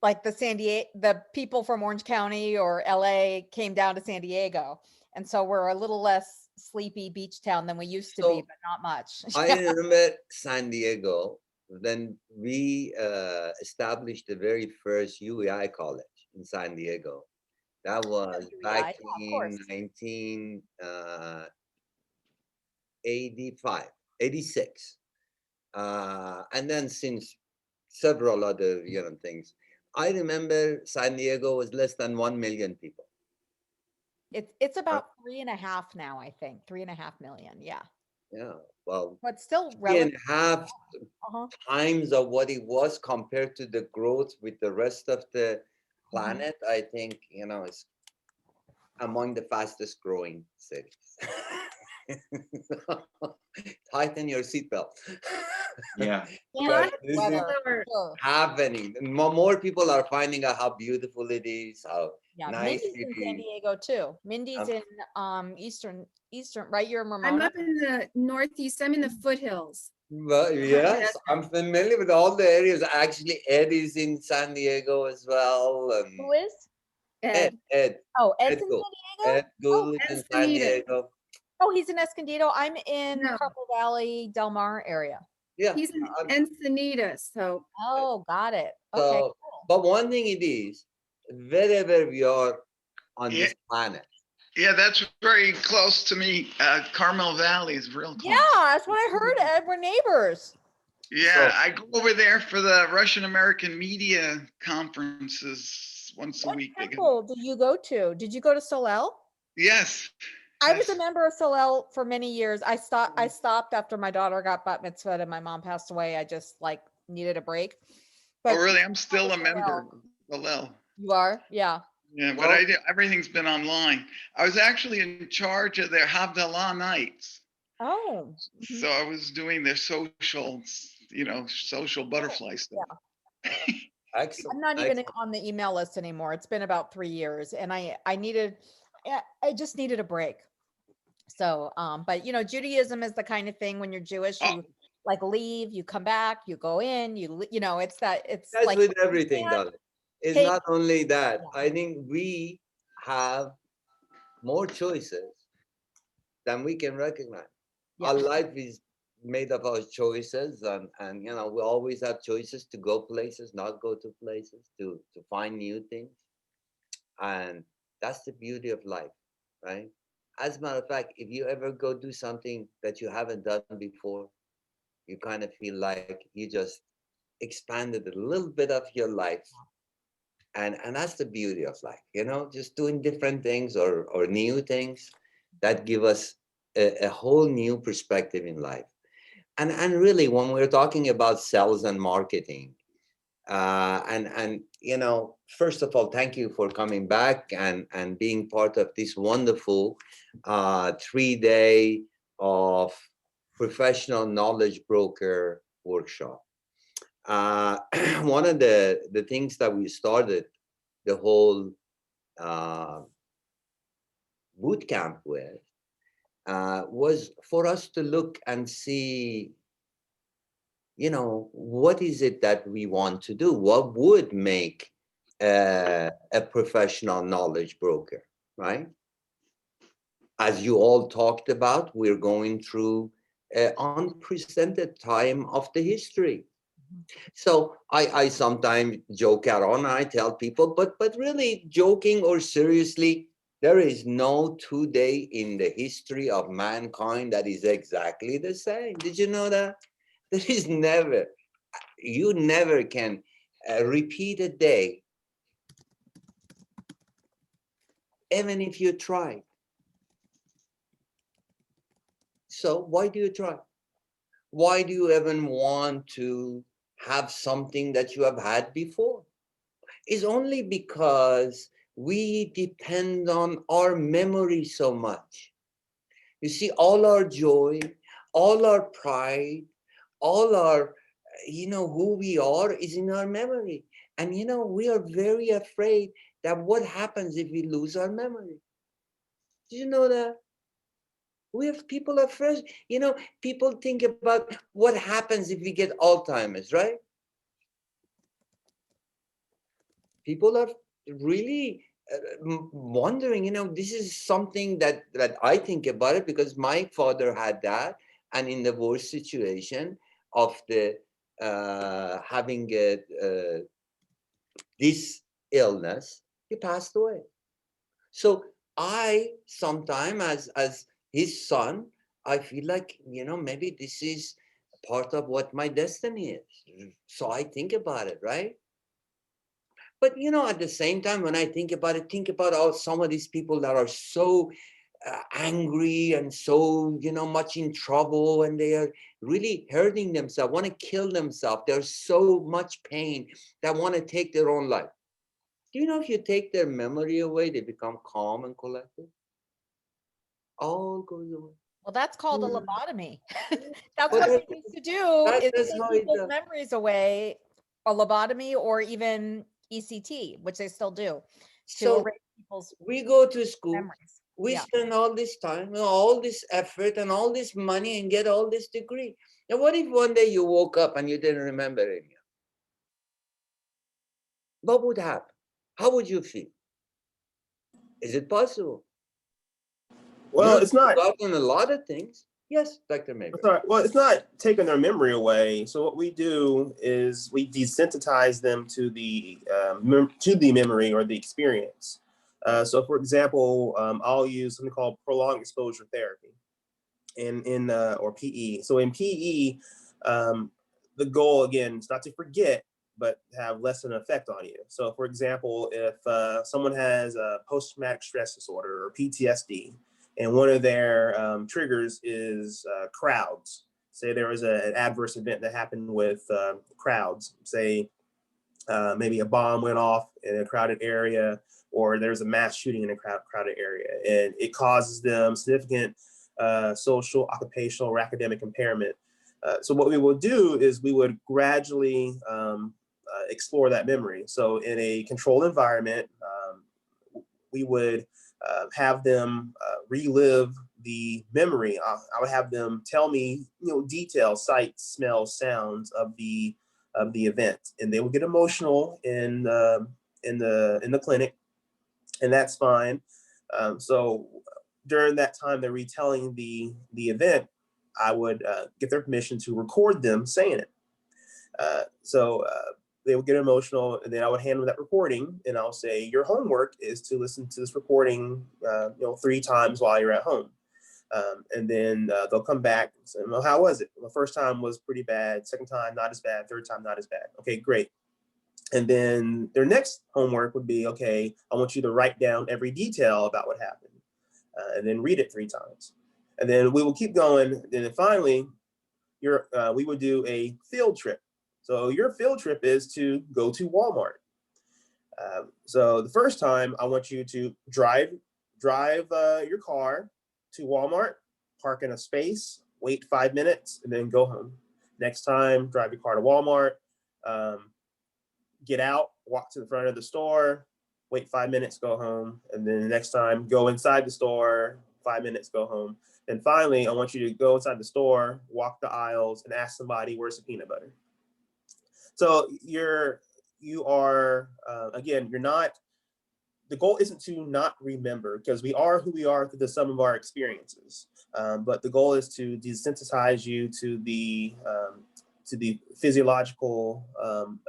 like the people from Orange County or LA came down to San Diego. And so we're a little less sleepy beach town than we used to be, so. but not much. I remember San Diego. Then we established the very first UEI college in San Diego. That was back in 1985, 86. And then since several other things, I remember San Diego was less than 1 million people. It's about 3.5 now, I think 3.5 million. Yeah. Yeah. Well, but still 3.5 times of what it was compared to the growth with the rest of the planet. I think it's among the fastest growing cities. Tighten your seatbelt. Yeah. This is happening. More people are finding out how beautiful it is, how nice Mindy's it in San is. Diego too. Mindy's in eastern, right? You're in Ramona. I'm up in the northeast. I'm in the foothills. Well, yes, I'm familiar with all the areas. Actually, Ed is in San Diego as well. Who is? Ed. Oh, Ed's Ed in Gould. San Diego? Ed Gould is in San Diego. Oh, he's in Escondido. I'm in Purple Valley, Del Mar area. Yeah. He's in Encinitas, so. Oh, got it. Okay, So, cool. but one thing it is, wherever we are on this planet. Yeah, that's very close to me. Carmel Valley is real close. Yeah, that's what I heard, Ed. We're neighbors. Yeah, I go over there for the Russian American media conferences once a week. What temple did you go to? Did you go to Solel? Yes. I was a member of Solel for many years. I stopped after my daughter got bat mitzvah and my mom passed away. I just like needed a break. But really? I'm still a member of Solel. You are? Yeah. Yeah, but everything's been online. I was actually in charge of their Havdalah nights. Oh. So I was doing their social butterfly stuff. Yeah. I'm not even on the email list anymore. It's been about 3 years and I just needed a break. So, but Judaism is the kind of thing when you're Jewish, you like leave, you come back, you go in, it's That's like with everything, darling. It's not only that. I think we have more choices than we can recognize. Yeah. Our life is made up of choices, and we always have choices to go places, not go to places, to find new things, and that's the beauty of life, right? As a matter of fact, if you ever go do something that you haven't done before, you kind of feel like you just expanded a little bit of your life. And that's the beauty of life, just doing different things or new things that give us a whole new perspective in life. And really, when we're talking about sales and marketing, first of all, thank you for coming back and being part of this wonderful 3-day of professional knowledge broker workshop. One of the things that we started the whole boot camp with was for us to look and see, what is it that we want to do? What would make a professional knowledge broker, right? As you all talked about, we're going through an unprecedented time of the history. So I sometimes joke around. I tell people, but really, joking or seriously, there is no 2 day in the history of mankind that is exactly the same. Did you know that? There is never. You never can repeat a day, even if you try. So why do you try? Why do you even want to have something that you have had before? It's only because we depend on our memory so much. You see, all our joy, all our pride, all our, who we are is in our memory. And, we are very afraid that what happens if we lose our memory? Do you know that? We have people afraid, people think about what happens if we get Alzheimer's, right? People are really wondering, this is something that I think about it because my father had that, and in the worst situation of the having this illness, he passed away. So I sometimes as his son, I feel like, maybe this is part of what my destiny is. So I think about it, right? But at the same time, when I think about it, think about all some of these people that are so angry and so much in trouble, and they are really hurting themselves, want to kill themselves. There's so much pain that want to take their own life. Do you know if you take their memory away, they become calm and collected? All goes away. Well, that's called a Yeah. lobotomy. That's But what they used to do, is that's take how it people's does. memories away, a lobotomy or even ECT, which they still do, to So erase people's we go to school, memories. we Yeah. spend all this time, all this effort and all this money and get all this degree. And what if one day you woke up and you didn't remember any? What would happen? How would you feel? Is it possible? Well, You've it's not. forgotten a lot of things. Yes, Dr. Mayberg. Sorry. Well, it's not taking their memory away. So what we do is we desensitize them to the memory or the experience. So, for example, I'll use something called prolonged exposure therapy, or PE. So in PE, the goal again is not to forget, but have less of an effect on you. So, for example, if someone has a post-traumatic stress disorder or PTSD, and one of their triggers is crowds. Say there was an adverse event that happened with crowds. Say maybe a bomb went off in a crowded area, or there's a mass shooting in a crowded area, and it causes them significant social, occupational, or academic impairment. So what we will do is we would gradually explore that memory. So in a controlled environment, we would have them relive the memory. I would have them tell me, details, sights, smells, sounds of the event, and they would get emotional in the clinic, and that's fine. So during that time they're retelling the event, I would get their permission to record them saying it. So they would get emotional, and then I would hand them that recording, and I'll say, your homework is to listen to this recording 3 times while you're at home. And then they'll come back and say, well, how was it? Well, the first time was pretty bad. Second time, not as bad. Third time, not as bad. Okay, great. And then their next homework would be, okay, I want you to write down every detail about what happened, and then read it 3 times. And then we will keep going. And then finally, we would do a field trip. So your field trip is to go to Walmart. So the first time, I want you to drive your car to Walmart, park in a space, wait 5 minutes, and then go home. Next time, drive your car to Walmart, get out, walk to the front of the store, wait 5 minutes, go home. And then the next time, go inside the store, 5 minutes, go home. And finally, I want you to go inside the store, walk the aisles, and ask somebody, where's the peanut butter? So you are, again, you're not, the goal isn't to not remember, because we are who we are through the sum of our experiences. But the goal is to desensitize you to the physiological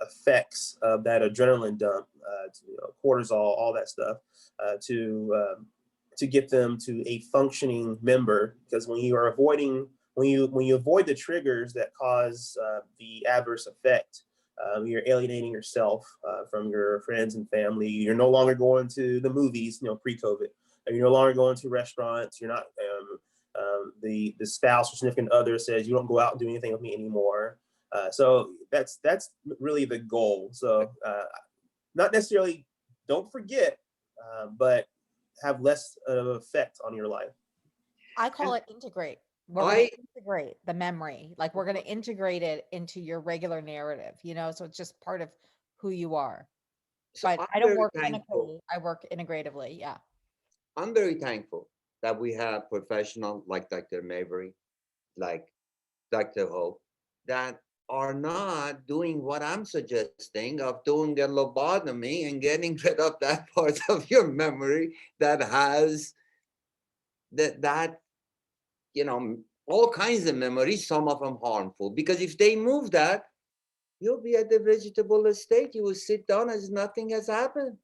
effects of that adrenaline dump, cortisol, all that stuff, to get them to a functioning member. Because when you avoid the triggers that cause the adverse effect, you're alienating yourself from your friends and family. You're no longer going to the movies, pre-COVID. You're no longer going to restaurants. You're not, the spouse or significant other says, you don't go out and do anything with me anymore. So that's really the goal. So not necessarily don't forget, but have less of an effect on your life. I call it integrate. We're going to integrate the memory. Like we're going to integrate it into your regular narrative, so it's just part of who you are. So but I don't work clinically. I work integratively. Yeah. I'm very thankful that we have professionals like Dr. Mabry, like Dr. Hope, that are not doing what I'm suggesting of doing a lobotomy and getting rid of that part of your memory that has that all kinds of memories, some of them harmful. Because if they move that, you'll be at the vegetable state. You will sit down as nothing has happened.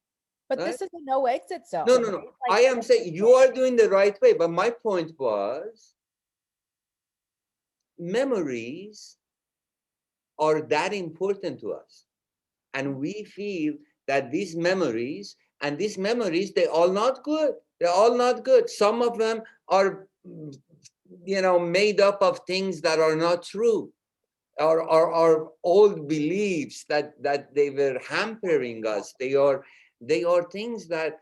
But right? this is a no exit zone. No. Like, I am saying you are doing the right way. But my point was, memories are that important to us. And we feel that these memories, they're all not good. They're all not good. Some of them are, made up of things that are not true, or old beliefs that they were hampering us. They are things that,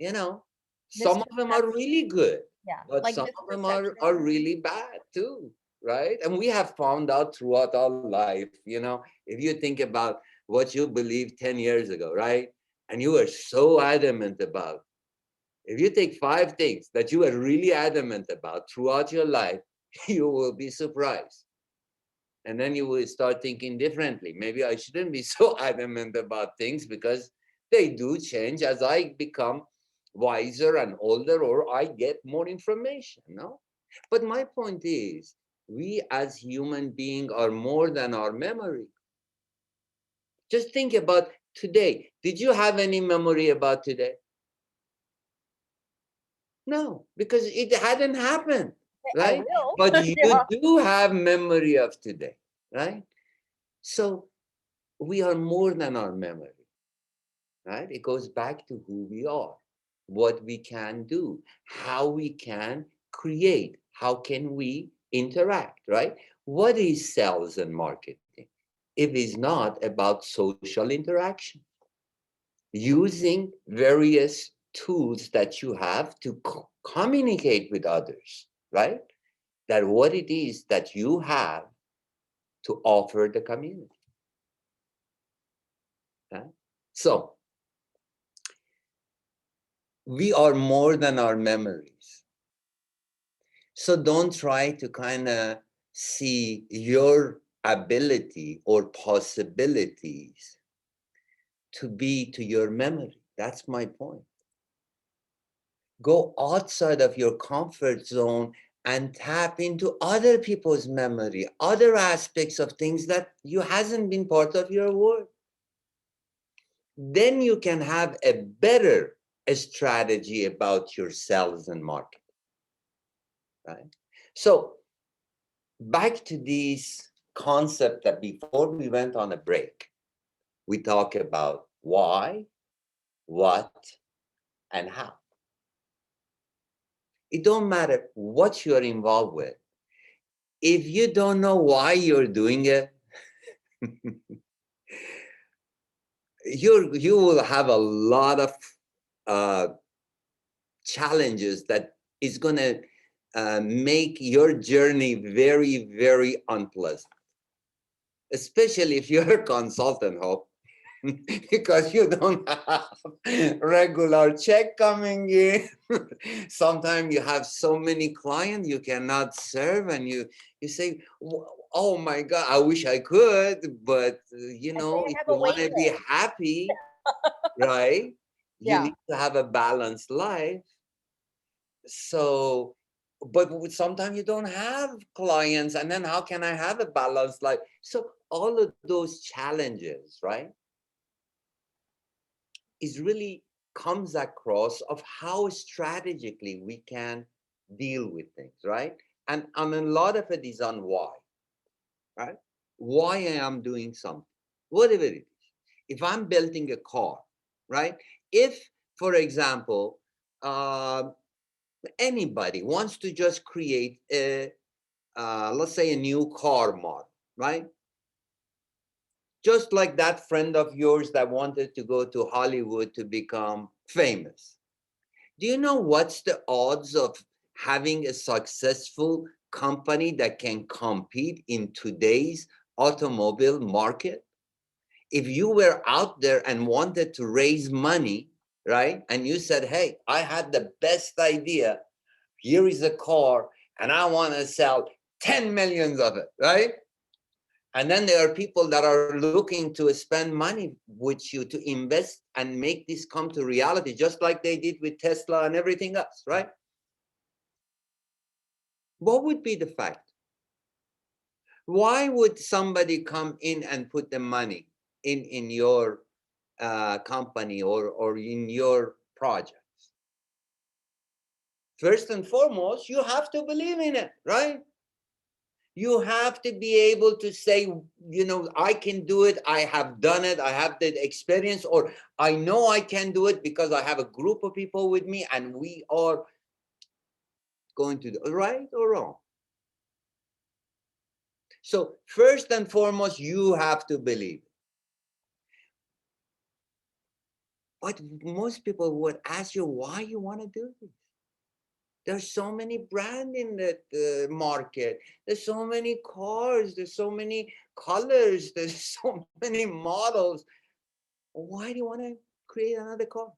some of them are really good, but like some of them are really bad too, right? And we have found out throughout our life, if you think about what you believed 10 years ago, right? And you were so adamant about, if you take 5 things that you were really adamant about throughout your life, you will be surprised. And then you will start thinking differently. Maybe I shouldn't be so adamant about things, because they do change as I become wiser and older, or I get more information, no? But my point is, we as human beings are more than our memory. Just think about today. Did you have any memory about today? No, because it hadn't happened, right? But you do have memory of today, right? So we are more than our memory, right? It goes back to who we are, what we can do, how we can create, how can we interact, right? What is sales and marketing if it's not about social interaction? Using various tools that you have to communicate with others, right? That what it is that you have to offer the community. Right? So we are more than our memories. So don't try to kind of see your ability or possibilities to be to your memory. That's my point. Go outside of your comfort zone and tap into other people's memory, other aspects of things that you hasn't been part of your world. Then you can have a better strategy about your sales and marketing, right? So back to this concept that before we went on a break, we talk about why, what, and how. It don't matter what you're involved with. If you don't know why you're doing it, you will have a lot of challenges that is going to make your journey very, very unpleasant. Especially if you're a consultant, Hope. because you don't have regular check coming in. Sometimes you have so many clients you cannot serve, and you say, oh my God, I wish I could, but you know, if you want to be happy, right, you need to have a balanced life. So, but sometimes you don't have clients, and then how can I have a balanced life? So all of those challenges, right, is really comes across of how strategically we can deal with things, right? And a lot of it is on why, right? Why I am doing something, whatever it is. If I'm building a car, right? If, for example, anybody wants to just create a, let's say, a new car model, right? Just like that friend of yours that wanted to go to Hollywood to become famous. Do you know what's the odds of having a successful company that can compete in today's automobile market? If you were out there and wanted to raise money, right? And you said, hey, I had the best idea. Here is a car and I want to sell 10 millions of it, right? And then there are people that are looking to spend money with you to invest and make this come to reality, just like they did with Tesla and everything else, right? What would be the fact? Why would somebody come in and put the money in your company or in your projects? First and foremost, you have to believe in it, right? You have to be able to say, you know, I can do it. I have done it. I have the experience, or I know I can do it because I have a group of people with me and we are going to do it, right or wrong. So first and foremost, you have to believe. But most people would ask you why you want to do this. There's so many brands in the market. There's so many cars. There's so many colors. There's so many models. Why do you want to create another car?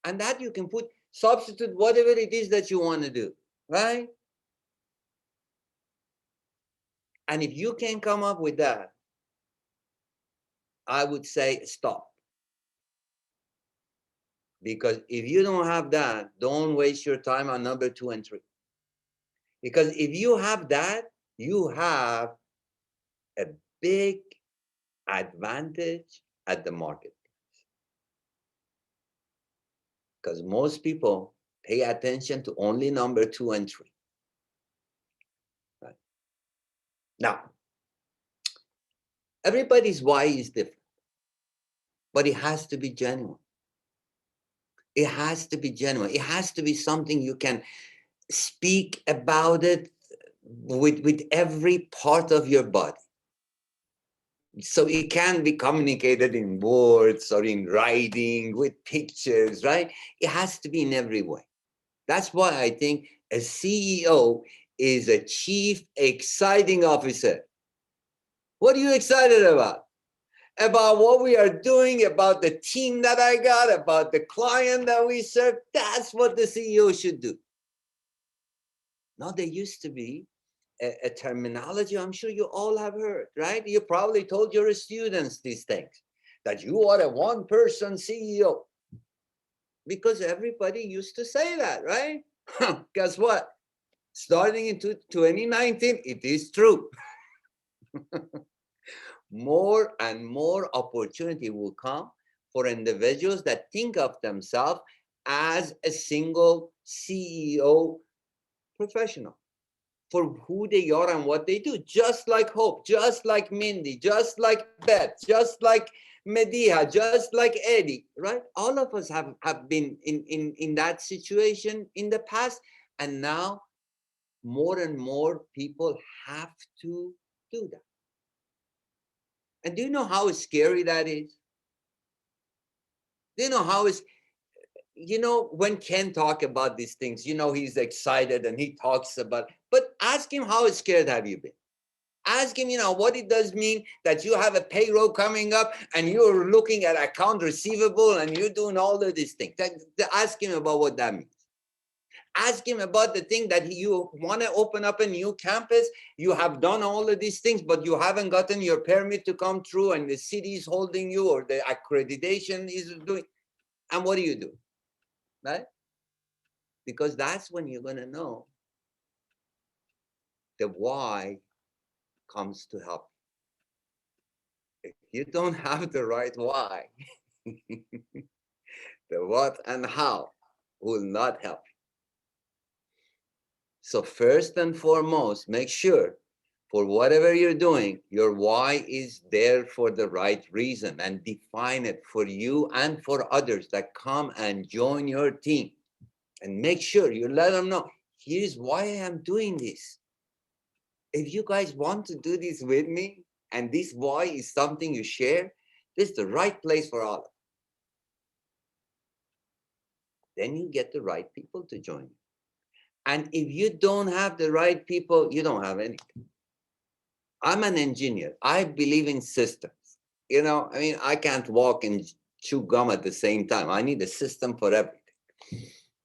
And that you can substitute whatever it is that you want to do, right? And if you can come up with that, I would say stop. Because if you don't have that, don't waste your time on number 2 and 3. Because if you have that, you have a big advantage at the market. Because most people pay attention to only number 2 and 3. Right? Now, everybody's why is different, but it has to be genuine. It has to be genuine. It has to be something you can speak about it with every part of your body. So it can be communicated in words or in writing, with pictures, right? It has to be in every way. That's why I think a CEO is a chief exciting officer. What are you excited about? About what we are doing, about the team that I got, about the client that we serve. That's what the CEO should do. Now, there used to be a terminology I'm sure you all have heard, right? You probably told your students these things, that you are a one-person CEO. Because everybody used to say that, right? Guess what? Starting in 2019, it is true. More and more opportunity will come for individuals that think of themselves as a single CEO professional for who they are and what they do. Just like Hope, just like Mindy, just like Beth, just like Mediha, just like Eddie, right? All of us have been in that situation in the past, and now more and more people have to do that. And do you know how scary that is? Do you know how it's, you know, when Ken talk about these things, you know, he's excited and he talks about, but ask him, how scared have you been? Ask him, what it does mean that you have a payroll coming up and you're looking at account receivable and you're doing all of these things. Ask him about what that means. Ask him about the thing that you want to open up a new campus. You have done all of these things, but you haven't gotten your permit to come through and the city is holding you or the accreditation is doing. And what do you do? Right? Because that's when you're going to know the why comes to help. If you don't have the right why, the what and how will not help. So first and foremost, make sure for whatever you're doing, your why is there for the right reason, and define it for you and for others that come and join your team. And make sure you let them know, here's why I am doing this. If you guys want to do this with me, and this why is something you share, this is the right place for all of it. Then you get the right people to join you. And if you don't have the right people, you don't have anything. I'm an engineer. I believe in systems. I can't walk and chew gum at the same time. I need a system for everything.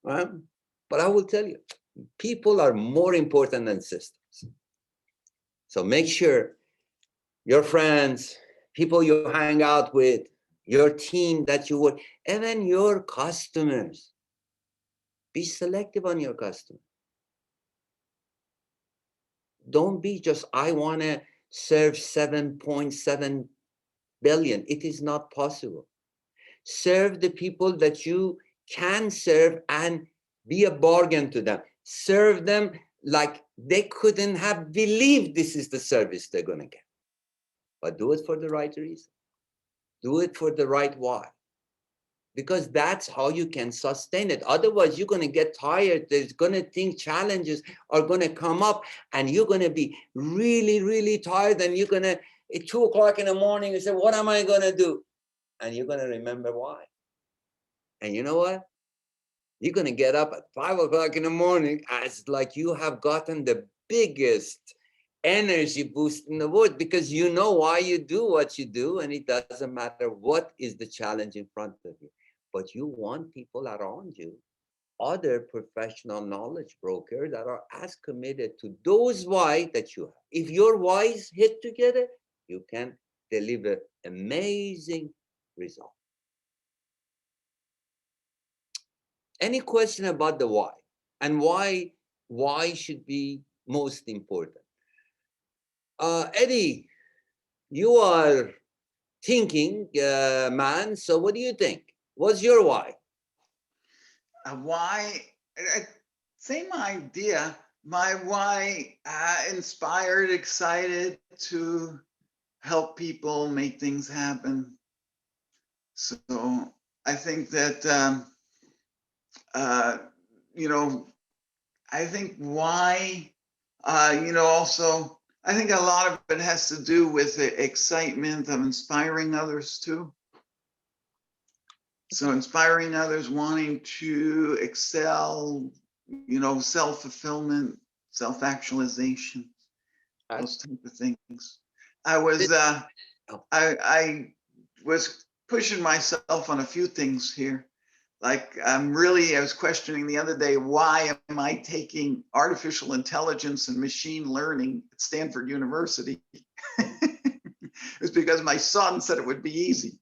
Right? But I will tell you, people are more important than systems. So make sure your friends, people you hang out with, your team that you work, even your customers. Be selective on your customers. Don't be just, I want to serve 7.7 billion. It is not possible. Serve the people that you can serve and be a bargain to them. Serve them like they couldn't have believed this is the service they're going to get. But do it for the right reason. Do it for the right why. Because that's how you can sustain it. Otherwise, you're going to get tired. There's going to think challenges are going to come up and you're going to be really, really tired. And you're going to, at 2 o'clock in the morning, you say, what am I going to do? And you're going to remember why. And you know what? You're going to get up at 5 o'clock in the morning as like you have gotten the biggest energy boost in the world, because you know why you do what you do. And it doesn't matter what is the challenge in front of you. But you want people around you, other professional knowledge brokers that are as committed to those why that you have. If your whys hit together, you can deliver amazing results. Any question about the why and why should be most important? Eddie, you are thinking man, so what do you think? What's your why? Why? Same idea. My why, inspired, excited to help people make things happen. So I think that, I think why, also, I think a lot of it has to do with the excitement of inspiring others too. So inspiring others, wanting to excel, self-fulfillment, self-actualization, those type of things. I was pushing myself on a few things here. Like I was questioning the other day, why am I taking artificial intelligence and machine learning at Stanford University? It's because my son said it would be easy.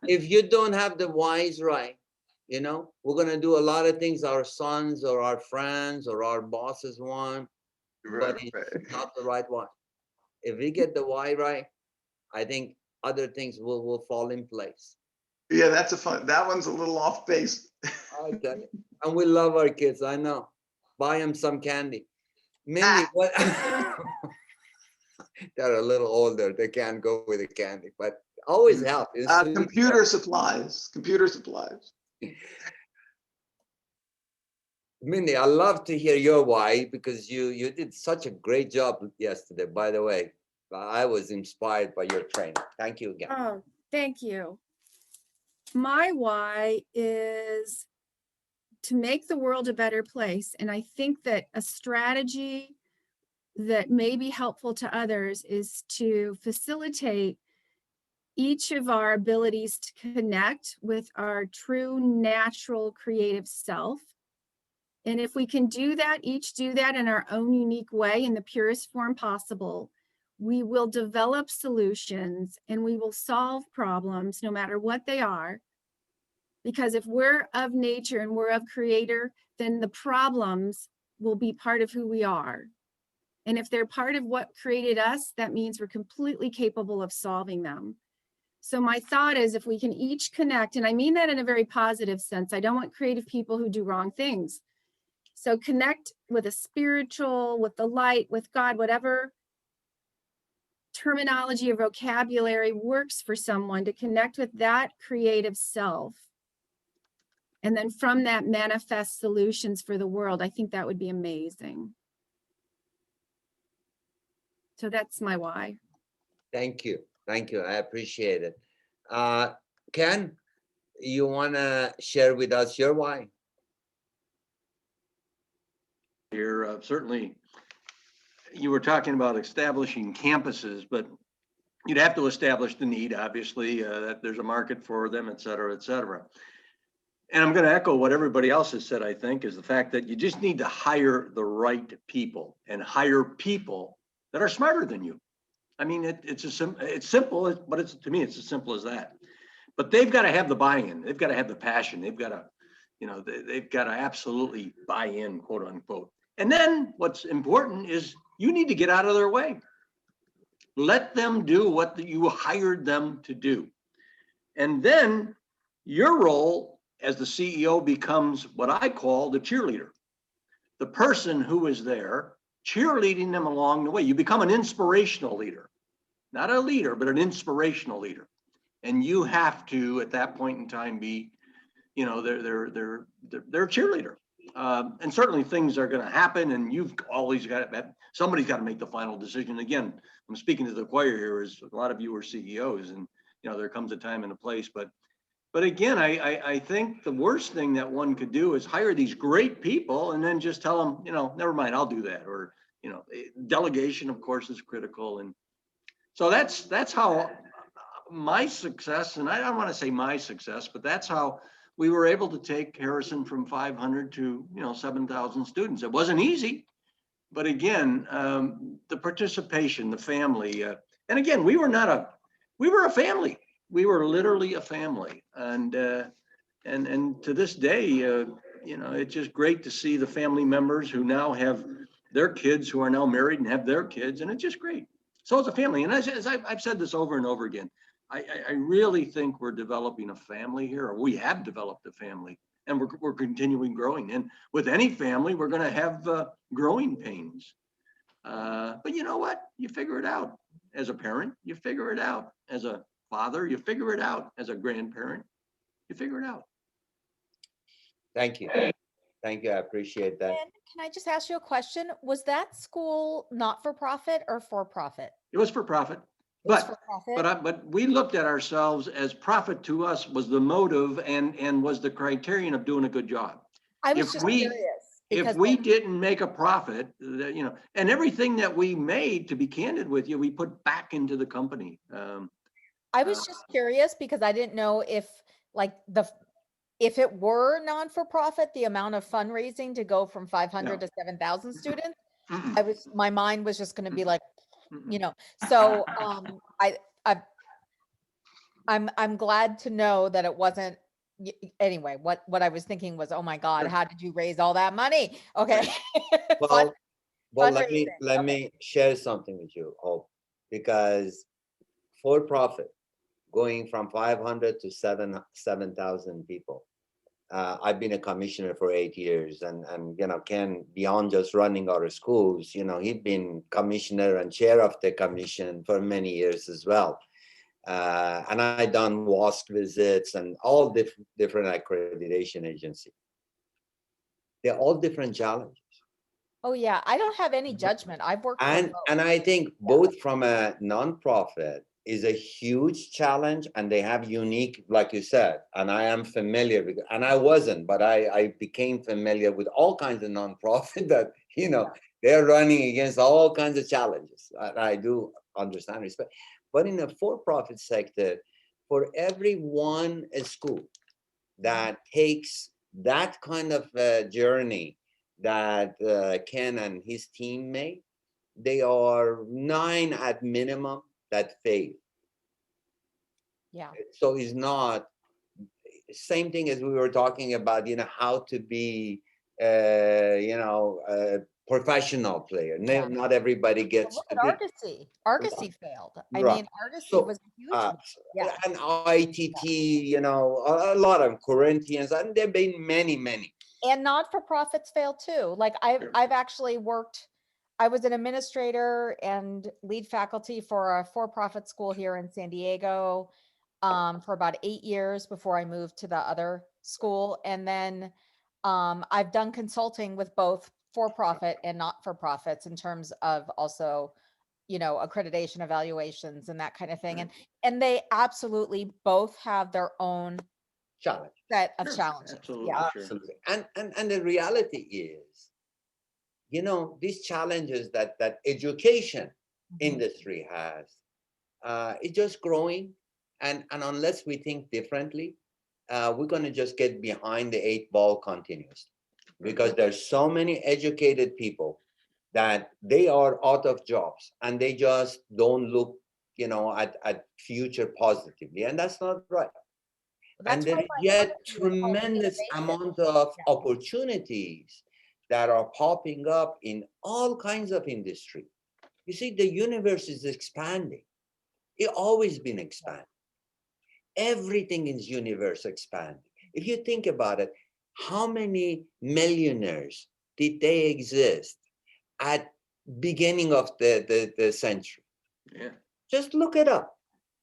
If you don't have the whys right, we're going to do a lot of things our sons or our friends or our bosses want, but it's not the right one. If we get the why right, I think other things will fall in place. Yeah, that one's a little off base. Okay. And we love our kids, I know. Buy them some candy. Mindy, what? They're a little older. They can't go with the candy, but always help. Computer supplies. Mindy, I love to hear your why, because you did such a great job yesterday. By the way, I was inspired by your training. Thank you again. Oh, thank you. My why is to make the world a better place. And I think that a strategy that may be helpful to others is to facilitate each of our abilities to connect with our true natural creative self. And if we can do that, each do that in our own unique way in the purest form possible, we will develop solutions and we will solve problems no matter what they are. Because if we're of nature and we're of creator, then the problems will be part of who we are. And if they're part of what created us, that means we're completely capable of solving them. So my thought is, if we can each connect, and I mean that in a very positive sense, I don't want creative people who do wrong things. So connect with a spiritual, with the light, with God, whatever terminology or vocabulary works for someone to connect with that creative self. And then from that manifest solutions for the world. I think that would be amazing. So that's my why. Thank you. Thank you. I appreciate it. Ken, you want to share with us your why? Here, certainly, you were talking about establishing campuses, but you'd have to establish the need, obviously, that there's a market for them, et cetera, et cetera. And I'm going to echo what everybody else has said, I think, is the fact that you just need to hire the right people and hire people that are smarter than you. I mean, it's simple, but to me, it's as simple as that. But they've got to have the buy-in. They've got to have the passion. They've got to, they've got to absolutely buy in, quote unquote. And then what's important is you need to get out of their way. Let them do what you hired them to do. And then your role as the CEO becomes what I call the cheerleader. The person who is there cheerleading them along the way. You become an inspirational leader, not a leader, but an inspirational leader. And you have to, at that point in time, be, they're a cheerleader. And certainly things are going to happen, and you've always got to, somebody's got to make the final decision. Again, I'm speaking to the choir here, as a lot of you are CEOs, and there comes a time and a place. But again, I think the worst thing that one could do is hire these great people and then just tell them, never mind, I'll do that. Or delegation, of course, is critical. And so that's how my success, and I don't want to say my success, but that's how we were able to take Harrison from 500 to 7,000 students. It wasn't easy, but again, the participation, the family, and again, we were a family. We were literally a family, and to this day, it's just great to see the family members who now have their kids, who are now married and have their kids, and it's just great. So it's a family, and as I've said this over and over again, I really think we're developing a family here, or we have developed a family, and we're continuing growing. And with any family, we're going to have growing pains. But you know what? You figure it out as a parent. You figure it out as a father. You figure it out as a grandparent. You figure it out. Thank you. Thank you. I appreciate that. And can I just ask you a question? Was that school not for profit or for profit? It was for profit. But we looked at ourselves as profit to us was the motive and was the criterion of doing a good job. I was just curious. If we didn't make a profit, and everything that we made, to be candid with you, we put back into the company. I was just curious because I didn't know if if it were non-for-profit, the amount of fundraising to go from 500 to 7,000 students, my mind was just going to be like, so I'm glad to know that it wasn't. Anyway, what I was thinking was, oh my God, how did you raise all that money? Okay. Well, let me share something with you, Hope, because for profit, going from 500 to 7,000 people. I've been a commissioner for 8 years, and Ken, beyond just running our schools, he'd been commissioner and chair of the commission for many years as well. And I done WASC visits and all different accreditation agencies. They're all different challenges. Oh yeah, I don't have any judgment. I've worked and I think both from a nonprofit is a huge challenge, and they have unique, like you said, and I am familiar with, and I wasn't, but I became familiar with all kinds of nonprofit that, They're running against all kinds of challenges. I do understand, respect. But in the for-profit sector, for every one school that takes that kind of journey that Ken and his team made, they are 9 at minimum that fail. Yeah. So it's not same thing as we were talking about, how to be, professional player. Yeah. Not everybody Well, gets look to at be. Argosy. Argosy failed. I Right. mean, Argosy So, was a huge one. Yeah. and ITT, a lot of Corinthians, and there've been many. And not-for-profits fail too. Like I've actually worked, I was an administrator and lead faculty for a for-profit school here in San Diego for about 8 years before I moved to the other school. And then I've done consulting with both for-profit and not-for-profits in terms of also, accreditation evaluations and that kind of thing. And they absolutely both have their own Challenge. set of challenges. Absolutely. Yeah. Sure. Absolutely. And the reality is, these challenges that education industry has, it's just growing. And unless we think differently, we're going to just get behind the 8 ball continuously, because there's so many educated people that they are out of jobs and they just don't look, at future positively. And that's not right. And That's why there my yet company is called tremendous Innovation. amount of opportunities that are popping up in all kinds of industry. You see, the universe is expanding. It's always been expanding. Everything is universe expanding. If you think about it, how many millionaires did they exist at beginning of the century? Yeah. Just look it up.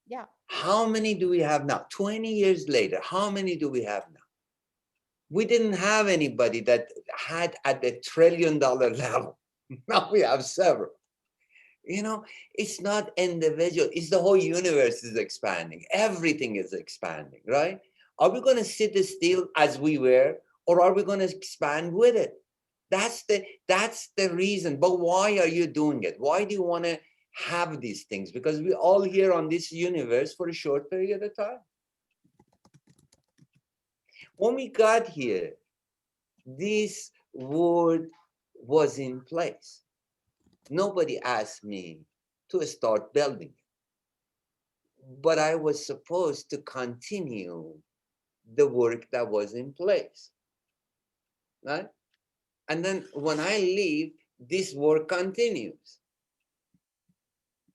Yeah. How many do we have now? 20 years later, how many do we have now? We didn't have anybody that had at the $1 trillion level. Now we have several. It's not individual. It's the whole universe is expanding. Everything is expanding, right? Are we going to sit still as we were, or are we going to expand with it? That's the reason. But why are you doing it? Why do you want to have these things? Because we're all here on this universe for a short period of time. When we got here, this word was in place. Nobody asked me to start building it, but I was supposed to continue the work that was in place, right? And then when I leave, this work continues.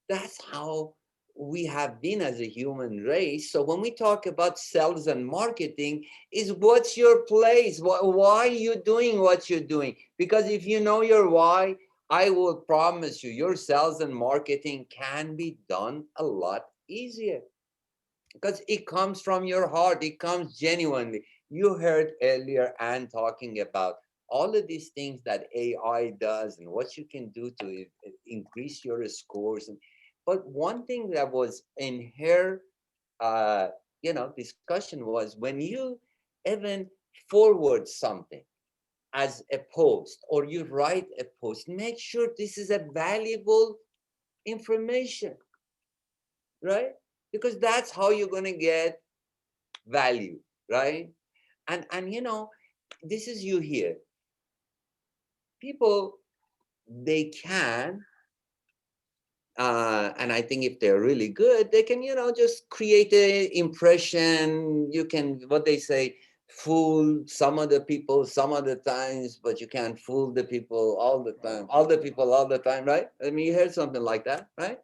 That's how we have been as a human race. So when we talk about sales and marketing, is what's your place? Why are you doing what you're doing? Because if you know your why, I will promise you, your sales and marketing can be done a lot easier, because it comes from your heart. It comes genuinely. You heard earlier Anne talking about all of these things that AI does and what you can do to increase your scores. But one thing that was in her, discussion was, when you even forward something as a post, or you write a post, make sure this is a valuable information, right? Because that's how you're going to get value, right? And this is you here. People, they can, and I think if they're really good, they can, just create an impression. You can, what they say, fool some of the people some of the times, but you can't fool the people all the time. All the people all the time, right? I mean, you heard something like that, right?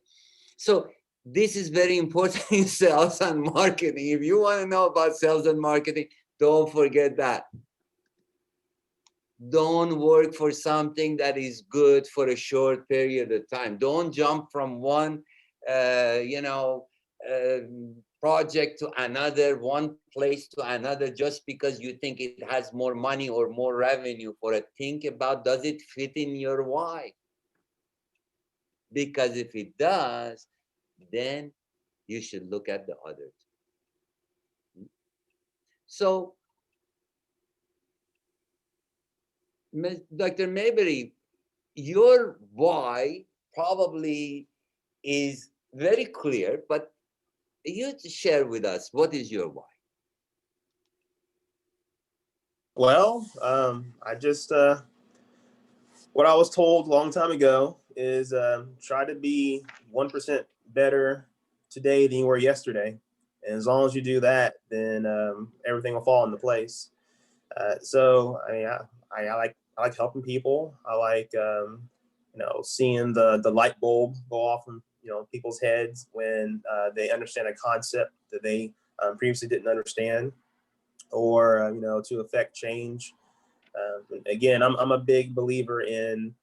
So this is very important in sales and marketing. If you want to know about sales and marketing, don't forget that. Don't work for something that is good for a short period of time. Don't jump from one, project to another, one place to another, just because you think it has more money or more revenue for it. Think about, does it fit in your why? Because if it does, then you should look at the others. So, Dr. Mayberry, your why probably is very clear, but you share with us, what is your why? Well, I just what I was told a long time ago is try to be 1% better today than you were yesterday. And as long as you do that, then everything will fall into place. So I mean, I like helping people. I like seeing the light bulb go off in people's heads when they understand a concept that they previously didn't understand, or to affect change. Again, I'm a big believer in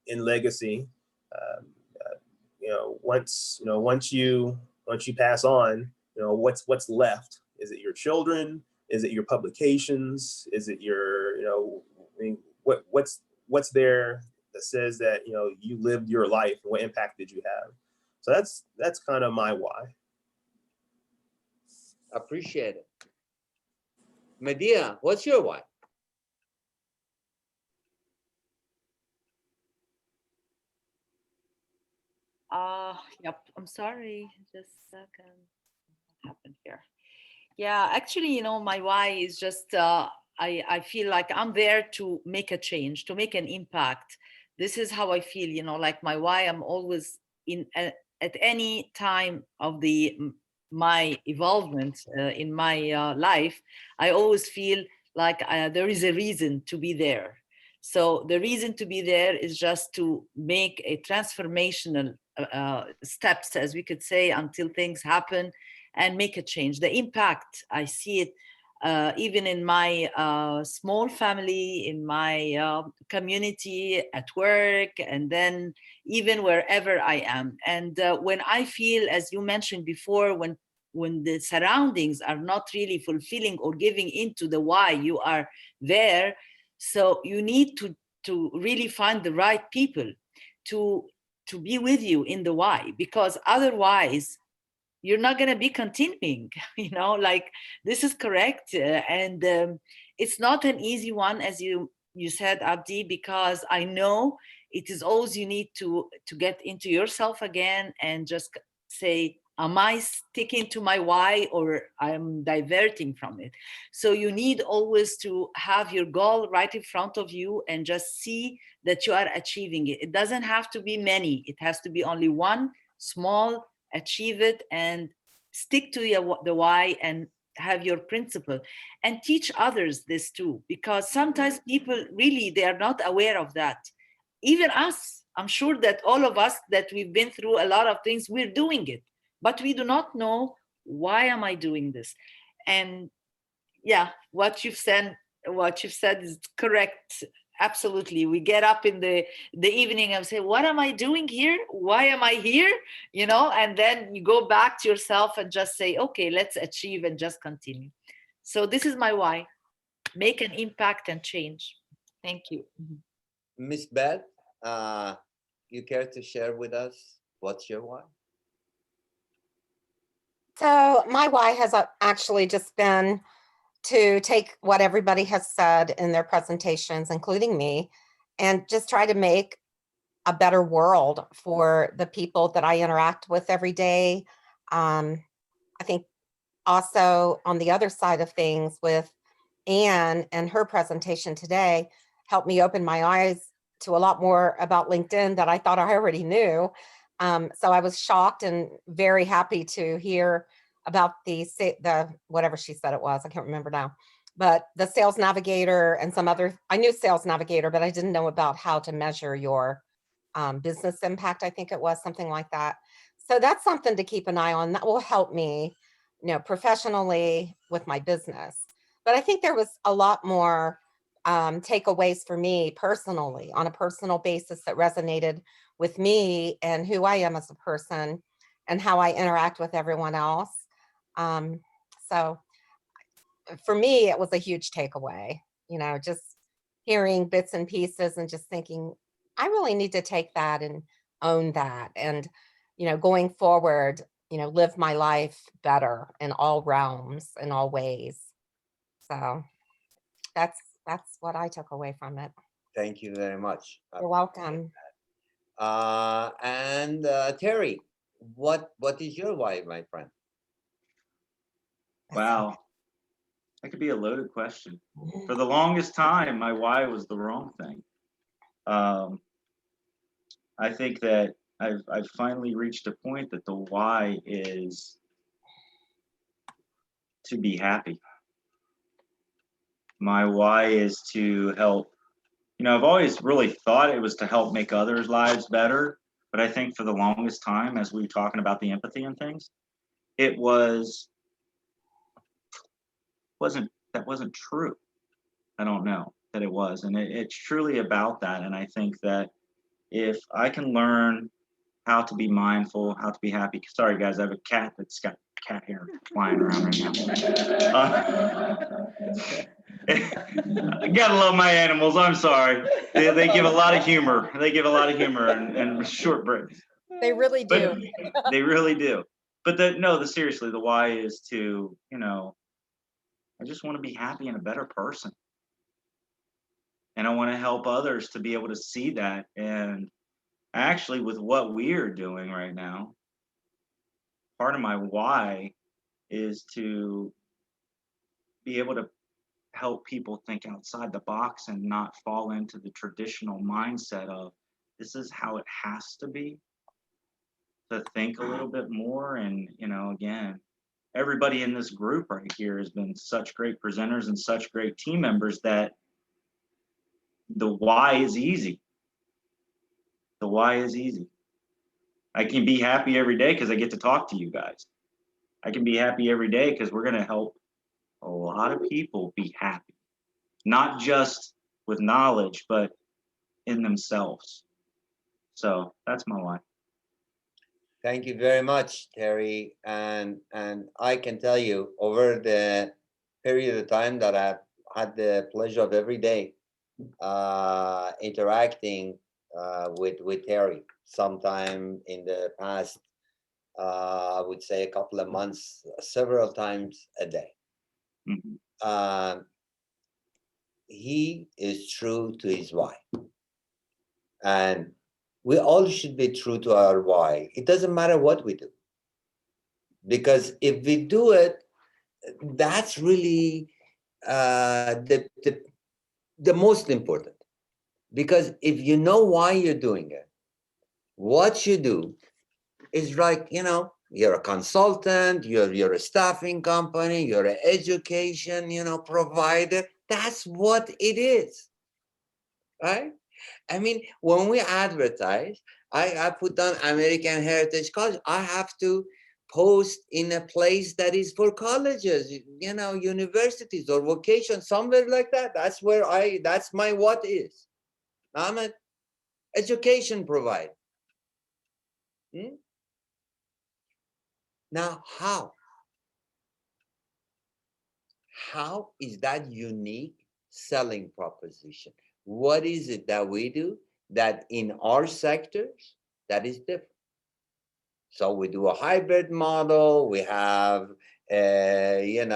legacy. Um, once you pass on, what's left? Is it your children? Is it your publications? Is it your I mean, what's there that says that you lived your life and what impact did you have? So that's kind of my why. Appreciate it. Medea, what's your why? Yep, I'm sorry, just a second. What happened here? Yeah, actually, my why is just I feel like I'm there to make a change, to make an impact. This is how I feel, like my why. I'm always at any time of my involvement in my life, I always feel like there is a reason to be there. So the reason to be there is just to make a transformational steps, as we could say, until things happen and make a change. The impact, I see it even in my small family, in my community, at work, and then even wherever I am. And when I feel, as you mentioned before, when the surroundings are not really fulfilling or giving into the why you are there, so you need to really find the right people to be with you in the why, because otherwise you're not going to be continuing. Like, this is correct. And it's not an easy one, as you said, Abdi, because I know it is always you need to get into yourself again and just say, am I sticking to my why or I'm diverting from it? So you need always to have your goal right in front of you and just see that you are achieving it. It doesn't have to be many. It has to be only one small, achieve it, and stick to the why and have your principle, and teach others this too, because sometimes people really, they are not aware of that. Even us, I'm sure that all of us that we've been through a lot of things, we're doing it, but we do not know, why am I doing this? And yeah, what you've said is correct. Absolutely. We get up in the evening and say, what am I doing here? Why am I here? And then you go back to yourself and just say, okay, let's achieve and just continue. So this is my why: make an impact and change. Thank you. Miss Beth, you care to share with us what's your why? So my why has actually just been to take what everybody has said in their presentations, including me, and just try to make a better world for the people that I interact with every day. I think also on the other side of things, with Anne and her presentation today, helped me open my eyes to a lot more about LinkedIn that I thought I already knew. So I was shocked and very happy to hear about the whatever she said it was, I can't remember now, but the Sales Navigator and some other, I knew Sales Navigator, but I didn't know about how to measure your business impact. I think it was something like that. So that's something to keep an eye on. That will help me, professionally with my business. But I think there was a lot more takeaways for me personally, on a personal basis, that resonated with me and who I am as a person and how I interact with everyone else. So for me, it was a huge takeaway, just hearing bits and pieces and just thinking, I really need to take that and own that. And, going forward, live my life better in all realms, in all ways. So that's what I took away from it. Thank you very much. You're welcome. And Terry, what is your why, my friend? Wow, that could be a loaded question. For the longest time, my why was the wrong thing. I think that I've finally reached a point that the why is to be happy. My why is to help. You know, I've always really thought it was to help make others' lives better, but I think for the longest time, as we were talking about the empathy and things, it wasn't true. I don't know that it was, and it's truly about that. And I think that if I can learn how to be mindful, how to be happy. Sorry, guys, I have a cat that's got cat hair flying around right now. I gotta love my animals. I'm sorry. They give a lot of humor. They give a lot of humor and short breaks. They really do. But they really do. But seriously, the why is to, I just want to be happy and a better person. And I want to help others to be able to see that. And actually, with what we are doing right now, part of my why is to be able to help people think outside the box and not fall into the traditional mindset of this is how it has to be, to think a little bit more. And again, everybody in this group right here has been such great presenters and such great team members that the why is easy. The why is easy. I can be happy every day because I get to talk to you guys. I can be happy every day because we're going to help a lot of people be happy, not just with knowledge, but in themselves. So that's my why. Thank you very much, Terry. And I can tell you, over the period of time that I've had the pleasure of every day interacting with Terry, sometime in the past, I would say a couple of months, several times a day. Mm-hmm. He is true to his why. And we all should be true to our why. It doesn't matter what we do. Because if we do it, that's really the most important. Because if you know why you're doing it, what you do is like, you're a consultant, you're a staffing company, you're an education, provider. That's what it is, right? I mean, when we advertise, I put down American Heritage College. I have to post in a place that is for colleges, universities or vocation, somewhere like that. That's my what is. I'm an education provider. Now, how? How is that unique selling proposition? What is it that we do that in our sectors that is different? So we do a hybrid model. We have, a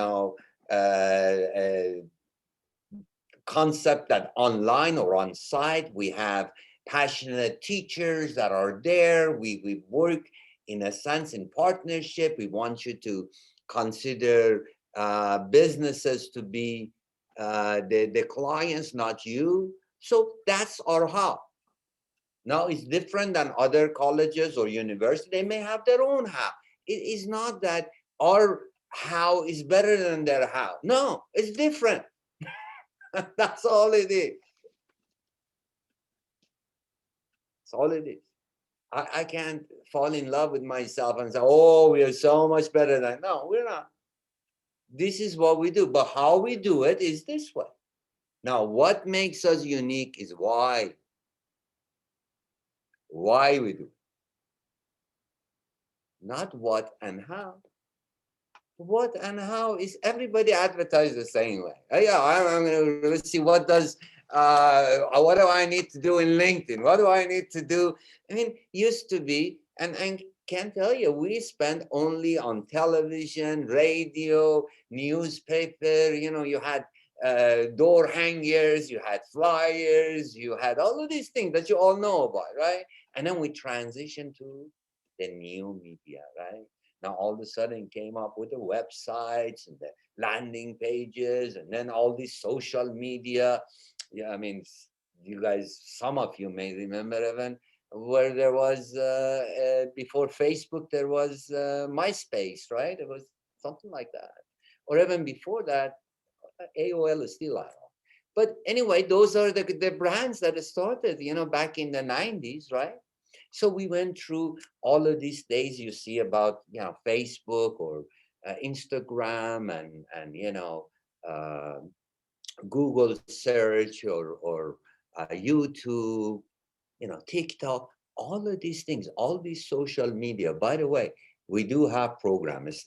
concept that online or on site, we have passionate teachers that are there. We work in a sense in partnership. We want you to consider businesses to be the clients, not you. So that's our how. Now it's different than other colleges or universities. They may have their own how. It is not that our how is better than their how. No, it's different. That's all it is. That's all it is. I can't fall in love with myself and say, oh, we are so much better than. No, we're not. This is what we do. But how we do it is this way. Now, what makes us unique is why. Why we do it. Not what and how. What and how is everybody advertised the same way. Oh, yeah, I'm gonna, let's see, what do I need to do in LinkedIn? What do I need to do? I mean, used to be, and can't tell you, we spent only on television, radio, newspaper, you had door hangers, you had flyers, you had all of these things that you all know about, right? And then we transitioned to the new media, right? Now all of a sudden came up with the websites and the landing pages, and then all this social media. Yeah, I mean, you guys, some of you may remember even where there was before Facebook, there was MySpace, right? It was something like that, or even before that, AOL is still out. But anyway, those are the brands that started, you know, back in the 90s, right? So we went through all of these days you see about, you know, Facebook or Instagram and you know, Google search or YouTube, you know, TikTok, all of these things, all these social media. By the way, we do have programs,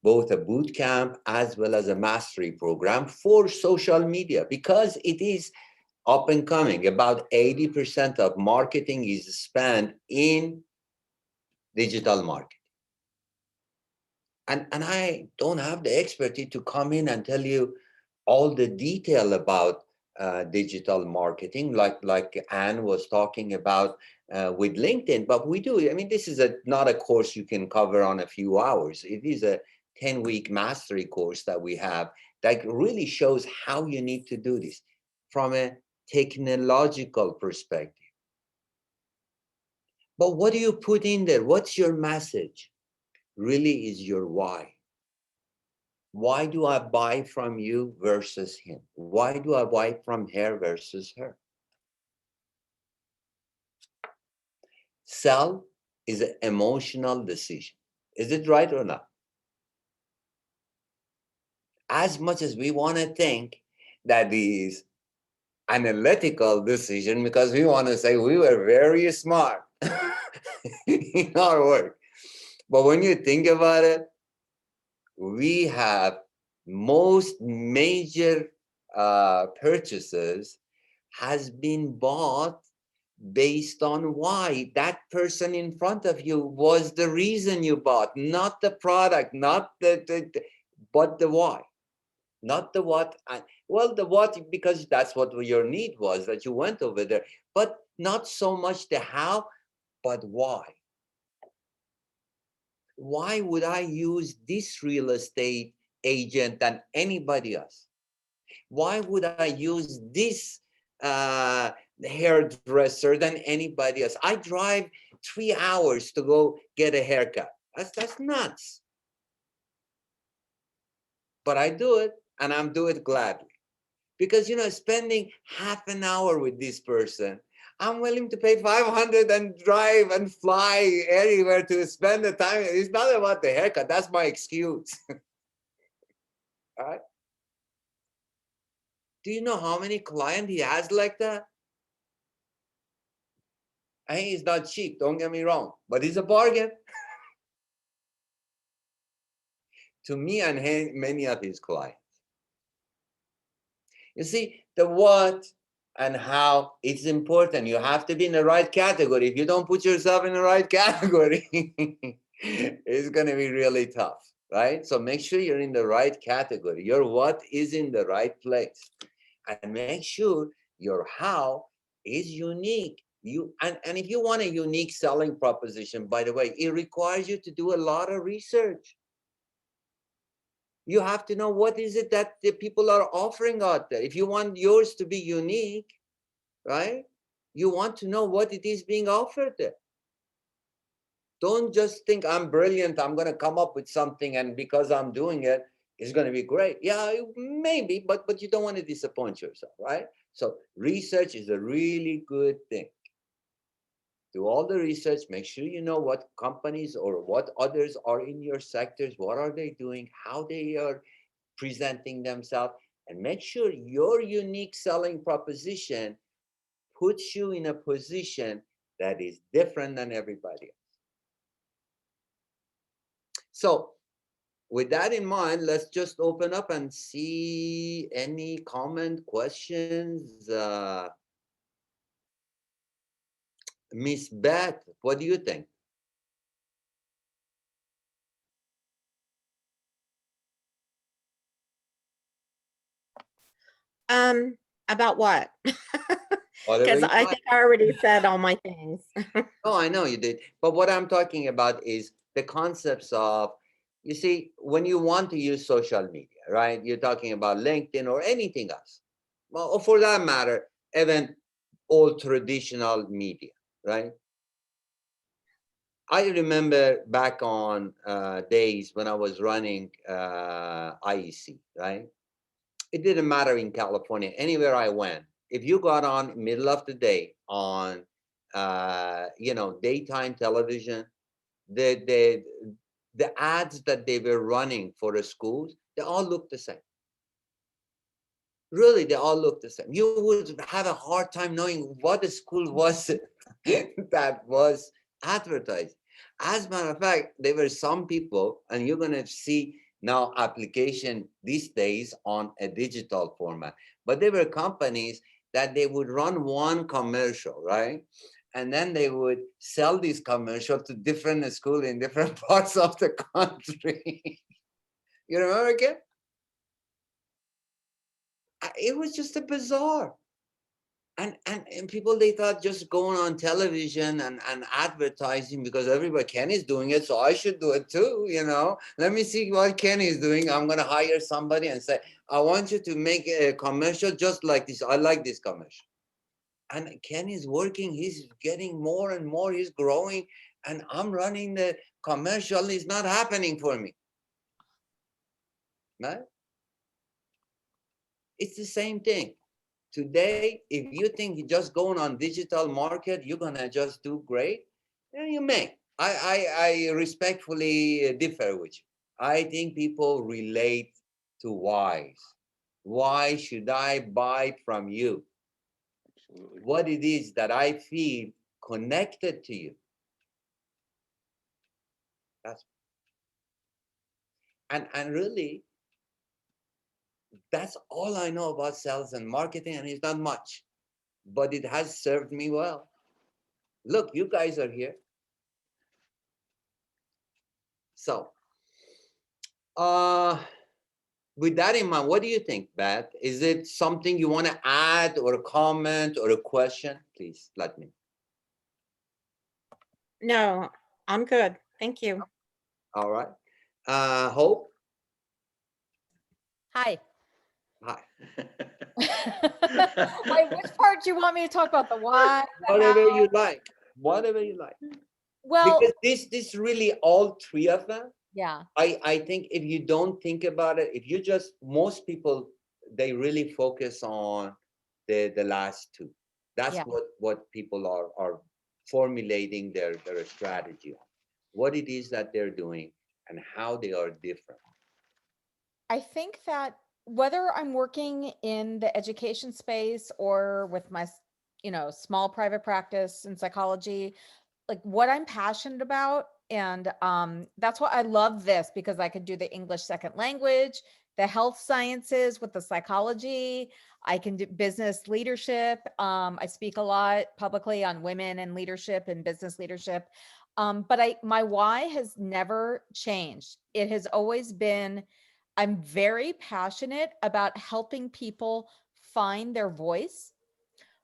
both a boot camp as well as a mastery program for social media, because it is up and coming. About 80% of marketing is spent in digital marketing. And I don't have the expertise to come in and tell you all the detail about digital marketing, like Anne was talking about with LinkedIn, but we do. I mean, this is not a course you can cover on a few hours. It is a 10-week mastery course that we have that really shows how you need to do this from a technological perspective. But what do you put in there? What's your message? Really is your why. Why do I buy from you versus him? Why do I buy from her versus her? Sell is an emotional decision. Is it right or not? As much as we want to think that is analytical decision, because we want to say we were very smart in our work. But when you think about it, we have most major purchases has been bought based on why that person in front of you was the reason you bought, not the product, not but the why, not the what. Well, the what, because that's what your need was, that you went over there, but not so much the how, but why. Why would I use this real estate agent than anybody else? Why would I use this hairdresser than anybody else? I drive 3 hours to go get a haircut. That's nuts. But I do it, and I'm do it gladly. Because, you know, spending half an hour with this person, I'm willing to pay 500 and drive and fly anywhere to spend the time. It's not about the haircut. That's my excuse. All right. Do you know how many clients he has like that? I think it's not cheap, don't get me wrong, but it's a bargain. To me and many of his clients. You see, the what and how, it's important. You have to be in the right category. If you don't put yourself in the right category, it's going to be really tough, right? So make sure you're in the right category. Your what is in the right place. And make sure your how is unique. And if you want a unique selling proposition, by the way, it requires you to do a lot of research. You have to know what is it that the people are offering out there. If you want yours to be unique, right? You want to know what it is being offered there. Don't just think I'm brilliant, I'm going to come up with something, and because I'm doing it, it's going to be great. Yeah, maybe, but you don't want to disappoint yourself, right? So research is a really good thing. Do all the research, make sure you know what companies or what others are in your sectors, what are they doing, how they are presenting themselves, and make sure your unique selling proposition puts you in a position that is different than everybody else. So with that in mind, let's just open up and see any comment, questions. Miss Beth, what do you think? About what? Whatever Because you I like. think I already said all my things. Oh, I know you did. But what I'm talking about is the concepts of, you see, when you want to use social media, right? You're talking about LinkedIn or anything else. Well, or for that matter, even old traditional media, right? I remember back on days when I was running IEC, right? It didn't matter in California, anywhere I went. If you got on middle of the day on, daytime television, the the ads that they were running for the schools, they all looked the same. Really, they all look the same. You would have a hard time knowing what the school was that was advertised. As a matter of fact, there were some people, and you're going to see now application these days on a digital format, but there were companies that they would run one commercial, right? And then they would sell this commercial to different schools in different parts of the country. You remember, again? It was just a bizarre. And people, they thought just going on television and advertising, because everybody, Kenny's doing it, so I should do it too, let me see what Kenny's doing. I'm going to hire somebody and say, I want you to make a commercial just like this. I like this commercial. And Kenny's working, he's getting more and more, he's growing, and I'm running the commercial. It's not happening for me, right? It's the same thing. Today, if you think you're just going on digital market, you're gonna just do great, then you may. I respectfully differ with you. I think people relate to whys. Why should I buy from you? Absolutely. What it is that I feel connected to you. That's and really, that's all I know about sales and marketing, and it's not much, but it has served me well. Look, you guys are here. So, with that in mind, what do you think, Beth? Is it something you want to add or a comment or a question? Please let me. No, I'm good. Thank you. All right. Hope? Hi. Hi. Wait, which part do you want me to talk about? The why? The Whatever how? you like. Whatever you like. Well, Because this really, all three of them, yeah. I think if you don't think about it, if you just, most people, they really focus on the last two. That's Yeah. what people are formulating their strategy on. What it is that they're doing and how they are different. I think that whether I'm working in the education space or with my, small private practice in psychology, like what I'm passionate about, and that's why I love this, because I could do the English second language, the health sciences with the psychology. I can do business leadership. I speak a lot publicly on women and leadership and business leadership. But my why has never changed. It has always been, I'm very passionate about helping people find their voice,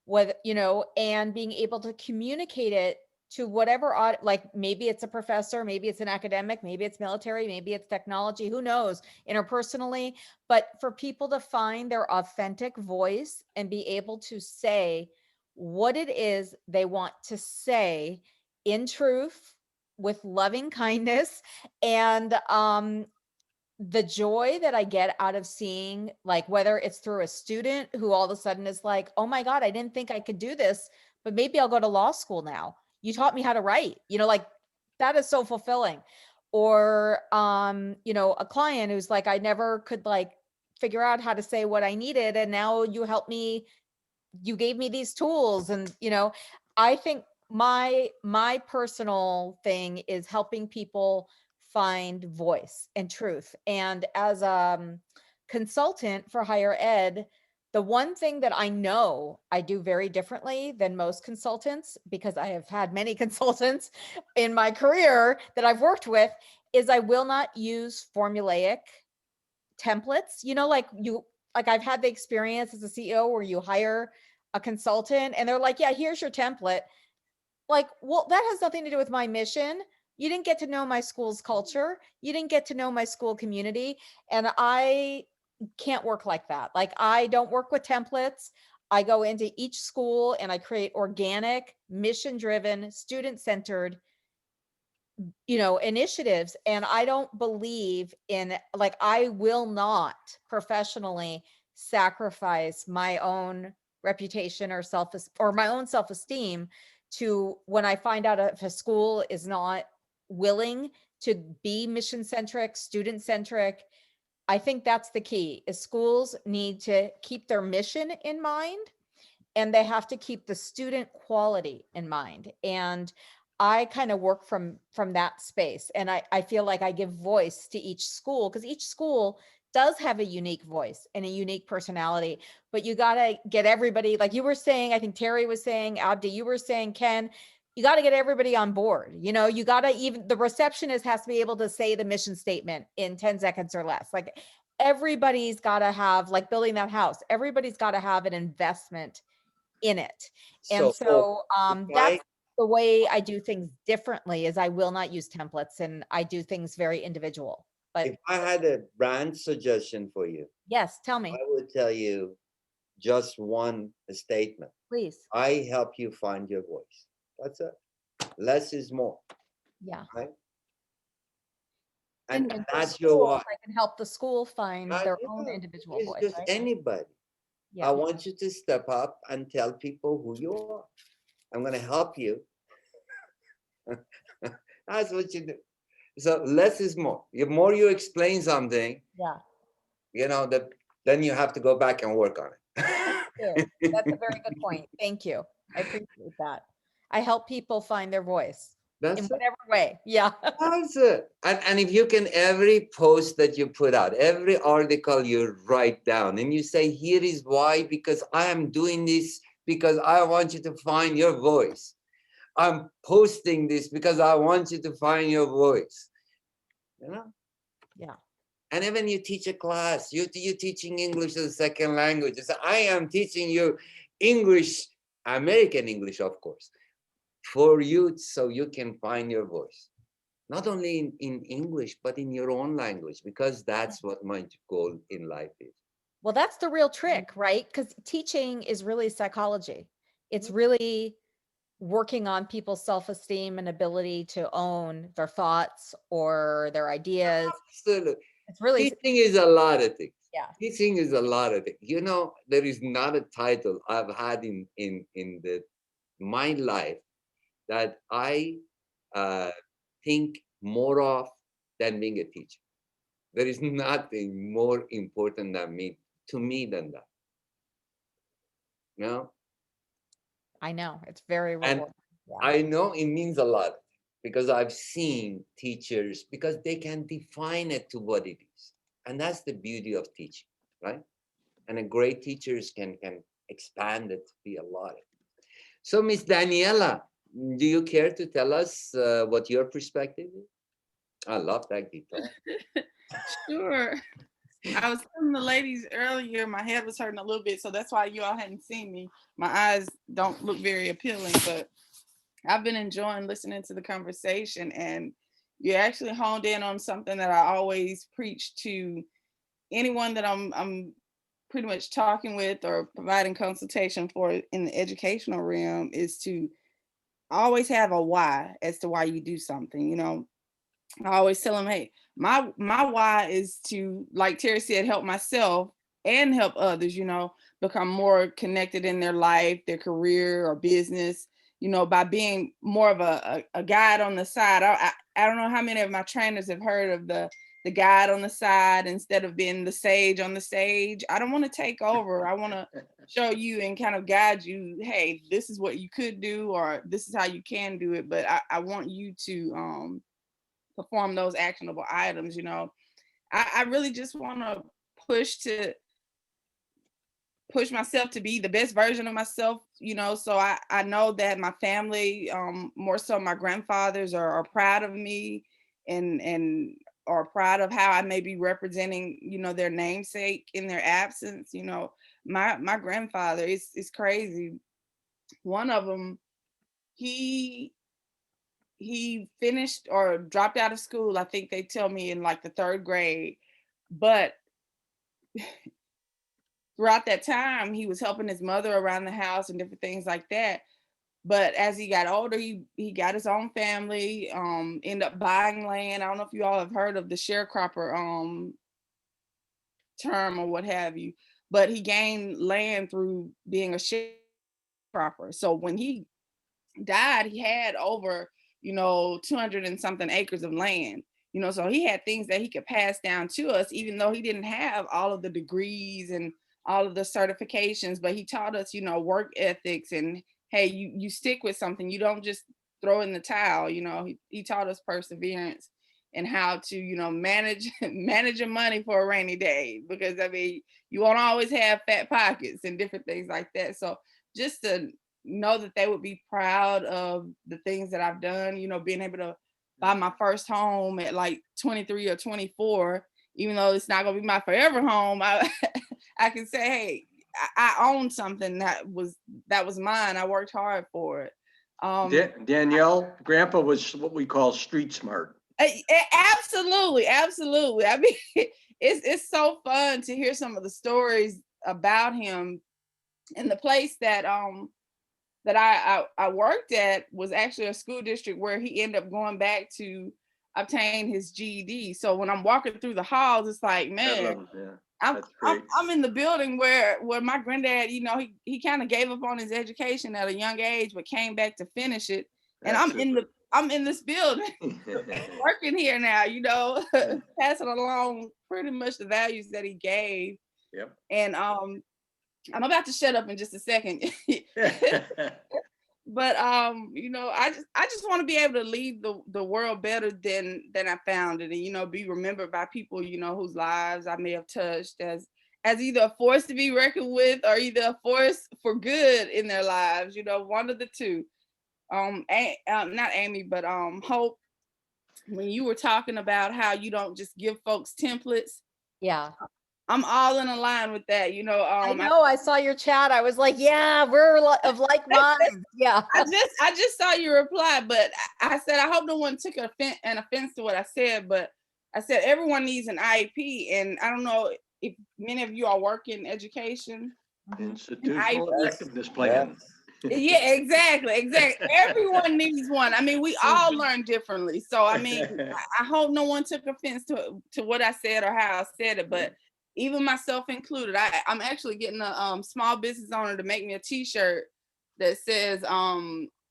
and being able to communicate it to whatever, like maybe it's a professor, maybe it's an academic, maybe it's military, maybe it's technology, who knows, interpersonally, but for people to find their authentic voice and be able to say what it is they want to say in truth, with loving kindness, and the joy that I get out of seeing, like, whether it's through a student who all of a sudden is like, oh my God, I didn't think I could do this, but maybe I'll go to law school now. You taught me how to write, like that is so fulfilling. Or, a client who's like, I never could like figure out how to say what I needed. And now you helped me, you gave me these tools. And, I think my personal thing is helping people find voice and truth. And as a consultant for higher ed, the one thing that I know I do very differently than most consultants, because I have had many consultants in my career that I've worked with, is I will not use formulaic templates. Like like I've had the experience as a CEO where you hire a consultant and they're like, yeah, here's your template. Like, well, that has nothing to do with my mission. You didn't get to know my school's culture. You didn't get to know my school community. And I can't work like that. Like, I don't work with templates. I go into each school and I create organic, mission-driven, student-centered, initiatives. And I don't believe in, like, I will not professionally sacrifice my own reputation or my own self-esteem to, when I find out if a school is not willing to be mission-centric, student-centric. I think that's the key, is schools need to keep their mission in mind, and they have to keep the student quality in mind. And I kind of work from that space. And I feel like I give voice to each school, because each school does have a unique voice and a unique personality. But you got to get everybody, like you were saying, I think Terry was saying, Abdi, you were saying, Ken, you got to get everybody on board. You got to, even the receptionist has to be able to say the mission statement in 10 seconds or less. Like, everybody's got to have, like building that house, everybody's got to have an investment in it. And so that's the way I do things differently, is I will not use templates and I do things very individual. But if I had a brand suggestion for you, yes, tell me. I would tell you just one statement. Please. I help you find your voice. That's it. Less is more. Yeah. Right? And for that's your why. I can help the school find their own individual it's voice. just Right? anybody. Yeah. I want you to step up and tell people who you are. I'm going to help you. That's what you do. So less is more. The more you explain something, then you have to go back and work on it. That's a very good point. Thank you. I appreciate that. I help people find their voice in whatever way. Yeah. That's it. And if you can, every post that you put out, every article you write down, and you say, here is why, because I am doing this because I want you to find your voice. I'm posting this because I want you to find your voice. Yeah. And even you teach a class, you're teaching English as a second language. So I am teaching you English, American English, of course, for you, so you can find your voice. Not only in English, but in your own language, because that's what my goal in life is. Well, that's the real trick, right? Because teaching is really psychology. It's really working on people's self-esteem and ability to own their thoughts or their ideas. Absolutely. It's really, teaching is a lot of things. Yeah. Teaching is a lot of things. There is not a title I've had in my life that I think more of than being a teacher. There is nothing more important to me than that. I know, it's very rewarding. Yeah. I know it means a lot because I've seen teachers, because they can define it to what it is. And that's the beauty of teaching, right? And a great teachers can expand it to be a lot of it. So Miss Daniela, do you care to tell us what your perspective is? I love that guitar. Sure. I was telling the ladies earlier, my head was hurting a little bit, so that's why you all hadn't seen me. My eyes don't look very appealing, but I've been enjoying listening to the conversation, and you actually honed in on something that I always preach to anyone that I'm pretty much talking with or providing consultation for in the educational realm, is to always have a why as to why you do something. I always tell them, hey, my why is to, like Terry said, help myself and help others, become more connected in their life, their career or business, by being more of a guide on the side. I don't know how many of my trainers have heard of the guide on the side instead of being the sage on the stage. I don't want to take over. I want to show you and kind of guide you. Hey, this is what you could do, or this is how you can do it. But I want you to perform those actionable items. I really just want to push myself to be the best version of myself, so I know that my family, more so my grandfathers, are proud of me and or proud of how I may be representing, you know, their namesake in their absence. You know, my grandfather is crazy. One of them, he finished or dropped out of school, I think they tell me, in like the 3rd grade. But throughout that time, he was helping his mother around the house and different things like that. But as he got older, he got his own family, ended up buying land. I don't know if you all have heard of the sharecropper term or what have you, but he gained land through being a sharecropper. So when he died, he had over, you know, 200 and something acres of land. You know, so he had things that he could pass down to us, even though he didn't have all of the degrees and all of the certifications, but he taught us, you know, work ethics and, hey, you stick with something, you don't just throw in the towel. You know, he taught us perseverance and how to, you know, manage your money for a rainy day, because I mean, you won't always have fat pockets and different things like that. So just to know that they would be proud of the things that I've done, you know, being able to buy my first home at like 23 or 24, even though it's not gonna be my forever home, I can say, hey, I own something that was mine. I worked hard for it. Danielle, Grandpa was what we call street smart. Absolutely. I mean, it's so fun to hear some of the stories about him. And the place that I worked at was actually a school district where he ended up going back to obtain his GED. So when I'm walking through the halls, it's like, man, I'm in the building where my granddad, you know, he kind of gave up on his education at a young age, but came back to finish it. And I'm in this building working here now, you know, passing along pretty much the values that he gave. Yep. And I'm about to shut up in just a second. But you know, I just want to be able to leave the world better than I found it, and, you know, be remembered by people, you know, whose lives I may have touched as either a force to be reckoned with or either a force for good in their lives, you know, one of the two. Not Amy, but Hope, when you were talking about how you don't just give folks templates. Yeah. I'm all in a line with that, you know. I know, I saw your chat. I was like, yeah, we're of like minds. Yeah. I just saw your reply, but I said, I hope no one took an offense to what I said, but I said everyone needs an IEP, and I don't know if many of you all work in education. Institutional effectiveness plan. Yeah, exactly. Everyone needs one. I mean, we all learn differently. So, I mean, I hope no one took offense to what I said or how I said it, but even myself included, I'm actually getting a small business owner to make me a t-shirt that says,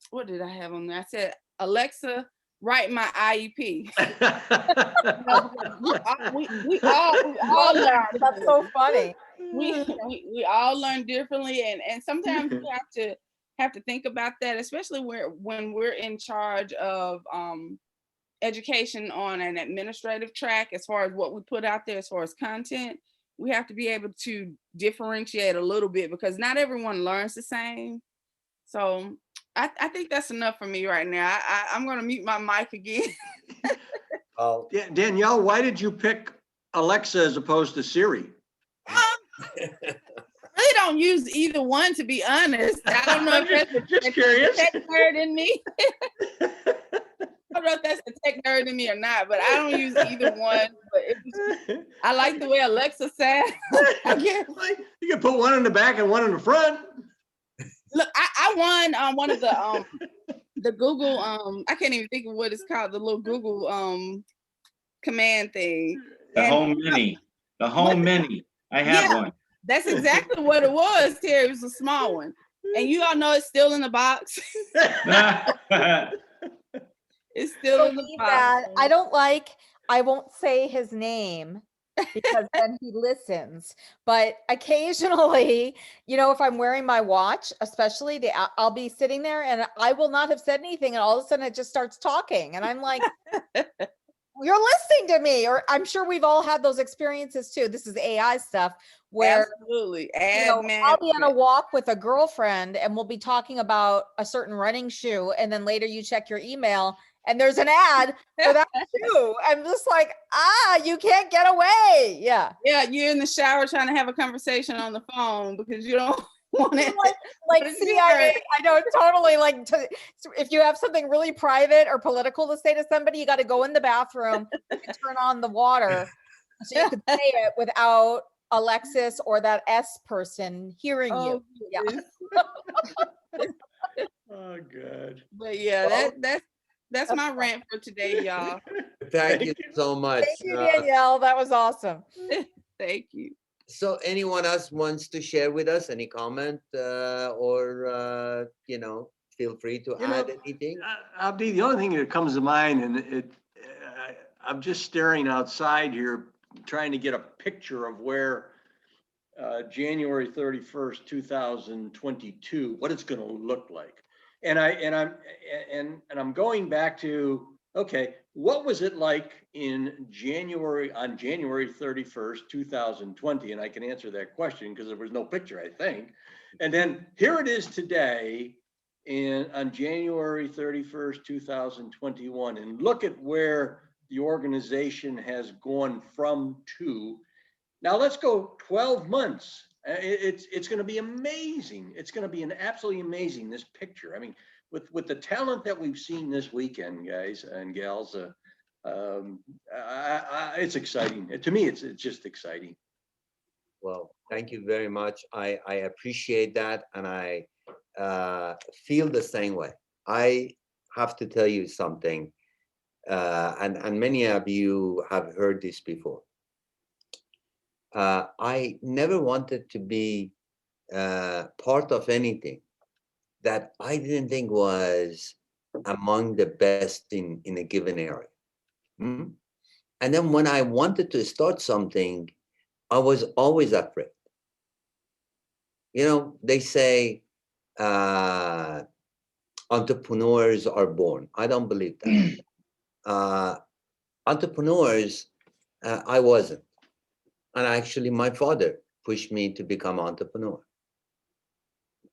what did I have on there? I said, Alexa, write my IEP. we all learn. That's so funny. We all learn differently, and sometimes we have to think about that, especially when we're in charge of education on an administrative track, as far as what we put out there as far as content. We have to be able to differentiate a little bit, because not everyone learns the same. So I think that's enough for me right now. I'm going to mute my mic again. Danielle, why did you pick Alexa as opposed to Siri? I really don't use either one, to be honest. I don't know if that's just curious. Tech nerd in me. I don't know if that's the tech nerd in me or not, but I don't use either one. But I like the way Alexa sounds. I guess. You can put one in the back and one in the front. Look, I won one of the Google, I can't even think of what it's called, the little Google command thing. The Home Mini. The Home Mini. I have one. That's exactly what it was, Terry. It was a small one. And you all know it's still in the box. It's still in the box. I won't say his name because then he listens. But occasionally, you know, if I'm wearing my watch, especially, I'll be sitting there and I will not have said anything, and all of a sudden it just starts talking. And I'm like, you're listening to me. Or I'm sure we've all had those experiences too. This is AI stuff where absolutely, you know, I'll be on a walk with a girlfriend and we'll be talking about a certain running shoe, and then later you check your email and there's an ad for that too. I'm just like, you can't get away. Yeah. Yeah, you're in the shower trying to have a conversation on the phone because you don't want it. Like CIA, I know, totally. Like, if you have something really private or political to say to somebody, you got to go in the bathroom and turn on the water so you can say it without Alexis or that S person hearing you. Yeah. Oh, good. But yeah, that's my rant for today, y'all. Thank you so much. Thank you, Danielle. That was awesome. Thank you. So anyone else wants to share with us any comment or, feel free to add anything? Abdi, the only thing that comes to mind, and I'm just staring outside here, trying to get a picture of where January 31st, 2022, what it's going to look like. And I'm going back to, okay, what was it like on January 31st, 2020? And I can answer that question because there was no picture, I think. And then here it is today on January 31st, 2021. And look at where the organization has gone from to. Now let's go 12 months. It's going to be amazing. It's going to be an absolutely amazing, this picture. I mean, with the talent that we've seen this weekend, guys and gals, it's exciting. To me, it's just exciting. Well, thank you very much. I appreciate that, and I feel the same way. I have to tell you something, and many of you have heard this before. I never wanted to be part of anything that I didn't think was among the best in a given area. And then when I wanted to start something, I was always afraid. They say entrepreneurs are born. I don't believe that. Entrepreneurs, I wasn't. And actually, my father pushed me to become an entrepreneur.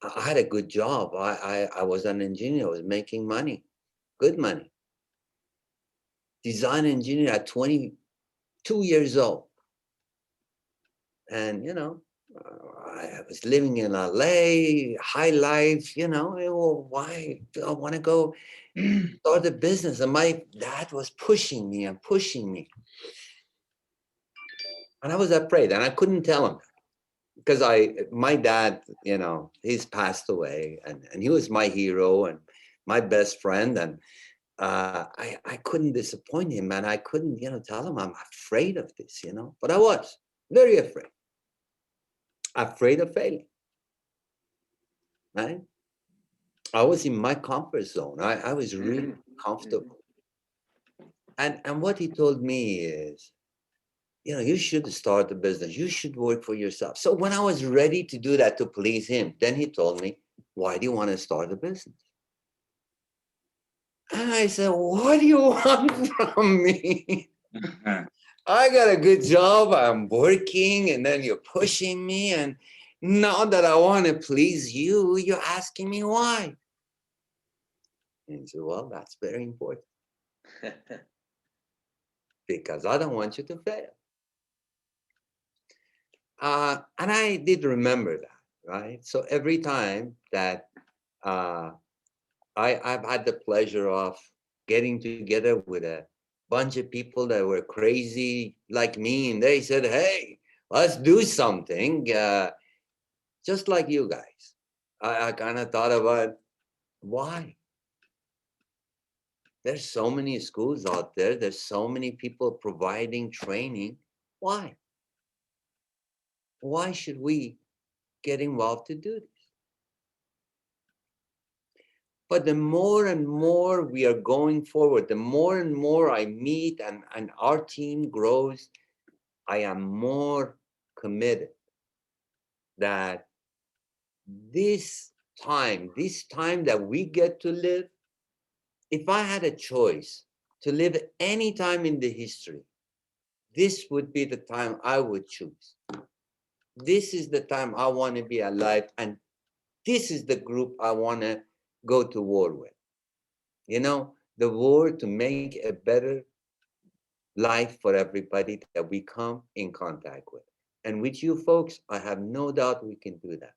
I had a good job. I was an engineer. I was making money, good money. Design engineer at 22 years old. And, I was living in LA, high life, why do I want to go start a business? And my dad was pushing me and pushing me. And I was afraid, and I couldn't tell him because my dad, he's passed away, and he was my hero and my best friend. And I couldn't disappoint him, and I couldn't, tell him I'm afraid of this, but I was very afraid of failing, right? I was in my comfort zone. I was really comfortable. And what he told me is, you should start a business. You should work for yourself. So when I was ready to do that to please him, then he told me, why do you want to start a business? And I said, what do you want from me? I got a good job. I'm working, and then you're pushing me. And now that I want to please you, you're asking me why. And he said, well, that's very important. Because I don't want you to fail. And I did remember that, right? So every time that I've had the pleasure of getting together with a bunch of people that were crazy like me, and they said, hey, let's do something, just like you guys. I kind of thought about why? There's so many schools out there. There's so many people providing training. Why? Why should we get involved to do this? But the more and more we are going forward, the more and more I meet and our team grows, I am more committed that this time that we get to live, if I had a choice to live any time in the history, this would be the time I would choose. This is the time I want to be alive, and this is the group I want to go to war with. the world to make a better life for everybody that we come in contact with. And with you folks, I have no doubt we can do that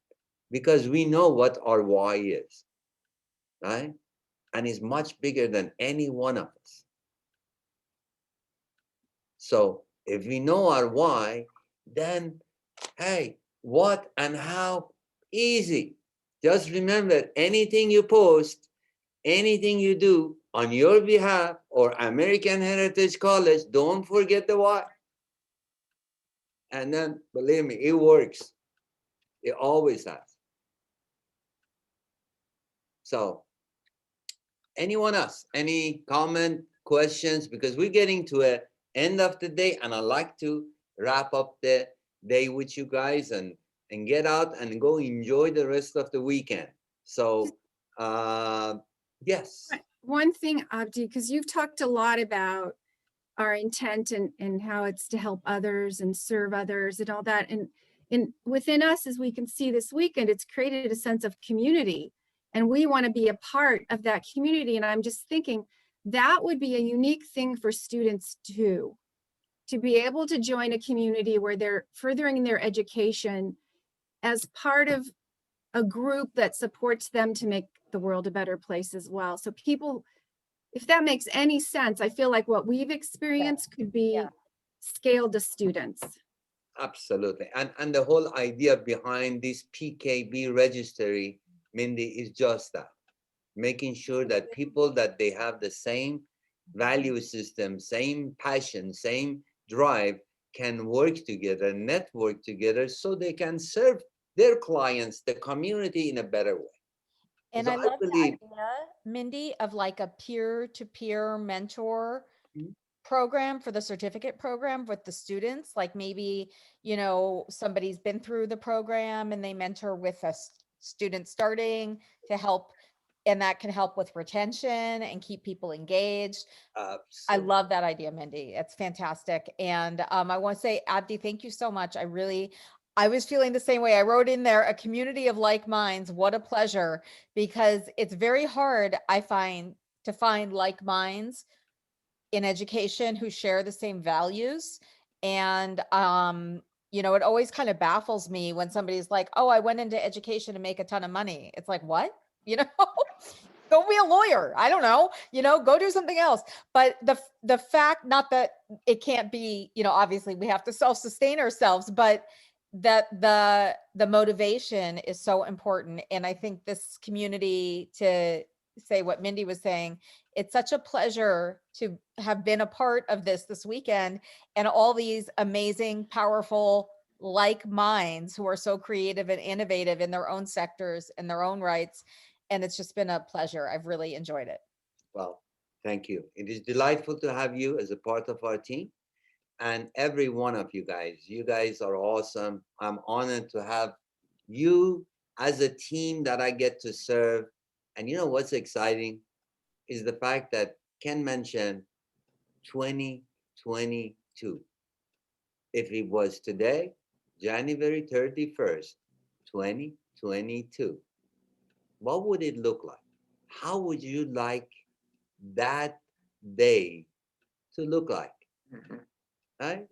because we know what our why is, right? And it's much bigger than any one of us. So if we know our why, then hey, what and how? Easy. Just remember, anything you post, anything you do on your behalf or American Heritage College, don't forget the why. And then believe me, it works. It always has. So anyone else, any comment, questions? Because we're getting to an end of the day and I like to wrap up the day with you guys and get out and go enjoy the rest of the weekend. So yes. One thing, Abdi, because you've talked a lot about our intent and how it's to help others and serve others and all that. And within us, as we can see this weekend, it's created a sense of community. And we want to be a part of that community. And I'm just thinking that would be a unique thing for students too, to be able to join a community where they're furthering their education as part of a group that supports them to make the world a better place as well. So people, if that makes any sense, I feel like what we've experienced could be scaled to students. Absolutely. And the whole idea behind this PKB registry, Mindy, is just that. Making sure that people that they have the same value system, same passion, same drive can work together, network together so they can serve their clients, the community in a better way. And I love the idea, Mindy, of like a peer-to-peer mentor program for the certificate program with the students. Like maybe, you know, somebody's been through the program and they mentor with a student starting to help, and that can help with retention and keep people engaged. I love that idea, Mindy. It's fantastic. And I want to say, Abdi, thank you so much. I was feeling the same way. I wrote in there, a community of like minds. What a pleasure, because it's very hard, I find, to find like minds in education who share the same values. And, you know, it always kind of baffles me when somebody's like, oh, I went into education to make a ton of money. It's like, what? You know, go be a lawyer. I don't know, you know, go do something else. But the fact, not that it can't be, you know, obviously we have to self-sustain ourselves, but that the motivation is so important. And I think this community, to say what Mindy was saying, it's such a pleasure to have been a part of this weekend, and all these amazing, powerful, like minds who are so creative and innovative in their own sectors and their own rights. And it's just been a pleasure. I've really enjoyed it. Well, thank you. It is delightful to have you as a part of our team. And every one of you guys are awesome. I'm honored to have you as a team that I get to serve. And you know what's exciting is the fact that Ken mentioned 2022. If it was today, January 31st, 2022, what would it look like? How would you like that day to look like? Right?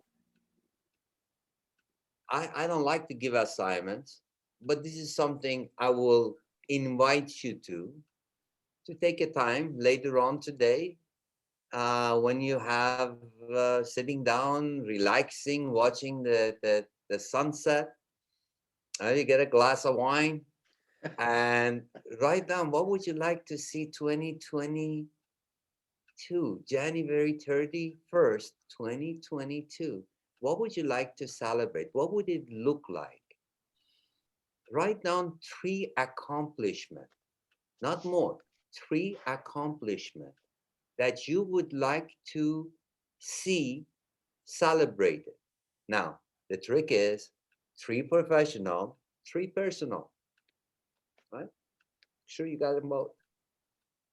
I don't like to give assignments, but this is something I will invite you to take a time later on today when you have sitting down, relaxing, watching the sunset. You get a glass of wine and write down, what would you like to see 2022, January 31st, 2022. What would you like to celebrate? What would it look like? Write down 3 accomplishments, not more, 3 accomplishments that you would like to see celebrated. Now, the trick is 3 professional, 3 personal, right? Sure, you got them both.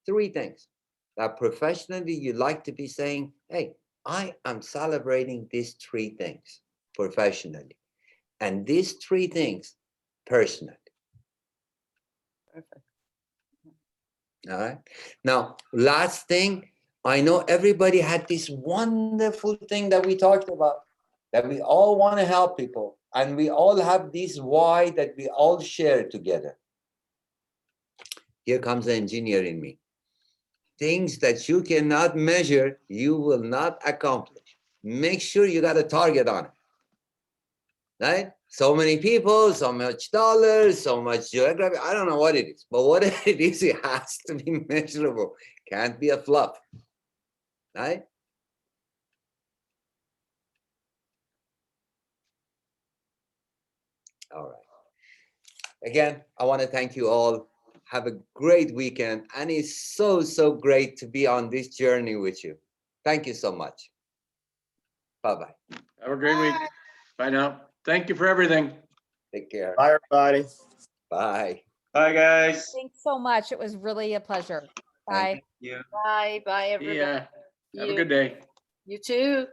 3 things that professionally you like to be saying, hey, I am celebrating these 3 things professionally, and these 3 things personally. Perfect. All right. Now, last thing, I know everybody had this wonderful thing that we talked about, that we all want to help people, and we all have this why that we all share together. Here comes the engineer in me. Things that you cannot measure, you will not accomplish. Make sure you got a target on it. Right? So many people, so much dollars, so much geography. I don't know what it is, but whatever it is, it has to be measurable. Can't be a fluff. Right? All right. Again, I want to thank you all. Have a great weekend. And it's so, so great to be on this journey with you. Thank you so much. Bye-bye. Have a great week. Bye now. Thank you for everything. Take care. Bye, everybody. Bye. Bye, guys. Thanks so much. It was really a pleasure. Thank Bye. You. Bye, bye, everybody. Yeah. Have a good day. You too.